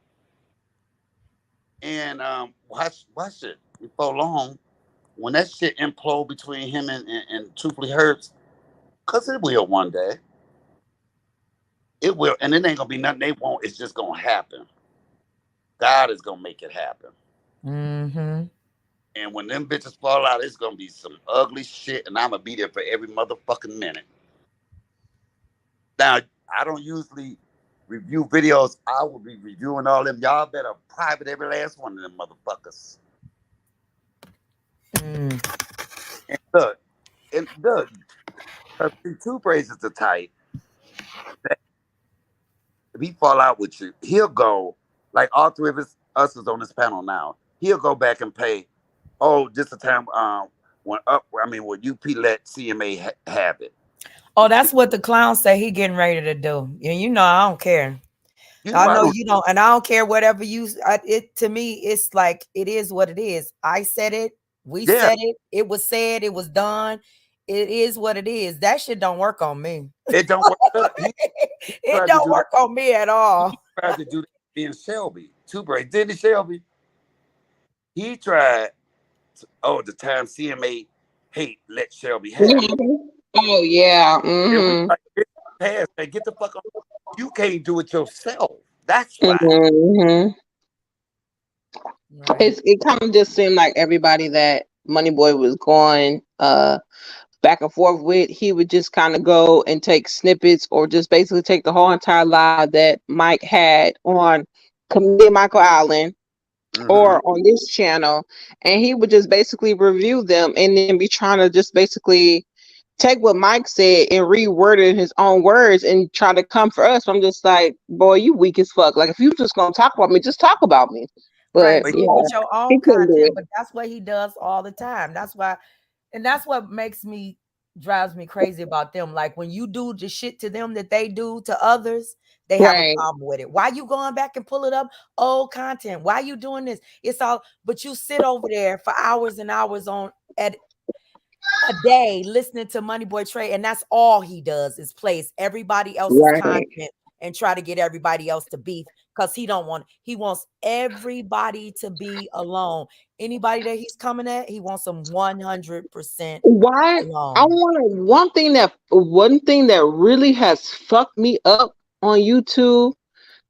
and watch it before long when that shit implode between him and Truthfully Hurts, because it will one day. It will, and it ain't gonna be nothing they want. It's just gonna happen. God is gonna make it happen. Mm-hmm. And when them bitches fall out, it's gonna be some ugly shit, and I'm gonna be there for every motherfucking minute. Now, I don't usually review videos. I will be reviewing all them. Y'all better private every last one of them motherfuckers. Mm. And look, her two phrases are tight. If he fall out with you, he'll go like all three of us is on this panel now. He'll go back and pay. Oh, just the time when UP let CMA have it. Oh, that's what the clown say he getting ready to do. And I don't care. You know I I know don't. you don't, and I don't care whatever it to me. It's like it is what it is. I said it. We Yeah, said it. It was said. It was done. It is what it is. That shit don't work on me. it don't work. It Tried to don't do that. work on me at all. He tried to do that in Shelby. Two breaks. Didn't he, Shelby? He tried. The time CMA hate let Shelby have it. Mhm. Oh yeah. And we Mm-hmm. like pass man, get the fuck on. You can't do it yourself. That's why. Mm-hmm. Right. It kind of just seemed like everybody that Money Boy was going back and forth with, he would just kind of go and take snippets or just basically take the whole entire live that Mike had on Comedian Michael Allen Mm-hmm. or on this channel, and he would just basically review them and then be trying to just basically take what Mike said and reword it in his own words and try to come for us. I'm just like, boy, you weak as fuck. Like if you just gonna talk about me, just talk about me. Right. But But yeah, Get your he own couldn't do content, it. but that's what he does all the time. That's why, and that's what drives me crazy about them. Like when you do the shit to them that they do to others, they have a Right, problem with it. Why you going back and pull it up? Old content. Why you doing this? It's all, but you sit over there for hours and hours on at a day listening to Money Boy Trey, and that's all he does is plays everybody else's right. content and try to get everybody else to beef because he wants everybody to be alone. Anybody that he's coming at, he wants them 100% Why? I alone. want one thing that really has fucked me up on YouTube.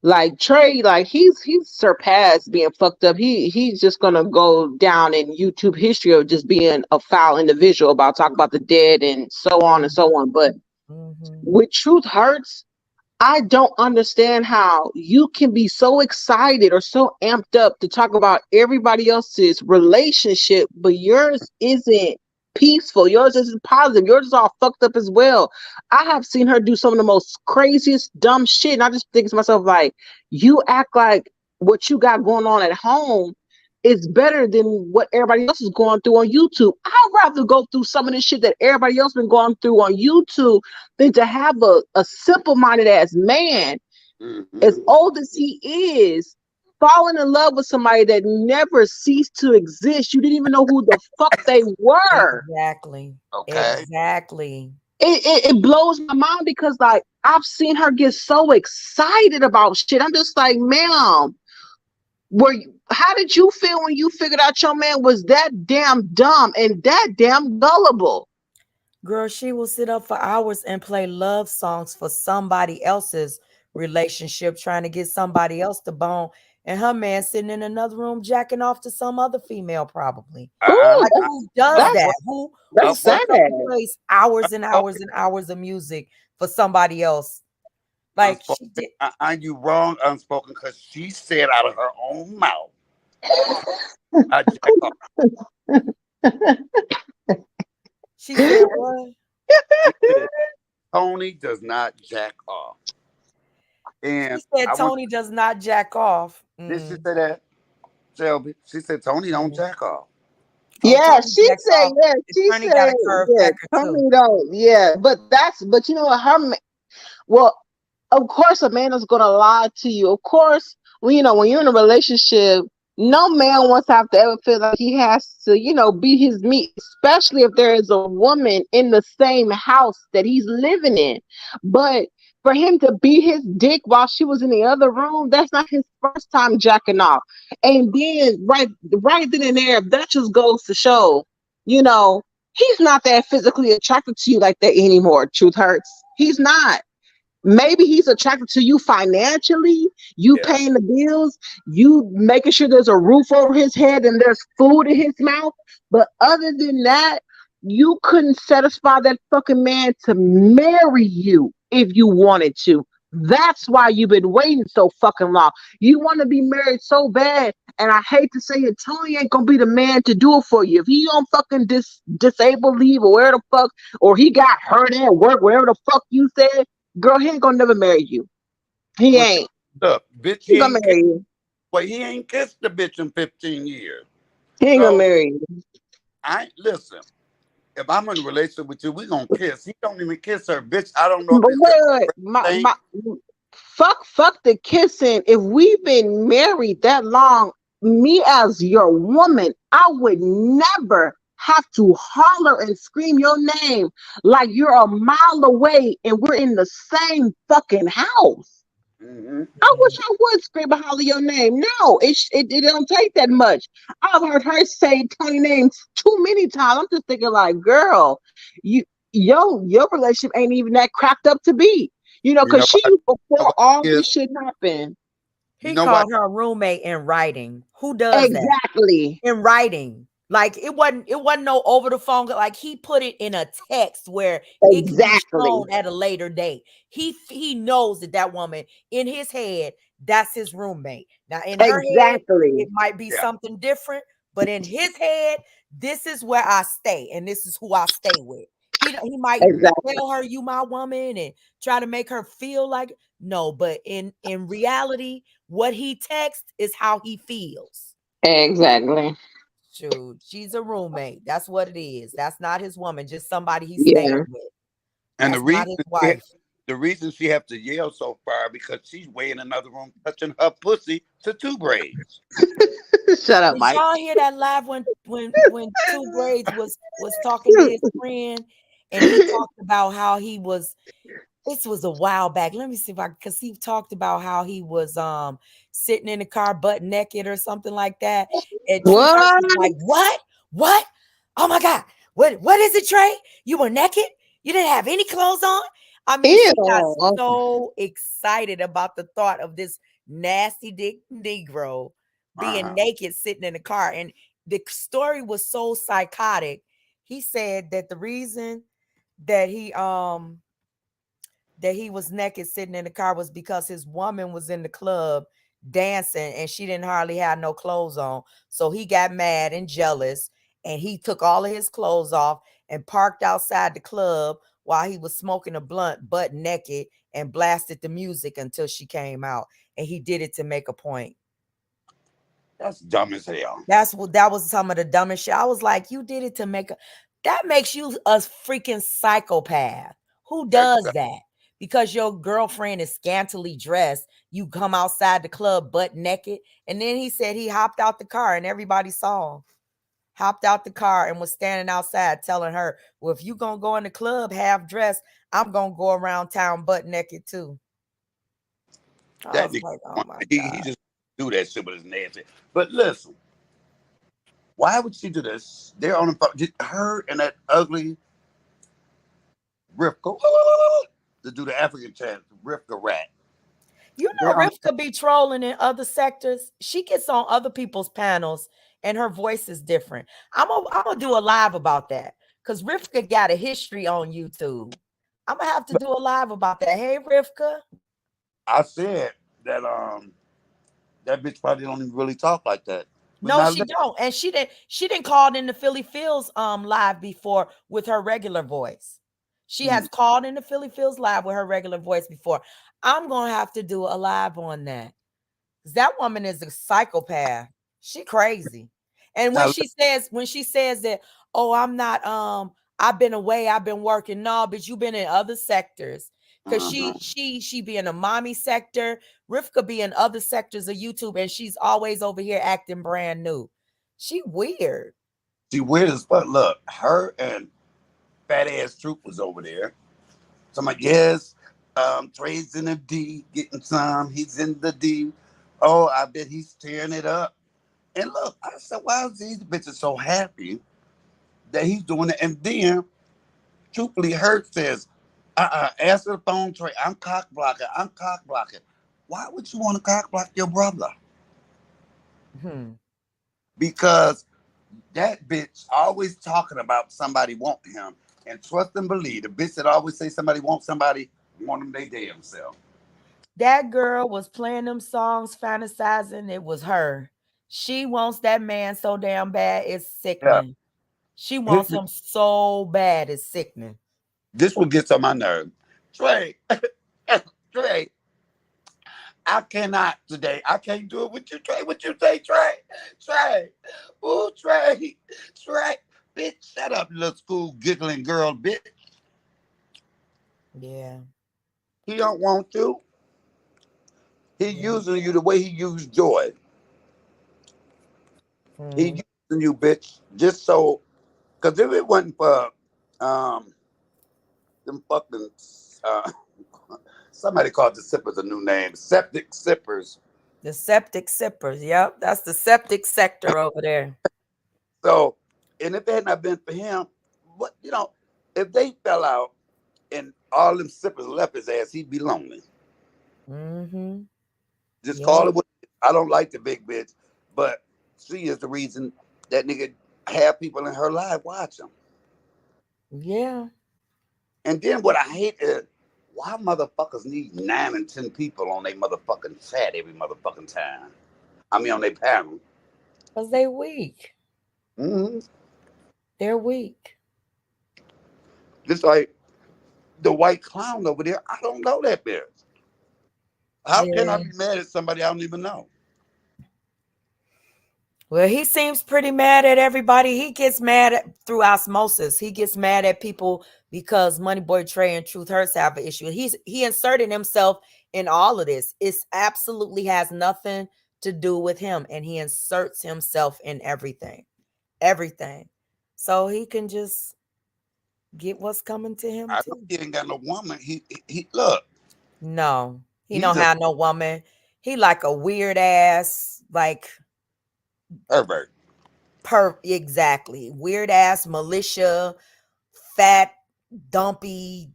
Like Trey, like he's surpassed being fucked up. He's just gonna go down in YouTube history of just being a foul individual about talking about the dead and so on and so on. But Mm-hmm. with Truth Hurts, I don't understand how you can be so excited or so amped up to talk about everybody else's relationship, but yours isn't peaceful. Yours isn't positive. Yours is all fucked up as well. I have seen her do some of the most craziest, dumb shit. And I just think to myself, like, you act like what you got going on at home is better than what everybody else is going through on YouTube. I'd rather go through some of the shit that everybody else been going through on YouTube than to have a simple-minded ass man, as Mm-hmm. old as he is, falling in love with somebody that never ceased to exist. You didn't even know who the fuck they were. Exactly. Okay. Exactly. It blows my mind because like I've seen her get so excited about shit. I'm just like, ma'am, how did you feel when you figured out your man was that damn dumb and that damn gullible? Girl, she will sit up for hours and play love songs for somebody else's relationship, trying to get somebody else to bone. And her man sitting in another room jacking off to some other female, probably. I, Ooh, Like, I, who does I'm that's that? work, Who I'm that's sad. sits up working. and plays hours and hours Unspoken, and hours of music for somebody else? Like unspoken. she did. Are you wrong, unspoken? Because she said out of her own mouth, I jack off. She said what? She said Tony does not jack off, She and said I want. Tony does not jack off. Did she say that, Shelby? She said Tony don't Mm. jack off. Oh, Yeah, Tony she jacks said, off. yeah, And she Tony got said, a curved yeah, pecker too. Tony don't, yeah, but you know what, well, of course a man is gonna lie to you. Of course, when you're in a relationship, no man wants to have to ever feel like he has to, be his meat, especially if there is a woman in the same house that he's living in. But for him to beat his dick while she was in the other room, that's not his first time jacking off. And then right then and there, that just goes to show, you know, he's not that physically attracted to you like that anymore. Truth hurts. He's not. Maybe he's attracted to you financially, you Yeah. paying the bills, you making sure there's a roof over his head and there's food in his mouth. But other than that, you couldn't satisfy that fucking man to marry you if you wanted to. That's why you've been waiting so fucking long. You want to be married so bad, and I hate to say it, Tony ain't gonna be the man to do it for you. If he on fucking disabled leave or where the fuck, or he got hurt at work, wherever the fuck you said, girl, he ain't gonna never marry you. He Well, ain't. look, bitch, He gonna marry you. he ain't kissed the bitch in 15 years. He ain't gonna So marry you. I listen. If I'm in a relationship with you, we gonna kiss. He don't even kiss her, bitch. I don't know if But it's the wait, thing. fuck the kissing. If we've been married that long, me as your woman, I would never have to holler and scream your name like you're a mile away and we're in the same fucking house. Hmm. I wish I would scream and holler your name. No, it don't take that much. I've heard her say Tony names too many times. I'm just thinking like, girl, you your relationship ain't even that cracked up to be. You Because know she why? You know before why all he is? this shit happened. You He know why? called her a roommate in writing. Who does that? Exactly. In writing. Like it wasn't no over the phone. Like he put it in a text where it can be Exactly. shown at a later date. He knows that woman in his head, that's his roommate. Now in her head, Exactly. it might be Yeah. something different, but in his head, this is where I stay and this is who I stay with. He might Exactly. tell her you my woman and try to make her feel like no, but in reality, what he texts is how he feels. Exactly. Shoot, she's a roommate. That's what it is. That's not his woman, just somebody he's Yeah. staying with. And That's not his wife. the reason she have to yell so far because she's way in another room touching her pussy to two braids. Shut up, Did Mike. y'all hear that live when Two Braids was talking to his friend and he talked about how he was this was a while back. Let me see if I because he talked about how he was sitting in the car butt naked or something like that. And Truth Hurts What? was like, what? What? Oh my God. What is it, Trey? You were naked? You didn't have any clothes on? I mean, she got Ew. so excited about the thought of this nasty dick Negro being Uh-huh. naked sitting in the car. And the story was so psychotic. He said that the reason that he that he was naked sitting in the car was because his woman was in the club dancing and she didn't hardly have no clothes on. So he got mad and jealous and he took all of his clothes off and parked outside the club while he was smoking a blunt butt naked and blasted the music until she came out. And he did it to make a point. That's dumb as hell. That was some of the dumbest shit. I was like, you did it to make a that makes you a freaking psychopath. Who does Exactly. that? Because your girlfriend is scantily dressed, you come outside the club butt naked. And then he said he hopped out the car and everybody saw him. Hopped out the car and was standing outside telling her, well, if you gonna go in the club half dressed, I'm gonna go around town butt naked too. I That was nigga, like, oh my he God. just do that shit with his nasty. But listen, why would she do this? They're on the phone. Just her and that ugly Rivka to do the African chant, Rivka rat. You know, They're on. Rivka be trolling in other sectors. She gets on other people's panels and her voice is different. I'm gonna do a live about that because Rivka got a history on YouTube. I'm gonna have to do a live about that. Hey, Rivka. I said that that bitch probably don't even really talk like that. But No, now she don't. And she didn't call in the Philly Fields live before with her regular voice. She has mm, called in the Philly Fields live with her regular voice before. I'm gonna have to do a live on that. That woman is a psychopath. She crazy. And now when she says that, oh, I'm not I've been away, I've been working. No, but you've been in other sectors. Cause uh-huh. she be in a mommy sector, Rivka be in other sectors of YouTube, and she's always over here acting brand new. She weird. She weird as fuck. Look, her and fat ass Troop was over there. So I'm like, yes, Trey's in the D, getting some. He's in the D. Oh, I bet he's tearing it up. And look, I said, why is these bitches so happy that he's doing it? And then, truthfully, Hurt says, answer the phone, Trey. I'm cock blocking. I'm cock blocking. Why would you want to cock block your brother? Hmm. Because that bitch always talking about somebody want him. And trust and believe, the bitch that always say somebody want them they damn self. That girl was playing them songs, fantasizing. It was her. She wants that man so damn bad, it's Yeah. sickening. She wants him so bad, it's sickening. This one gets on my nerve. Trey, Trey, I cannot today. I can't do it with you, Trey. What you say, Trey? Trey. Ooh, Trey. Trey. Bitch, shut up, little school giggling girl, bitch. Yeah, He don't want to. He yeah. using you the way he used Joy. He Mhm. using you, bitch, just so. Because if it wasn't for um them fucking uh, somebody called the sippers a new name, septic sippers. The septic sippers. Yep, that's the septic sector over there. So, and if it had not been for him, what if they fell out and all them sippers left his ass, he'd be lonely. Mm-hmm. Just Yeah, call it what it is. I don't like the big bitch, but she is the reason that nigga have people in her life watch him. yeah. And then what I hate is why motherfuckers need 9 and 10 people on their motherfucking chat every motherfucking time. I mean on their panel. Because they weak. Mm-hmm. They're weak. Just like the white clown over there, I don't know that bitch. How can I Yeah. be mad at somebody I don't even know? Well, he seems pretty mad at everybody. He gets mad through osmosis. He gets mad at people because Money Boy Trey and Truth Hurts have an issue. He inserted himself in all of this. It's absolutely has nothing to do with him, and he inserts himself in everything, everything, so he can just get what's coming to him I know too. he ain't got no woman. He look, No, he he's don't a have no woman. He like a weird ass, like pervert. exactly weird ass militia, fat, dumpy,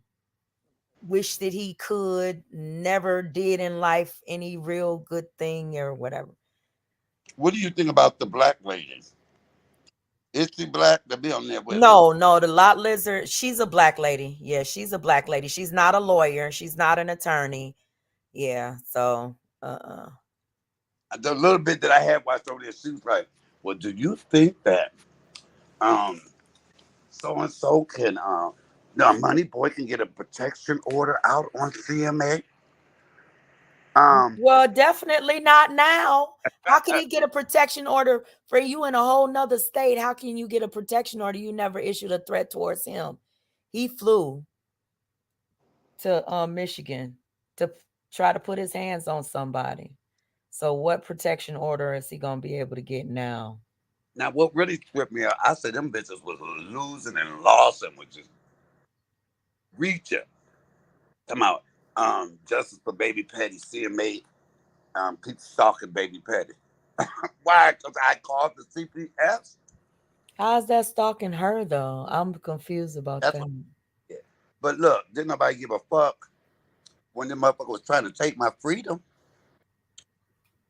wish that he could, never did in life any real good thing or whatever. What do you think about the black lady? Is she black to be on there with me? No, the lot lizard, she's a black lady. Yeah, she's a black lady. She's not a lawyer. She's not an attorney. Yeah, so The little bit that I had watched over there, she was like, "Well, do you think that um so and so can the money boy can get a protection order out on CMA?" Um, well, definitely not now. How can he get a protection order for you in a whole nother state? How can you get a protection order? You never issued a threat towards him. He flew to Michigan to try to put his hands on somebody. So what protection order is he gonna be able to get now? Now, what really tripped me out, I said them bitches was losing and lost and was just reaching. Come out. Justice for Baby Petty, CMA, people stalking Baby Petty. Why? Because I called the CPS. How's that stalking her though? I'm confused about That's that. what. Yeah. But look, didn't nobody give a fuck when the motherfucker was trying to take my freedom.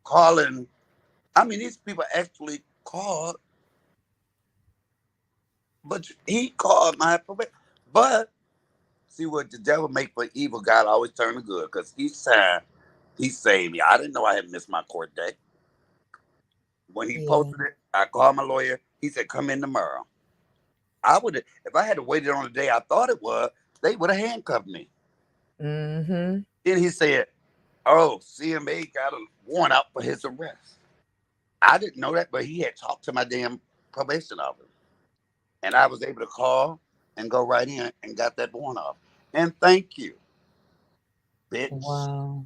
Calling. I mean, these people actually called, but he called my probation. But see what the devil make for evil, God always turn to good. Because each time he saved me. I didn't know I had missed my court date. When he Yeah. posted it, I called my lawyer. He said, "Come in tomorrow." I would have, if I had to wait on the day I thought it was, they would have handcuffed me. Mm-hmm. Then he said, "Oh, CMA got a warrant out for his arrest." I didn't know that, but he had talked to my damn probation officer. And I was able to call and go right in and got that warrant off. And thank you, bitch. Wow.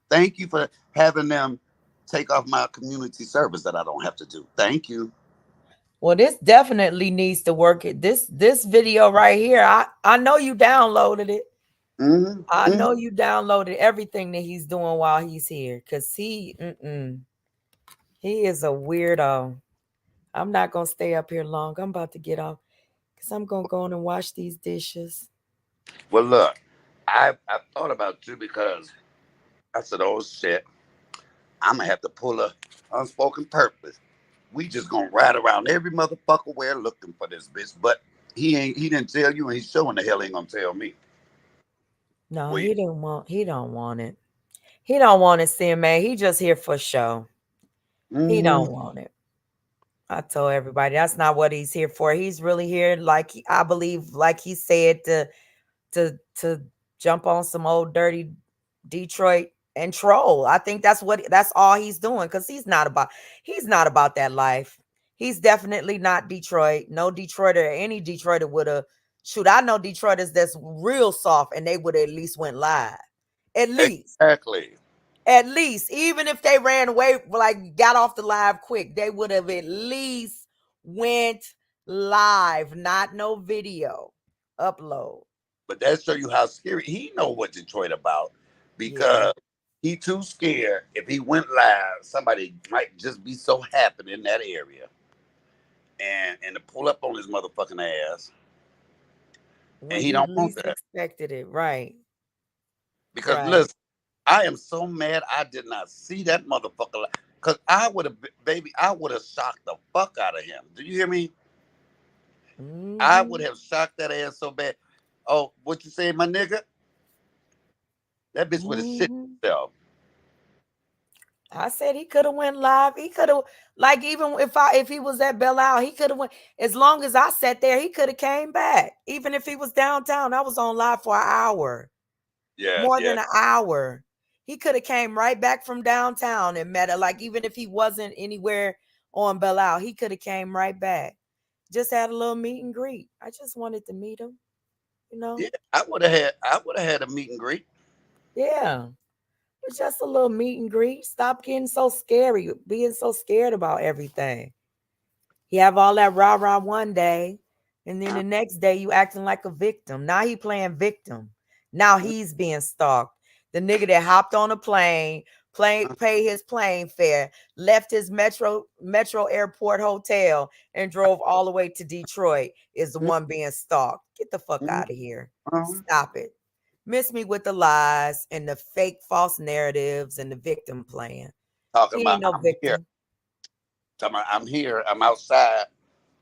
Thank you for having them take off my community service that I don't have to do. Thank you. Well, this definitely needs to work. This video right here, I know you downloaded it. Mm-hmm. I Mm-hmm. know you downloaded everything that he's doing while he's here, cause he is a weirdo. I'm not gonna stay up here long. I'm about to get off, cause I'm gonna go in and wash these dishes. Well, look, I thought about you because I said, "Oh shit, I'm gonna have to pull a unspoken purpose. We just gonna ride around every motherfucker where looking for this bitch." But he ain't. He didn't tell you, and he's showing the hell ain't gonna tell me. No, Well, he didn't want. He don't want it. He don't want it, CMA. He just here for show. He mm-hmm. don't want it. I told everybody that's not what he's here for. He's really here, like I believe, like he said, to jump on some old dirty Detroit and troll. I think that's all he's doing, because he's not about that life. He's definitely not Detroit. No Detroiter, any Detroiter would have shoot. I know Detroiters that's real soft and they would at least went live. At least. Exactly. At least, even if they ran away, like got off the live quick, they would have at least went live, not no video upload. But that show you how scary he know what Detroit about Yeah. because he too scared. If he went live, somebody might just be so happy in that area and to pull up on his motherfucking ass. And When he he don't want least that expected it. Right. because Right. listen, I am so mad I did not see that motherfucker. Because I would have, baby, I would have shocked the fuck out of him. Do you hear me? I would Hmm. have shocked that ass so bad. Oh, what you say, my nigga? That bitch would have shit Hmm. himself. I said he could have went live. He could have, like, even if he was at Belle Isle, he could have went. As long as I sat there, he could have came back. Even if he was downtown, I was on live for an hour. Yeah, More yeah. than an hour. He could have came right back from downtown and met her. Like, even if he wasn't anywhere on Belle Isle, he could have came right back. Just had a little meet and greet. I just wanted to meet him, you know? Yeah, I would have had a meet and greet. Yeah. It's just a little meet and greet. Stop getting so scary, being so scared about everything. He have all that rah rah one day, and then the next day you acting like a victim. Now he playing victim. Now he's being stalked. The nigga that hopped on a plane, paid his plane fare, left his metro airport hotel, and drove all the way to Detroit is the one being stalked. Get the fuck out of here. Uh-huh. Stop it. Miss me with the lies and the fake false narratives and the victim playing. Talking He about ain't no I'm here. victim. Talking about I'm here. I'm outside.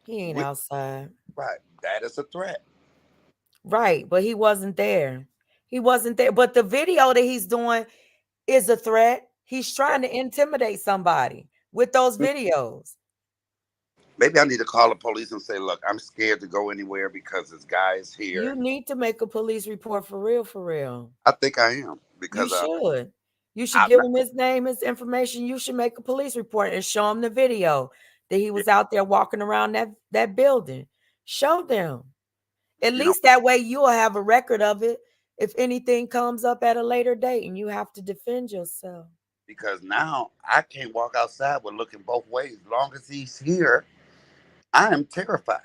He ain't We, outside. right. That is a threat. Right, but he wasn't there. He wasn't there. But the video that he's doing is a threat. He's Yeah. trying to intimidate somebody with those videos. Maybe I need to call the police and say, look, I'm scared to go anywhere because this guy is You here. need to make a police report for real, for real. I think I am You because should. You should I'm give not. him his name, his information. You should make a police report and show him the video that he Yeah, was out there walking around that building. Show them. At you know, least that way you'll have a record of it if anything comes up at a later date and you have to defend yourself. because now I can't walk outside with looking both ways. As long as he's here, I am terrified.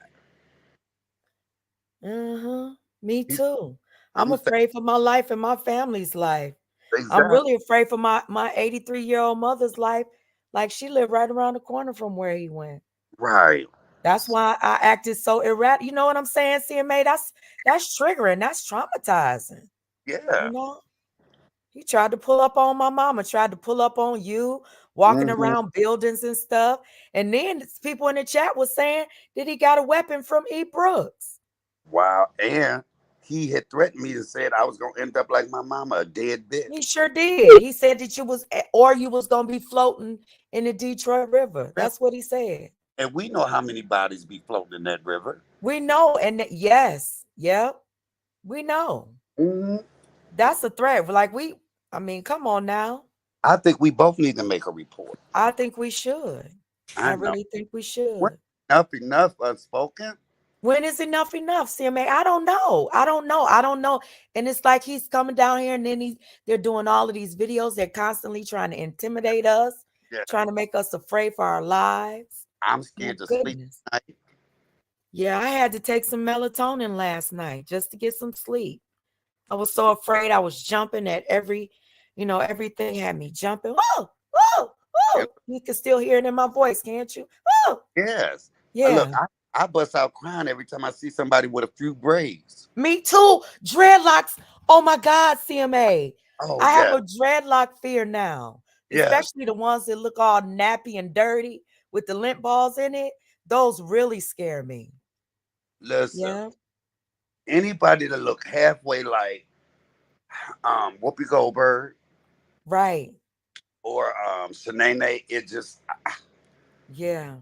Uh-huh. Me He's too. I'm I'm afraid for my life and my family's life. I'm exactly really afraid for my 83-year-old mother's life. Like she lived right around the corner from where he went. right. That's why I acted so erratic. You know what I'm saying, CMA? That's triggering. That's traumatizing. Yeah. You know? He tried to pull up on my mama, tried to pull up on you, walking Hmm. around buildings and stuff. And then people in the chat was saying that he got a weapon from E. Brooks. Wow. And he had threatened me and said I was gonna end up like my mama, a dead He bitch. sure did. He said that you was gonna be floating in the Detroit River. That's what he said. And we know how many bodies be floating in that river. We know, and yes, yep, we know. Hmm. That's a threat. I mean, come on now. I think we both need to make a report. I think we should. I I know. really think we When should. enough unspoken. When is enough enough, CMA? I don't know. I don't know. I don't know. And it's like he's coming down here and then they're doing all of these videos. They're constantly trying to intimidate us, Yeah. trying to make us afraid for our lives. I'm My scared to sleep goodness. tonight. Yeah, I had to take some melatonin last night just to get some sleep. I was so afraid. I was jumping at everything had me jumping. Oh, oh, Yeah. oh. You can still hear it in my voice, can't you? Oh, Yes. Look, yeah. I bust out crying every time I see somebody with a few braids. Me too. Dreadlocks. Oh my God, CMA. Oh I have yes, a dreadlock fear now, yes. especially the ones that look all nappy and dirty with the lint balls in it. Those really scare me. Listen, Yeah, anybody that look halfway like Whoopi Goldberg right. or Shanae, it just Yeah,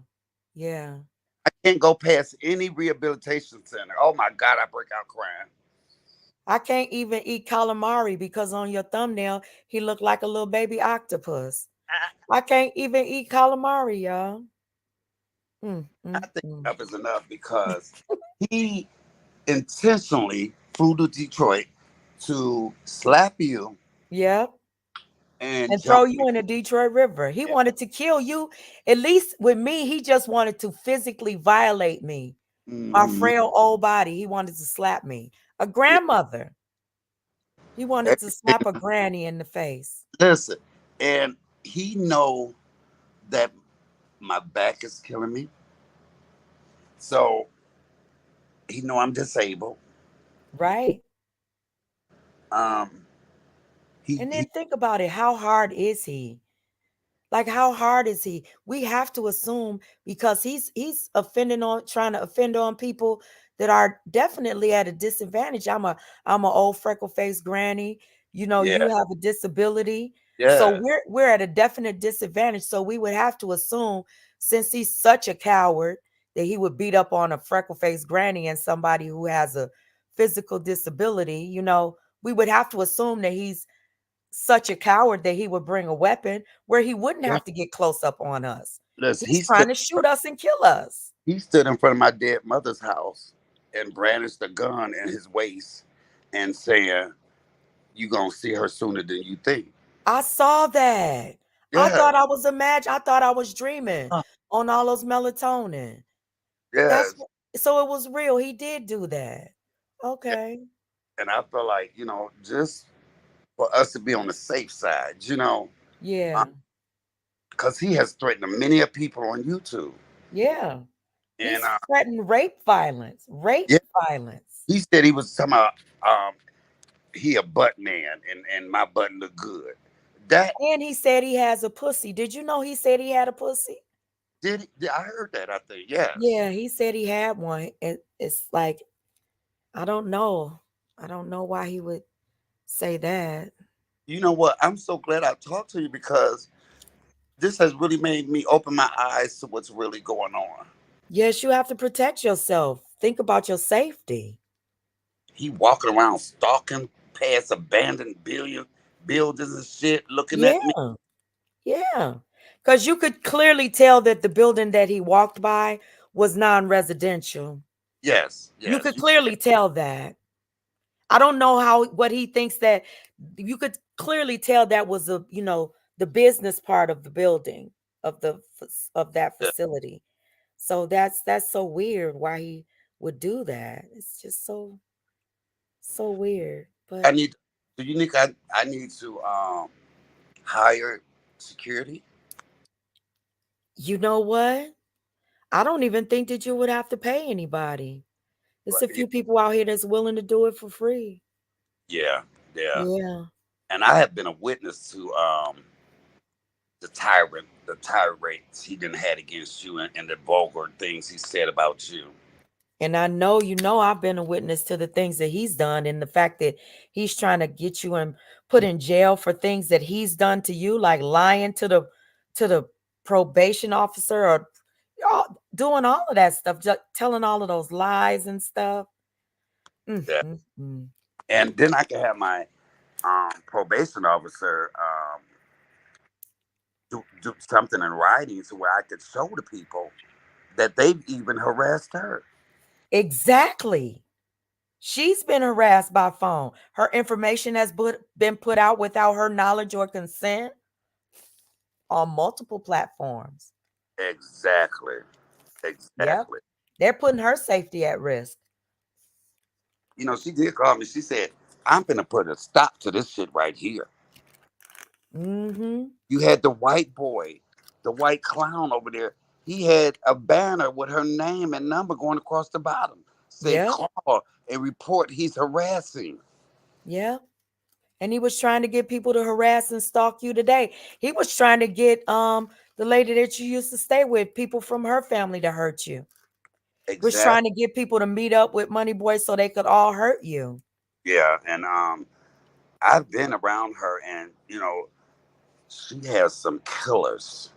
yeah. I can't go past any rehabilitation center. Oh my God, I break out crying. I can't even eat calamari because on your thumbnail, he looked like a little baby octopus. I can't even eat calamari, y'all. Mm, I mm, think mm. enough is enough because he intentionally flew to Detroit to slap you Yep. and And throw jump you you. in the Detroit River. He Yeah. wanted to kill you. At least with me, he just wanted to physically violate me. My Hmm. frail old body. He wanted to slap me. A Yeah. grandmother. He wanted to slap Everything. a granny in the face. Listen, and he know that my back is killing me, so he know I'm disabled. Right. Um, he, And then he think about it. How hard is he? Like how hard is he? We have to assume because he's offending on trying to offend on people that are definitely at a disadvantage. I'm a old freckle faced granny. You know, yeah, you have a disability. So yeah, we're at a definite disadvantage. So we would have to assume since he's such a coward that he would beat up on a freckle faced granny and somebody who has a physical disability, we would have to assume that he's such a coward that he would bring a weapon where he wouldn't yeah. have to get close up on us. Listen, He's trying to shoot us and kill us. he stood in front of my dead mother's house and brandished a gun in his waist and saying, "You gonna see her sooner than you think." I saw that. I Yeah, thought I thought I was dreaming on all those melatonin. That's yes. so it was real. He did do that. Yeah. Okay. And I feel like just for us to be on the safe side, Yeah. because he has threatened many of people on YouTube. Yeah. And He's threatened rape violence. Rape yeah, violence. he said he was talking about he a butt man and my butt look good. That And he said he has a pussy. Did you know he said he had a pussy? I heard that, I think. Yes. Yeah, he said he had one. It's like I don't know. I don't know why he would say that. You know what? I'm so glad I talked to you because this has really made me open my eyes to what's really going on. Yes, you have to protect yourself. Think about your safety. He walking around stalking past abandoned buildings and shit, looking at me. Yeah, yeah. Because you could clearly tell that the building that he walked by was non-residential. Yes, You yes. could clearly tell that. I don't know how what he thinks that you could clearly tell that was the business part of the building of of that Yeah. facility. So that's so weird why he would do that. It's just so weird. I But need. Do you think I need to hire security? you know what? I don't even think that you would have to pay anybody. There's Right. a few people out here that's willing to do it for free. Yeah, yeah. Yeah. And I have been a witness to the tirades he didn't had against you, and the vulgar things he said about you. And I know, I've been a witness to the things that he's done and the fact that he's trying to get you and put in jail for things that he's done to you, like lying to the probation officer or doing all of that stuff, just telling all of those lies and stuff. Mm, Yeah. mm, mm. And then I can have my probation officer do something in writing to where I could show the people that they've even harassed her. Exactly. She's been harassed by phone. Her information has been put out without her knowledge or consent on multiple platforms. Exactly. Yep. Exactly. They're putting her safety at risk. You know, she did call me. She said, I'm gonna put a stop to this shit right here. Mm-hmm. You had the white boy, the white clown over there. He had a banner with her name and number going across the bottom. Said Yep. call and report he's harassing. Yep. And he was trying to get people to harass and stalk you today. He was trying to get the lady that you used to stay with, people from her family to hurt you. Was Exactly. trying to get people to meet up with Money Boy so they could all hurt you. Yeah. And I've been around her and she has some killers.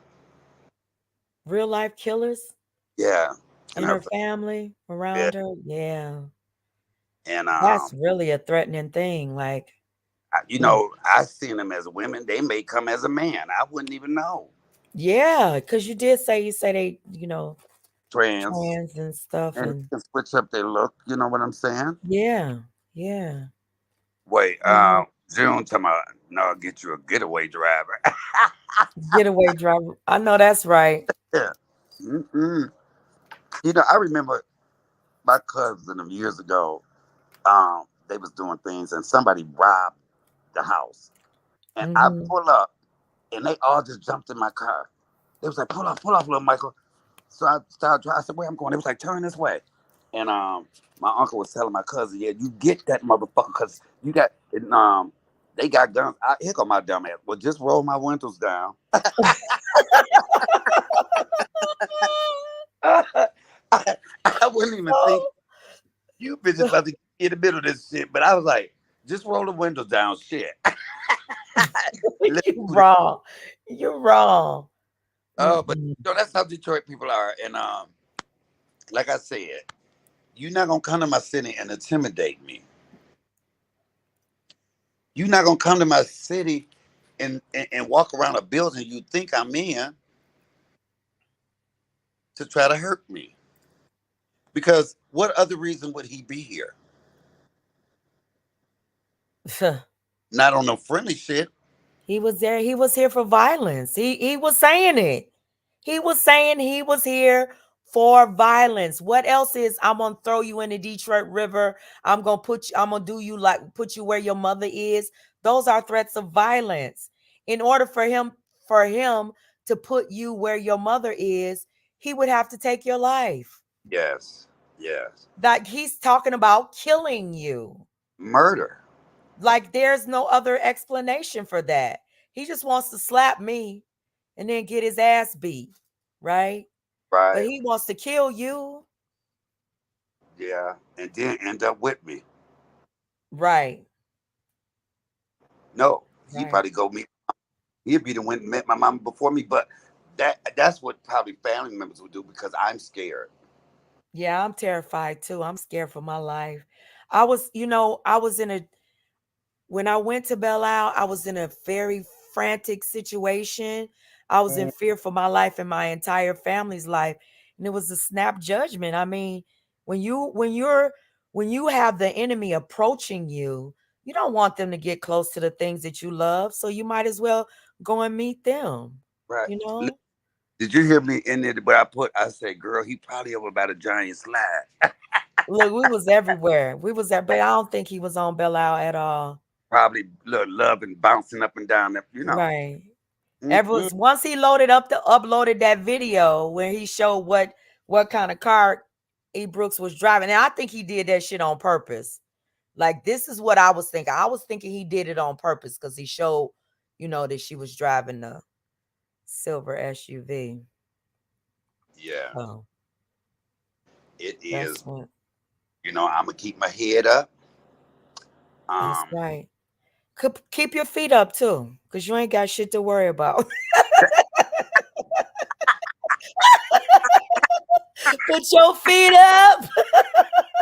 Real life killers Yeah. And in her her family yeah. around her. Yeah. And That's really a threatening thing. Like, mm. I seen them as women. They may come as a man. I wouldn't even know. Yeah, because you say they, Trans. trans and stuff. And And can switch up their look. You know what I'm saying? yeah, yeah. Wait, Yeah. June talking about no, get you a getaway driver. Getaway driver. I know that's right. Yeah. Mm-mm. I remember my cousin of years ago. They was doing things, and somebody robbed the house, and I Hmm. pull up, and they all just jumped in my car. They was like, pull off, little Michael." So I started driving. I said, "Where I'm going?" It was like, "Turn this way." And my uncle was telling my cousin, "Yeah, you get that motherfucker because you got and, they got guns." Here go my dumb ass. Well, just roll my windows down. I wouldn't even think Oh, you bitches about to get in the middle of this shit, but I was like, just roll the windows down, shit. Let's you do this. wrong. You're wrong. But Mm-mm. that's how Detroit people are. And like I said, you're not gonna come to my city and intimidate me. You're not gonna come to my city and walk around a building you think I'm in to try to hurt me. Because what other reason would he be here? Not on no friendly shit. He was there. He was here for violence. He was saying it. He was saying he was here for violence. What else is I'm gonna throw you in the Detroit River? I'm gonna do you like put you where your mother is. Those are threats of violence. In order for him to put you where your mother is, he would have to take your life. Yes. Yes. Like he's talking about killing you. Murder. Like there's no other explanation for that. He just wants to slap me and then get his ass beat, right? but Right. he wants to kill you. Yeah. And then end up with me. Right, No, he right. probably go meet. He'd be the one that met my mama before me. But that's what probably family members would do because I'm scared. Yeah, I'm terrified too. I'm scared for my life. I was in a when I went to Belle Isle, I was in a very frantic situation. I was in Mm. fear for my life and my entire family's life. And it was a snap judgment. I mean, when you have the enemy approaching you, you don't want them to get close to the things that you love. So you might as well go and meet them, Right. you know? Did you hear me in there? But I said, girl, he probably over about a giant slide. Look, we was everywhere. We was there, but I don't think he was on Belle Isle at all. Probably loving bouncing up and down. Right. Mm-mm. Once he loaded up the uploaded that video where he showed what kind of car E. Brooks was driving. And I think he did that shit on purpose. Like this is what I was thinking. I was thinking he did it on purpose because he showed, that she was driving the silver SUV. Yeah, Oh, it that's is. what I'm gonna keep my head up. that's Um, right. Keep your feet up too, because you ain't got shit to worry about. Put your feet up.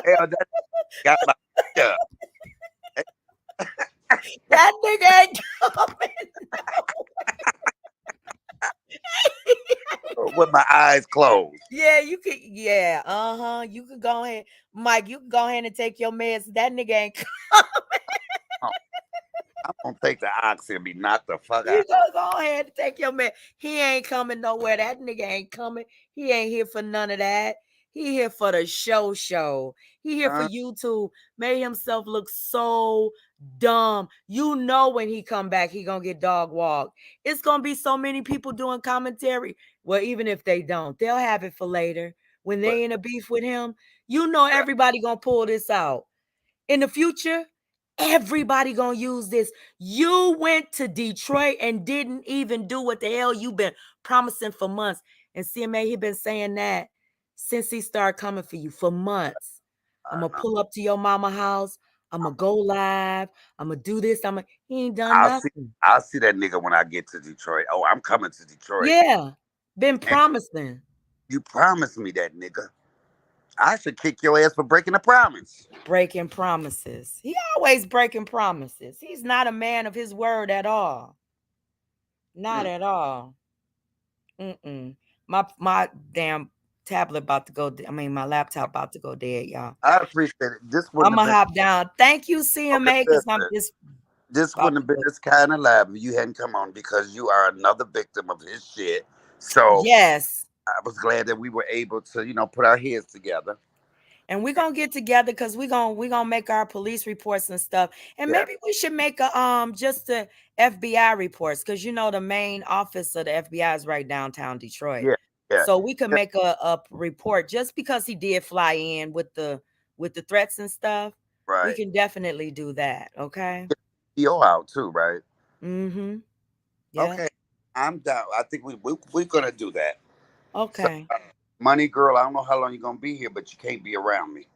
hell, that got my feet up. That nigga ain't coming. With my eyes closed. Yeah, you could. Yeah, You could go ahead, Mike. You can go ahead and take your meds. That nigga ain't. Oh, I'm gonna take the oxy and be knocked the fuck You out. go ahead and take your med. He ain't coming nowhere. That nigga ain't coming. He ain't here for none of that. He here for the show. He here for Uh, you to make himself look so dumb. You know when he come back, he gonna get dog walked. It's gonna be so many people doing commentary. Well, even if they don't, they'll have it for later when but they in a beef with him. You know right, everybody gonna pull this out in the future. Everybody gonna use this. You went to Detroit and didn't even do what the hell you've been promising for months. And CMA, he been saying that since he started coming for you for months. I'm I gonna know. pull up to your mama house. I'm gonna go live. I'm gonna do this. He ain't done I'll see. nothing. I'll see that nigga when I get to Detroit. Oh, I'm coming to Detroit. Yeah, been And promising. you promised me that, nigga. I should kick your ass for breaking a promise. Breaking promises. He always breaking promises. He's not a man of his word at all. Not Mm. at all. Mm-mm. My damn tablet about to go. I mean, my laptop about to go dead, y'all. I appreciate it. This wouldn't I'm have gonna been hop down. Thank you, okay. CMA, because I'm Listen, just this about wouldn't to have been go. this kind of live if you hadn't come on because you are another victim of his shit. So Yes. I was glad that we were able to, put our heads together. And we're gonna get together because we're gonna make our police reports and stuff. And Yeah, maybe we should make a just the FBI reports because the main office of the FBI is right downtown Detroit. yeah, yeah, So we could yeah. make a report just because he did fly in with the threats and stuff. We Right. can definitely do that. Okay. Yo out too, right? Mm-hmm. Yeah. Okay, I'm down. I think we're gonna do that. So, Okay. money girl, I don't know how long you're gonna be here, but you can't be around me.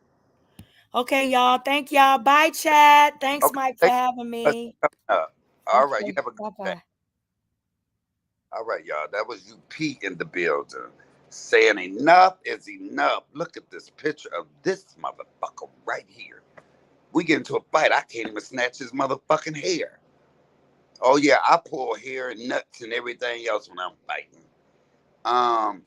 Okay, y'all. Thank y'all. Bye, Chad. Thanks, Okay, Mike, for thank having you for me. coming up. All right, you Okay. have a good day. Bye-bye. All right, y'all. That was you, Pete, in the building, saying enough is enough. Look at this picture of this motherfucker right here. We get into a fight. I can't even snatch his motherfucking hair. Oh yeah, I pull hair and nuts and everything else when I'm fighting. Um,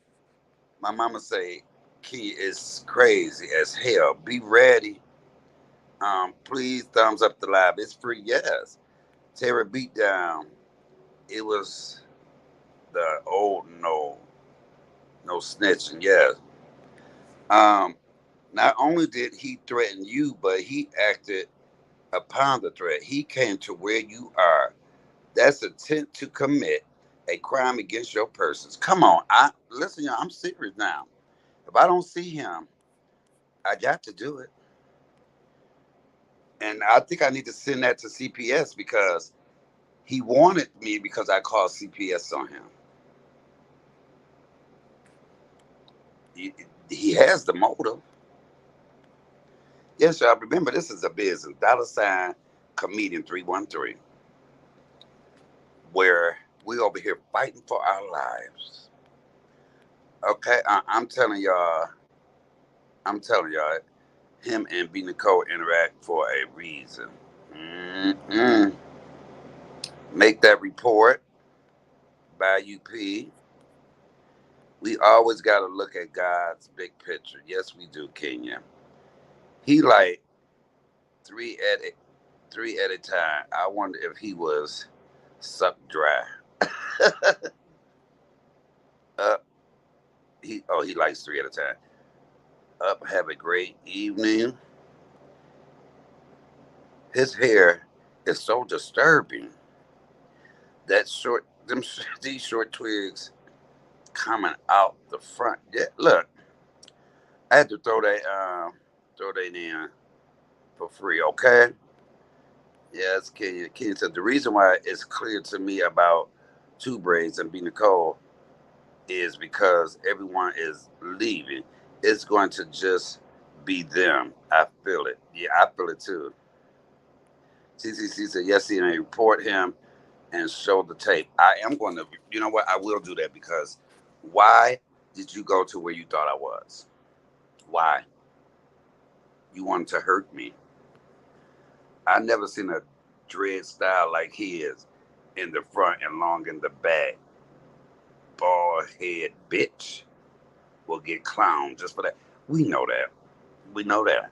my mama say, Key is crazy as hell. Be ready. Please thumbs up the live. It's free, yes. Terry beat down. It was the old no snitching, yes. Um, not only did he threaten you, but he acted upon the threat. He came to where you are. That's intent to commit a crime against your persons. Come on, I listen, y'all. I'm serious now. If I don't see him, I got to do it, and I think I need to send that to CPS because he wanted me because I called CPS on him. he has the motive. Yes, y'all. Remember, this is a business. Dollar sign comedian 313, where we over here fighting for our lives. Okay, I'm telling y'all. I'm telling y'all. Him and B Nicole interact for a reason. Mm-mm. Make that report by UP. We always got to look at God's big picture. Yes, we do, Kenya. He like three at a, three at a time. I wonder if he was sucked dry. Up, he likes three at a time. Up, have a great evening. His hair is so disturbing. That short, them these short twigs coming out the front. Yeah, look, I had to throw that in for free. Okay. Yes, Kenya. Kenya said the reason why it's clear to me about two braids and B Nicole is because everyone is leaving. It's going to just be them. I feel it. Yeah, I feel it too. CCC said yes, he may report him and show the tape. I am going to. You know what? I will do that because why did you go to where you thought I was? Why? You wanted to hurt me. I never seen a dread style like his in the front and long in the back. Bald head bitch will get clowned just for that. We know that. We know that.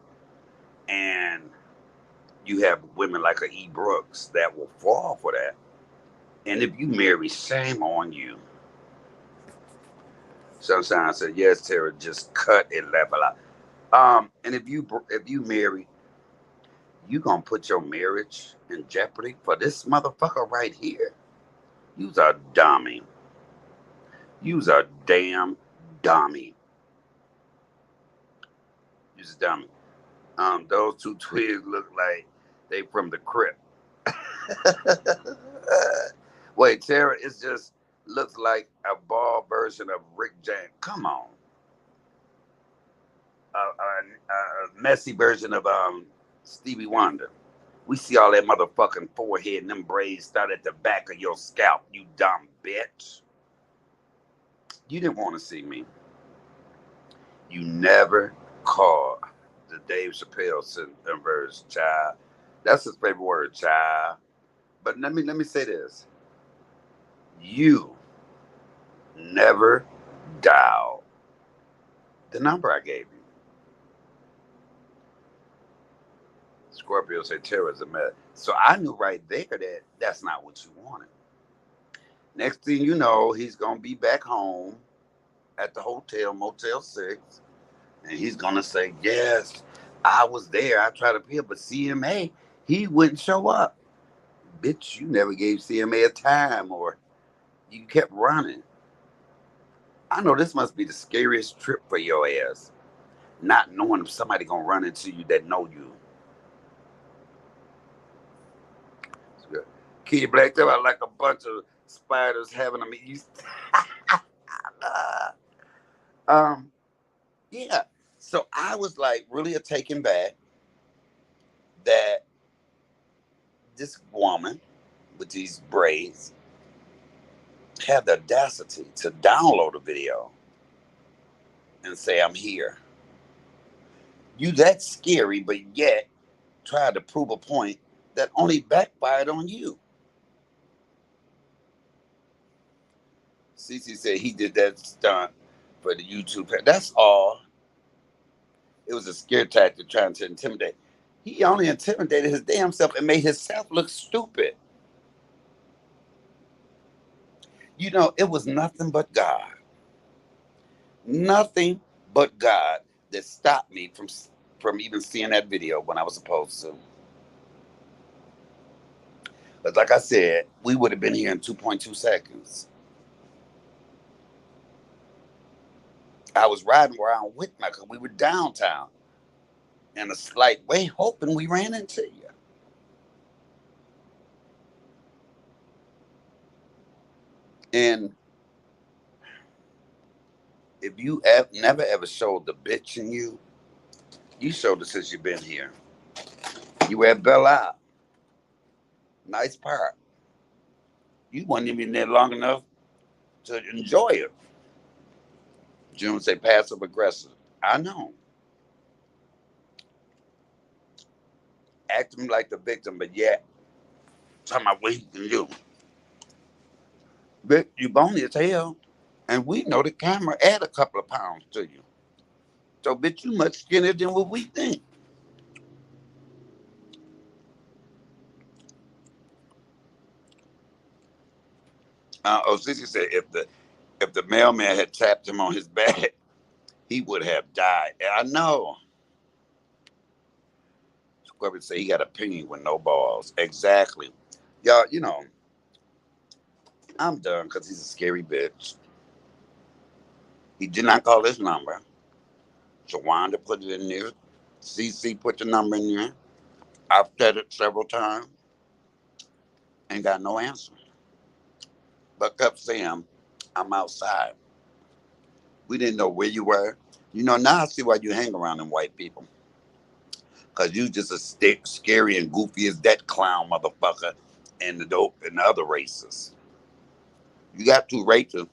And you have women like a E. Brooks that will fall for that. And if you marry, shame on you. Sunshine said, yes, Tara, just cut it level out. And if you marry, you gonna put your marriage in jeopardy for this motherfucker right here? You's a dummy. You's a damn dummy. You's a dummy. Those two twigs look like they from the crypt. Wait, Tara, it just looks like a bald version of Rick James. Come on, a messy version of Stevie Wonder. We see all that motherfucking forehead and them braids start at the back of your scalp. You dumb bitch. You didn't want to see me. You never called the Dave Chappelle verse, child. That's his favorite word, child. But let me say this. You never dial the number I gave you. Scorpio said terrorism. So I knew right there that that's not what you wanted. Next thing you know, he's gonna be back home at the hotel, Motel 6, and he's gonna say, yes, I was there. I tried to appeal, but CMA, he wouldn't show up. Bitch, you never gave CMA a time or you kept running. I know this must be the scariest trip for your ass. Not knowing if somebody gonna run into you that know you. Kid Black, they are like a bunch of spiders having a meeting. um, yeah. So I was like really taken back that this woman with these braids had the audacity to download a video and say, I'm here. You that scary, but yet tried to prove a point that only backfired on you. Cece said he did that stunt for the YouTube. That's all. It was a scare tactic trying to intimidate. He only intimidated his damn self and made himself look stupid. You know, it was nothing but God. Nothing but God that stopped me from even seeing that video when I was supposed to. But like I said, we would have been here in 2.2 seconds. I was riding around with my, because we were downtown in a slight way, hoping we ran into you. And If you never ever showed the bitch in you, you showed it since you've been here. You were at Belle Isle. Nice part. You weren't even there long enough to enjoy it. June say passive aggressive. I know. Acting like the victim, but yet talking about what he can do. But you bony as hell. And we know the camera add a couple of pounds to you. So bitch, you much skinnier than what we think. Sissy said if the mailman had tapped him on his back, he would have died. And I know. Whoever say he got a penny with no balls. Exactly. Y'all, I'm done because he's a scary bitch. He did not call his number. Shawanda put it in there. CC put the number in there. I've said it several times. Ain't got no answer. But kept saying, I'm outside. We didn't know where you were. Now I see why you hang around them white people. Because you just as scary and goofy as that clown motherfucker and the dope and the other races. You got two races.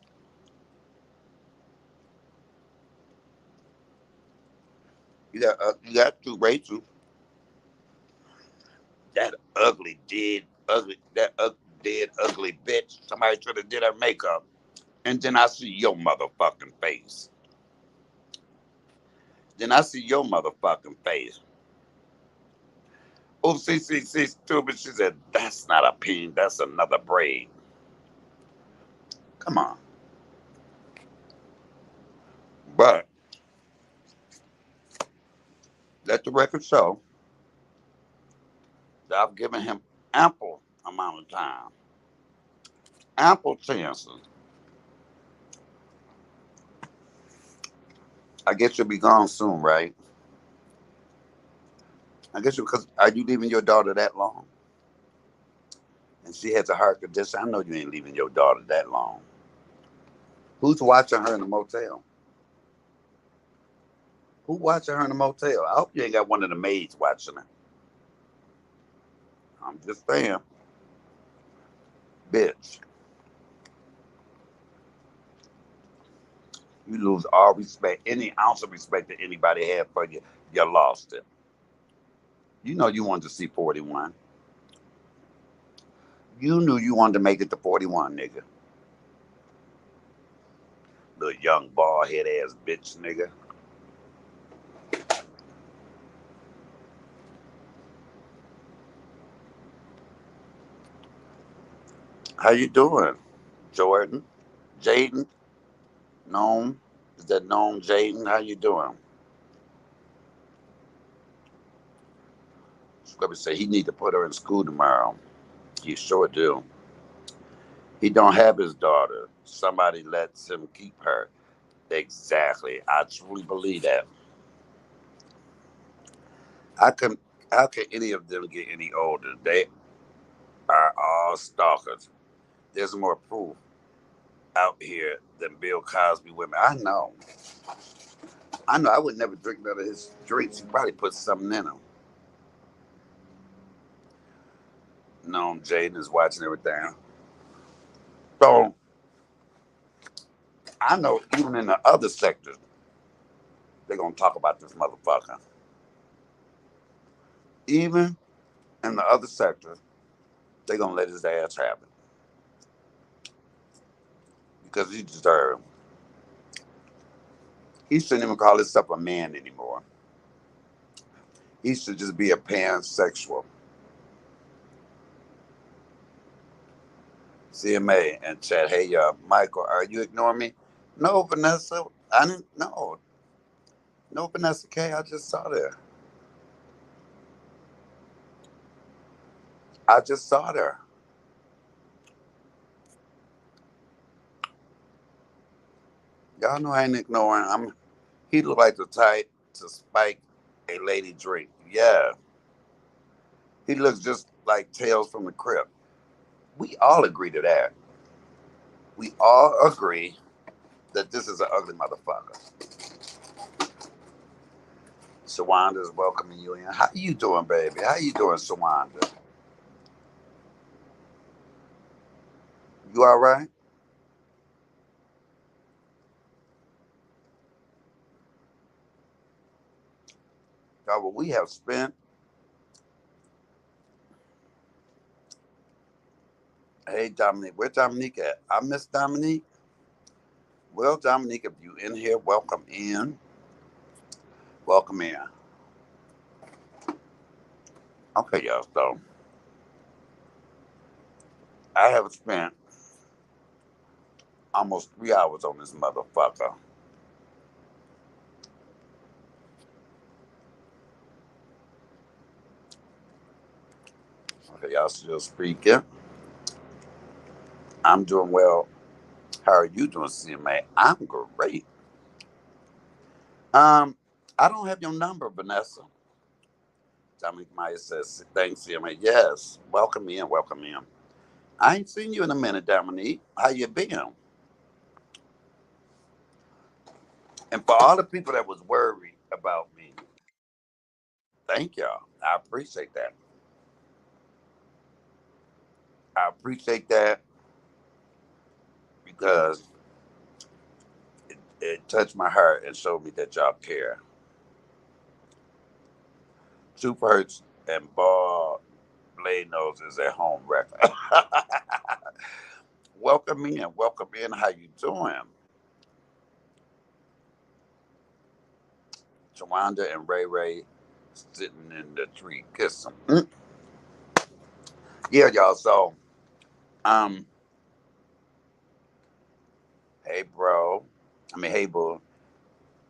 You got two races. That ugly, dead, ugly, that dead, ugly bitch. Somebody should have did her makeup. And then I see your motherfucking face. Then I see your motherfucking face. Oh, see, stupid. She said, that's not a pin. That's another braid. Come on. But let the record show that I've given him ample amount of time, ample chances. I guess you'll be gone soon, right? I guess because are you leaving your daughter that long? And she has a heart condition. I know you ain't leaving your daughter that long. Who's watching her in the motel? Who watching her in the motel? I hope you ain't got one of the maids watching her. I'm just saying, bitch. You lose all respect, any ounce of respect that anybody had for you. You lost it. You know you wanted to see 41. You knew you wanted to make it to 41, nigga. Little young bald head ass bitch, nigga. How you doing, Jordan? Jaden? Gnome? Is that Gnome Jaden? How you doing? Scrubby say he need to put her in school tomorrow. He sure do. He don't have his daughter. Somebody lets him keep her. Exactly. I truly believe that. How can how can any of them get any older? They are all stalkers. There's more proof out here than Bill Cosby women. I know. I know. I would never drink none of his drinks. He probably put something in them. No, Jaden is watching everything. So I know even in the other sectors, they're gonna talk about this motherfucker. Even in the other sectors, they're gonna let his ass have it because he deserves. He shouldn't even call himself a man anymore. He should just be a pansexual. CMA and chat. Hey, Michael, are you ignoring me? No, Vanessa. I didn't know. No, Vanessa K. I just saw that. I just saw there. Y'all know I ain't ignoring. He look like the type to spike a lady drink. Yeah. He looks just like Tales from the Crypt. We all agree to that. We all agree that this is an ugly motherfucker. Shawanda is welcoming you in. How you doing, baby? How you doing, Shawanda? You all right? Well, we have spent. Hey, Dominique. Where Dominique at? I miss Dominique. Well, Dominique, if you in here, welcome in. Welcome in. Okay, y'all. So I have spent almost 3 hours on this motherfucker. Okay, y'all still speaking. I'm doing well. How are you doing, CMA? I'm great. Um, I don't have your number, Vanessa. Dominique Myers says, thanks, CMA. Yes. Welcome in, welcome in. I ain't seen you in a minute, Dominique. How you been? And for all the people that was worried about me, thank y'all. I appreciate that. I appreciate that because it touched my heart and showed me that y'all care. Super Hurts and Ball Blade Nose is at home record. Welcome in, welcome in. How you doing? Tawanda and Ray Ray sitting in the tree kissing. Yeah, y'all. So, um, hey, bro. I mean, hey, boo.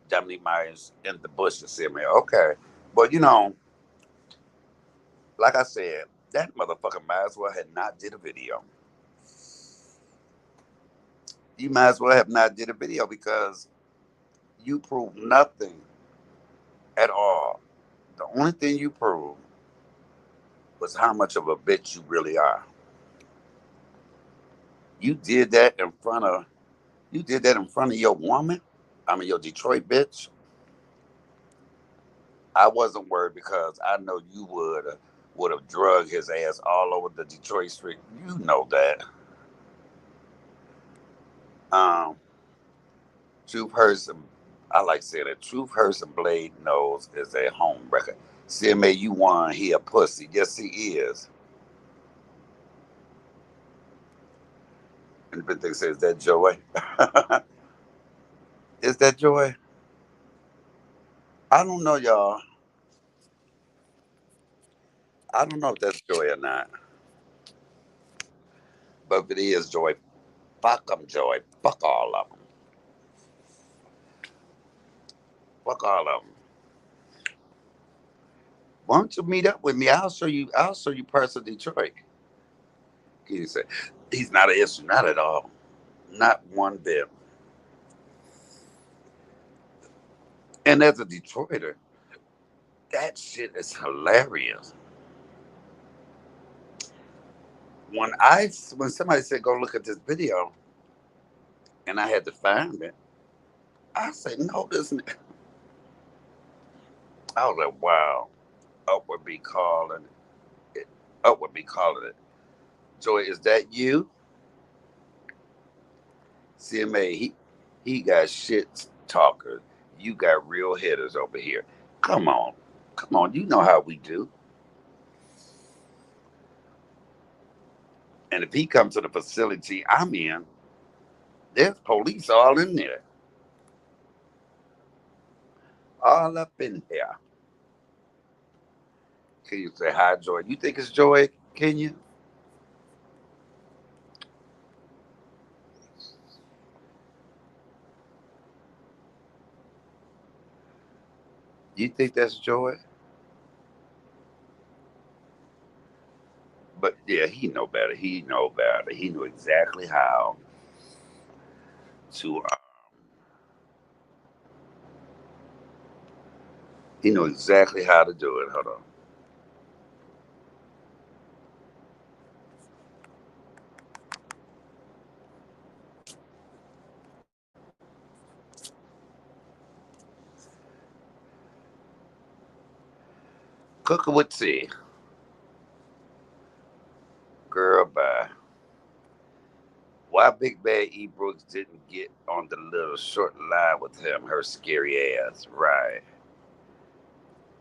Dominique Myers in the bush to see me. Okay. But, like I said, that motherfucker might as well have not did a video. You might as well have not did a video because you proved nothing at all. The only thing you proved was how much of a bitch you really are. You did that in front of your woman. I mean your Detroit bitch. I wasn't worried because I know you would have drug his ass all over the Detroit street. You know that. Um, Truth Hurts and I like saying it. Truth Hurts and Blade knows is a home record. CMA, you won. He a pussy. Yes, he is. And the big thing says that Joy. Is that Joy? I don't know, y'all. I don't know if that's Joy or not. But if it is Joy, fuck them, Joy. Fuck all of them. Fuck all of them. Why don't you meet up with me? I'll show you. I'll show you parts of Detroit. He said, he's not an issue, not at all, not one bit. And as a Detroiter, that shit is hilarious. When somebody said go look at this video, and I had to find it, I said no, this. I was like, wow, up would be calling it. Up would be calling it. Joy, is that you? CMA, he got shit talkers. You got real hitters over here. Come on. Come on. You know how we do. And if he comes to the facility I'm in, there's police all in there. All up in there. Can you say hi, Joy? You think it's Joy, can you? You think that's Joy? But yeah, he know better. He know better. He knew exactly how to. He knew exactly how to do it. Hold on. Cooker with tea. Girl, bye. Why Big Bad E. Brooks didn't get on the little short line with him, her scary ass. Right.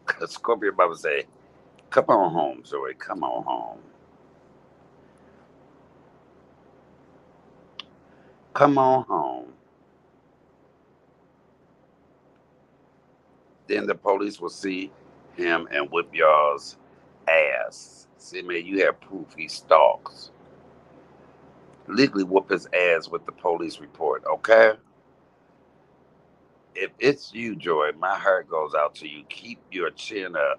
Because Scorpio Mama say, come on home, Zoe. Come on home. Come on home. Then the police will see him and whip y'all's ass. See, man, you have proof he stalks. Legally whoop his ass with the police report, okay? If it's you, Joy, my heart goes out to you. Keep your chin up.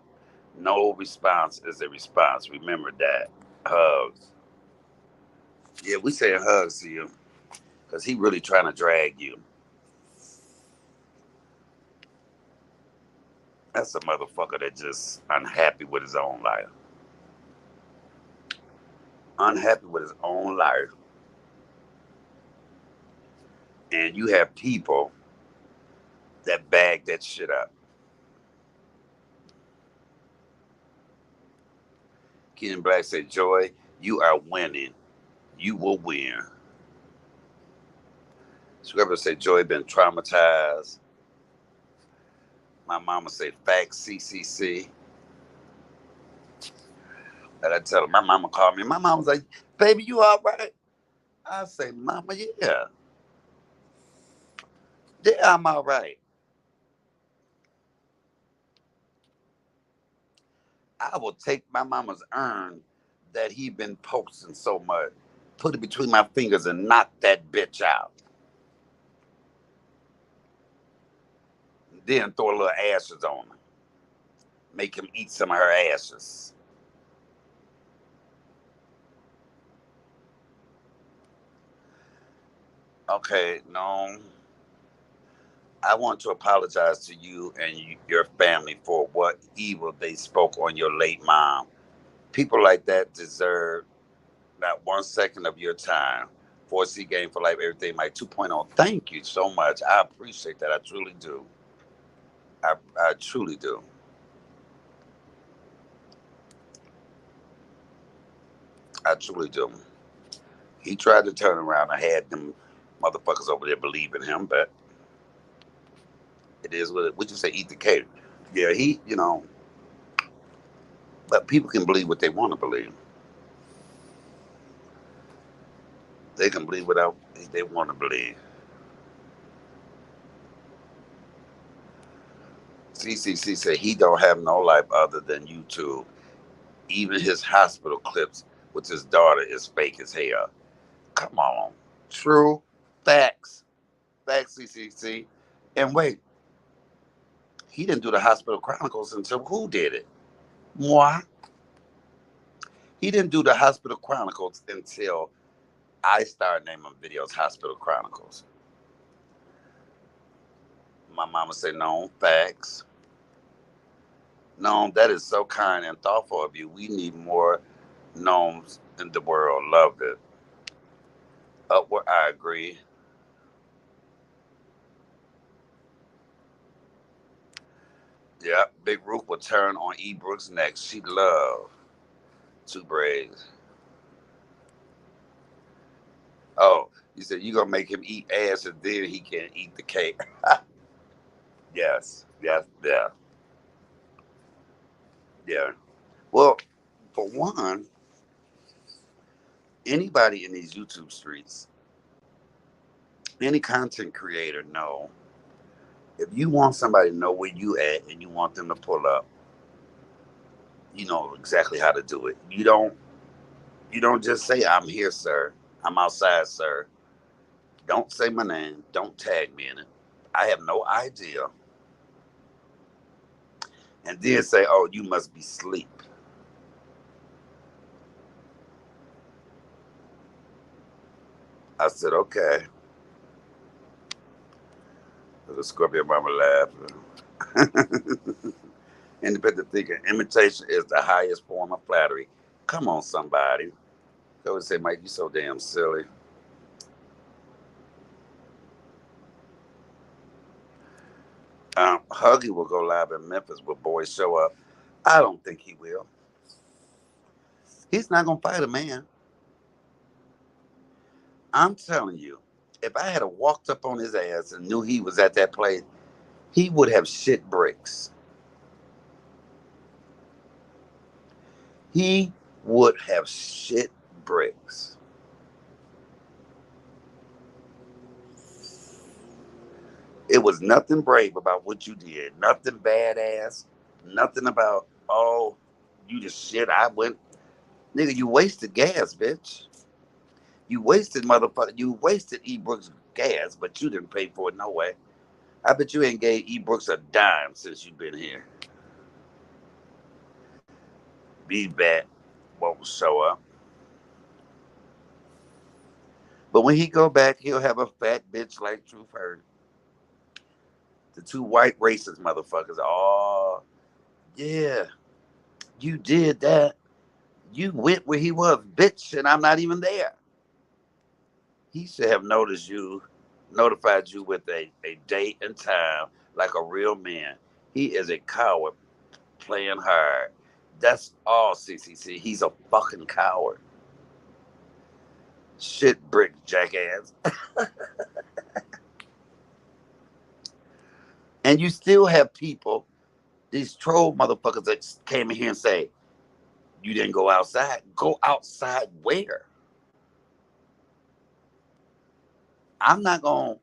No response is a response. Remember that. Hugs. Yeah, we say hugs to you because he really trying to drag you. That's a motherfucker that just unhappy with his own life. Unhappy with his own life. And you have people that bag that shit up. Ken Black said, Joy, you are winning. You will win. Scribble said, Joy been traumatized. My mama said, facts, CCC. And I tell her, my mama called me. My mama was like, baby, you all right? I say, mama, yeah. Yeah, I'm all right. I will take my mama's urn that he been posting so much, put it between my fingers and knock that bitch out. Then throw a little ashes on him. Make him eat some of her ashes. Okay, no. I want to apologize to you and your family for what evil they spoke on your late mom. People like that deserve not 1 second of your time. 4C Game for Life, everything like 2.0. Thank you so much. I appreciate that. I truly do. I truly do. I truly do. He tried to turn around. I had them motherfuckers over there believing him, but it is what it. Would you say? Eat the cake. Yeah, but people can believe what they want to believe. They can believe whatever they want to believe. CCC said he don't have no life other than YouTube. Even his hospital clips with his daughter is fake as hell. Come on. True. Facts. Facts, CCC. And wait, he didn't do the Hospital Chronicles until who did it? Moi. He didn't do the Hospital Chronicles until I started naming videos Hospital Chronicles. My mama said, no, facts. No, that is so kind and thoughtful of you. We need more gnomes in the world. Love it. Upward, I agree. Yeah, Big Ruth will turn on E. Brooks next. She love two braids. Oh, you said you gonna make him eat ass and then he can eat the cake. Yes, yes, yeah, yeah. Well, for one, anybody in these YouTube streets, any content creator know if you want somebody to know where you at and you want them to pull up, you know exactly how to do it. You don't just say I'm here, sir. I'm outside, sir. Don't say my name. Don't tag me in it. I have no idea. And then say, oh, you must be asleep. I said, okay. The Scorpio mama laughing. Independent thinking. Imitation is the highest form of flattery. Come on, somebody. They would say, Mike, you so damn silly. Huggy will go live in Memphis with Boys Show Up. I don't think he will. He's not gonna fight a man. I'm telling you, if I had walked up on his ass and knew he was at that place, he would have shit bricks. He would have shit bricks. It was nothing brave about what you did. Nothing badass. Nothing about, oh, you just shit. I went. Nigga, you wasted gas, bitch. You wasted motherfucker. You wasted E. Brooks gas, but you didn't pay for it no way. I bet you ain't gave E. Brooks a dime since you've been here. Be back won't show up. But when he go back, he'll have a fat bitch like Truth Heard. The two white racist motherfuckers. Oh, yeah, you did that. You went where he was, bitch, and I'm not even there. He should have notified you with a date and time like a real man. He is a coward playing hard. That's all, CCC. He's a fucking coward. Shit brick jackass. And you still have people, these troll motherfuckers that came in here and say, you didn't go outside. Go outside where? I'm not going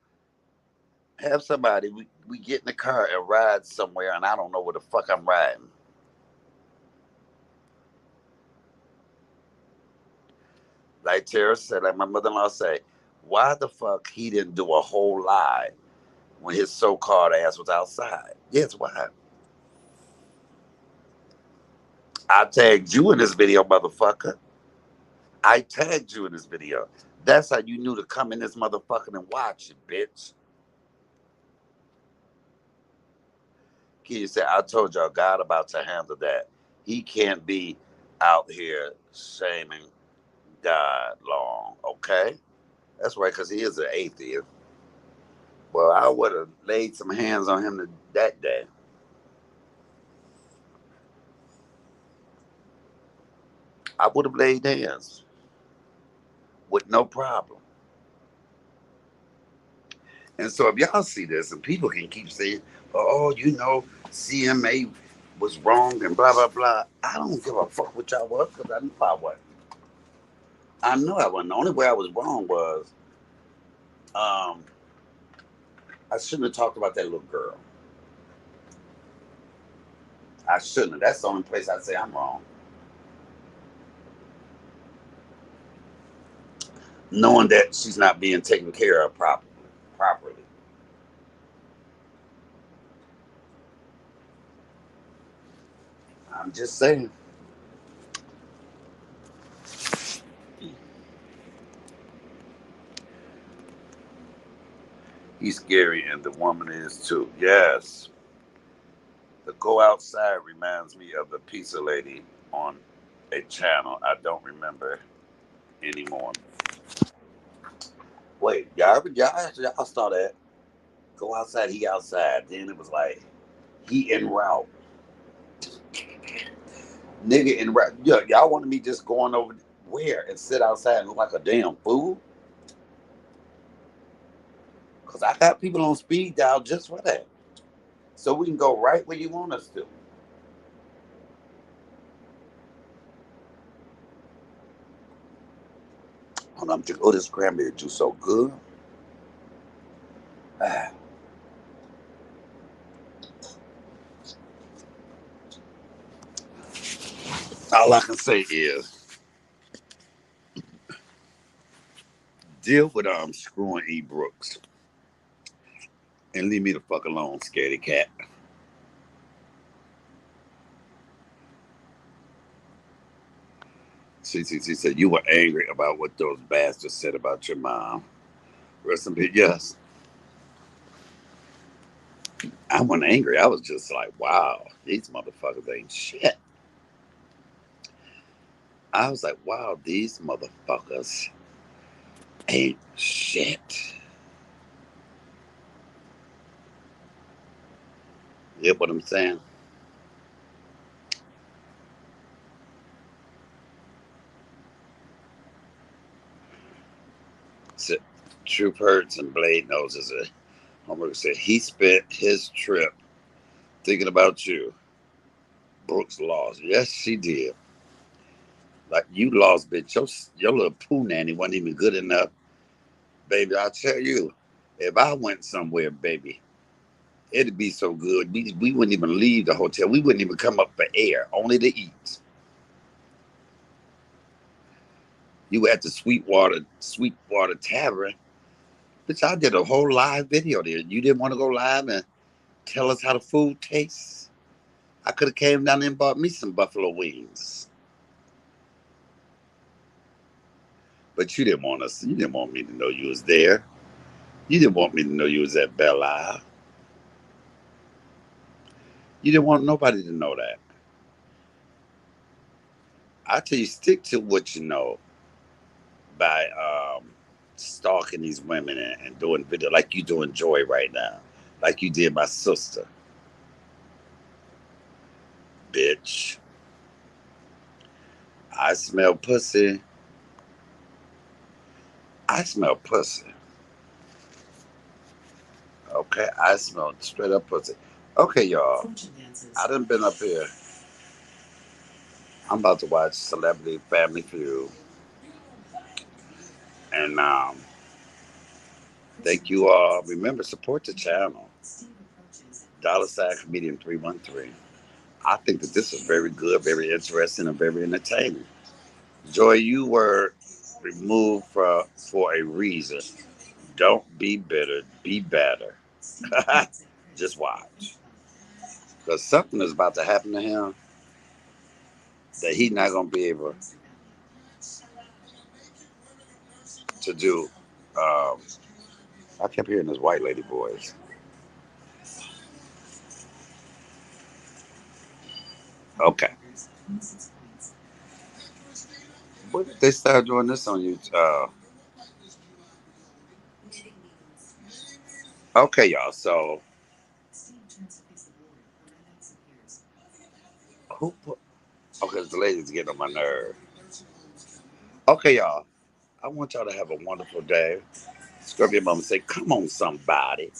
to have somebody, we get in the car and ride somewhere and I don't know where the fuck I'm riding. Like Tara said, like my mother-in-law say, why the fuck he didn't do a whole lie when his so-called ass was outside? Yes, why? I tagged you in this video, motherfucker. I tagged you in this video. That's how you knew to come in this motherfucker and watch it, bitch. Kid said, I told y'all God about to handle that. He can't be out here shaming God long, okay? That's right, because he is an atheist. Well, I would have laid some hands on him that day. I would have laid hands with no problem. And so if y'all see this and people can keep saying, oh, CMA was wrong and blah, blah, blah. I don't give a fuck what y'all was because I knew I wasn't. I knew I wasn't. The only way I was wrong was um, I shouldn't have talked about that little girl. I shouldn't have. That's the only place I say I'm wrong. Knowing that she's not being taken care of properly. I'm just saying. He's scary and the woman is too. Yes. The go outside reminds me of the pizza lady on a channel I don't remember anymore. Wait, y'all saw that? Go outside, he outside. Then it was like he en route, nigga en route. Yeah, y'all wanted me just going over where and sit outside and look like a damn fool? Cause I got people on speed dial just for that, so we can go right where you want us to. Hold on, oh, this cranberry juice so good. Ah, all I can say is deal with screwing E Brooks and leave me the fuck alone, scaredy cat. CCC said you were angry about what those bastards said about your mom. Rest in peace. Yes, I wasn't angry. I was just like, wow, these motherfuckers ain't shit. I was like, wow, these motherfuckers ain't shit. You get what I'm saying? So, Truth Hurts and Blade knows is a homework said he spent his trip thinking about you. Brooks lost. Yes, she did. Like you lost, bitch. Your little poo nanny wasn't even good enough, baby. I tell you, if I went somewhere, baby, it'd be so good. We wouldn't even leave the hotel. We wouldn't even come up for air, only to eat. You were at the Sweetwater Tavern. Bitch, I did a whole live video there. You didn't want to go live and tell us how the food tastes? I could have came down there and bought me some buffalo wings. But you didn't want us. You didn't want me to know you was there. You didn't want me to know you was at Belle Isle. You didn't want nobody to know that. I tell you, stick to what you know by stalking these women and doing video like you doing Joy right now, like you did my sister, bitch. I smell pussy. I smell pussy. Okay, I smell straight up pussy. Okay, y'all. I done been up here. I'm about to watch Celebrity Family Feud, and thank you all. Remember, support the channel. $ Comedian 313. I think that this is very good, very interesting, and very entertaining. Joy, you were removed for a reason. Don't be bitter, be better. Just watch. Because something is about to happen to him that he's not going to be able to do. Um, I kept hearing this white lady voice. Okay. What if they start doing this on you? Okay, y'all. So, who put. Okay, the lady's getting on my nerve. Okay, y'all. I want y'all to have a wonderful day. Scrub your mama say, come on, somebody.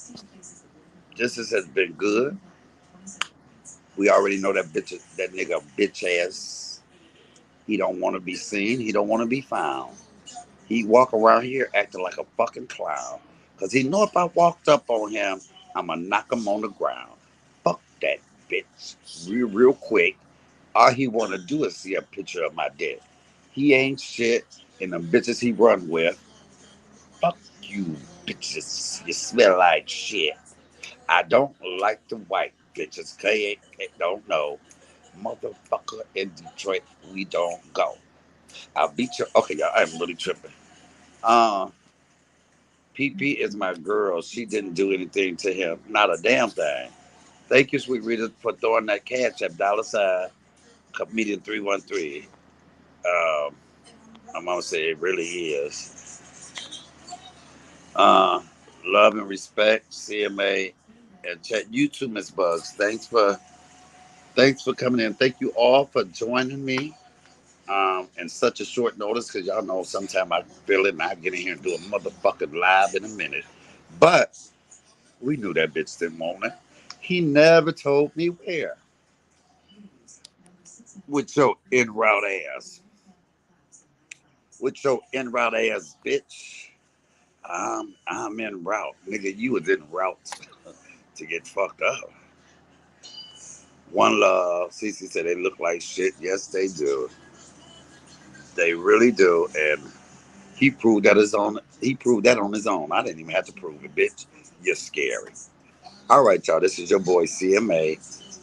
This has been good. We already know that nigga bitch ass. He don't want to be seen. He don't want to be found. He walk around here acting like a fucking clown. Cause he know if I walked up on him, I'ma knock him on the ground. Fuck that bitch. Real quick. All he wanna do is see a picture of my dick. He ain't shit, and the bitches he run with. Fuck you, bitches. You smell like shit. I don't like the white bitches. They don't know. Motherfucker in Detroit, we don't go. I'll beat you. Okay, y'all, I'm really tripping. Uh, PP is my girl. She didn't do anything to him. Not a damn thing. Thank you, sweet Rita, for throwing that cash at $ comedian 313. Um, I'm gonna say it really is. Uh, love and respect, CMA, and chat. You too, Miss Bugs. Thanks for coming in. Thank you all for joining me. In such a short notice, because y'all know sometimes I feel it and I get in here and do a motherfucking live in a minute. But we knew that bitch didn't want it. He never told me where. With your in route ass. With your in route ass, bitch. I'm in route. Nigga, you was in route to get fucked up. One love. Cece said they look like shit. Yes, they do. They really do. And he proved that on his own. I didn't even have to prove it, bitch. You're scary. All right, y'all. This is your boy CMA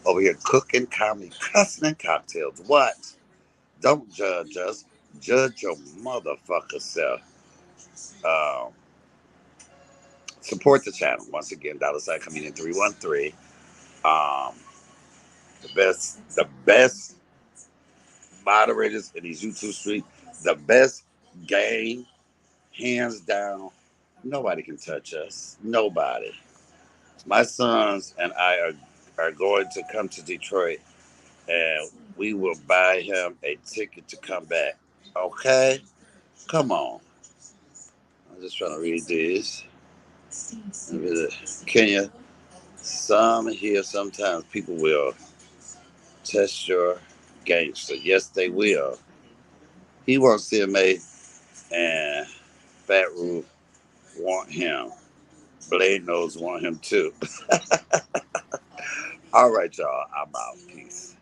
over here cooking comedy, cussing and cocktails. What? Don't judge us. Judge your motherfucker self. Um, support the channel once again. $ comedian 313. Um, the best moderators in these YouTube streets. The best game, hands down. Nobody can touch us. Nobody. My sons and I are going to come to Detroit, and we will buy him a ticket to come back. Okay? Come on. just trying to read these. Kenya, some here sometimes people will test your gangster. Yes, they will. He wants CMA and Fat Roof want him. Blade Nose want him too. All right, y'all. I'm out. Peace.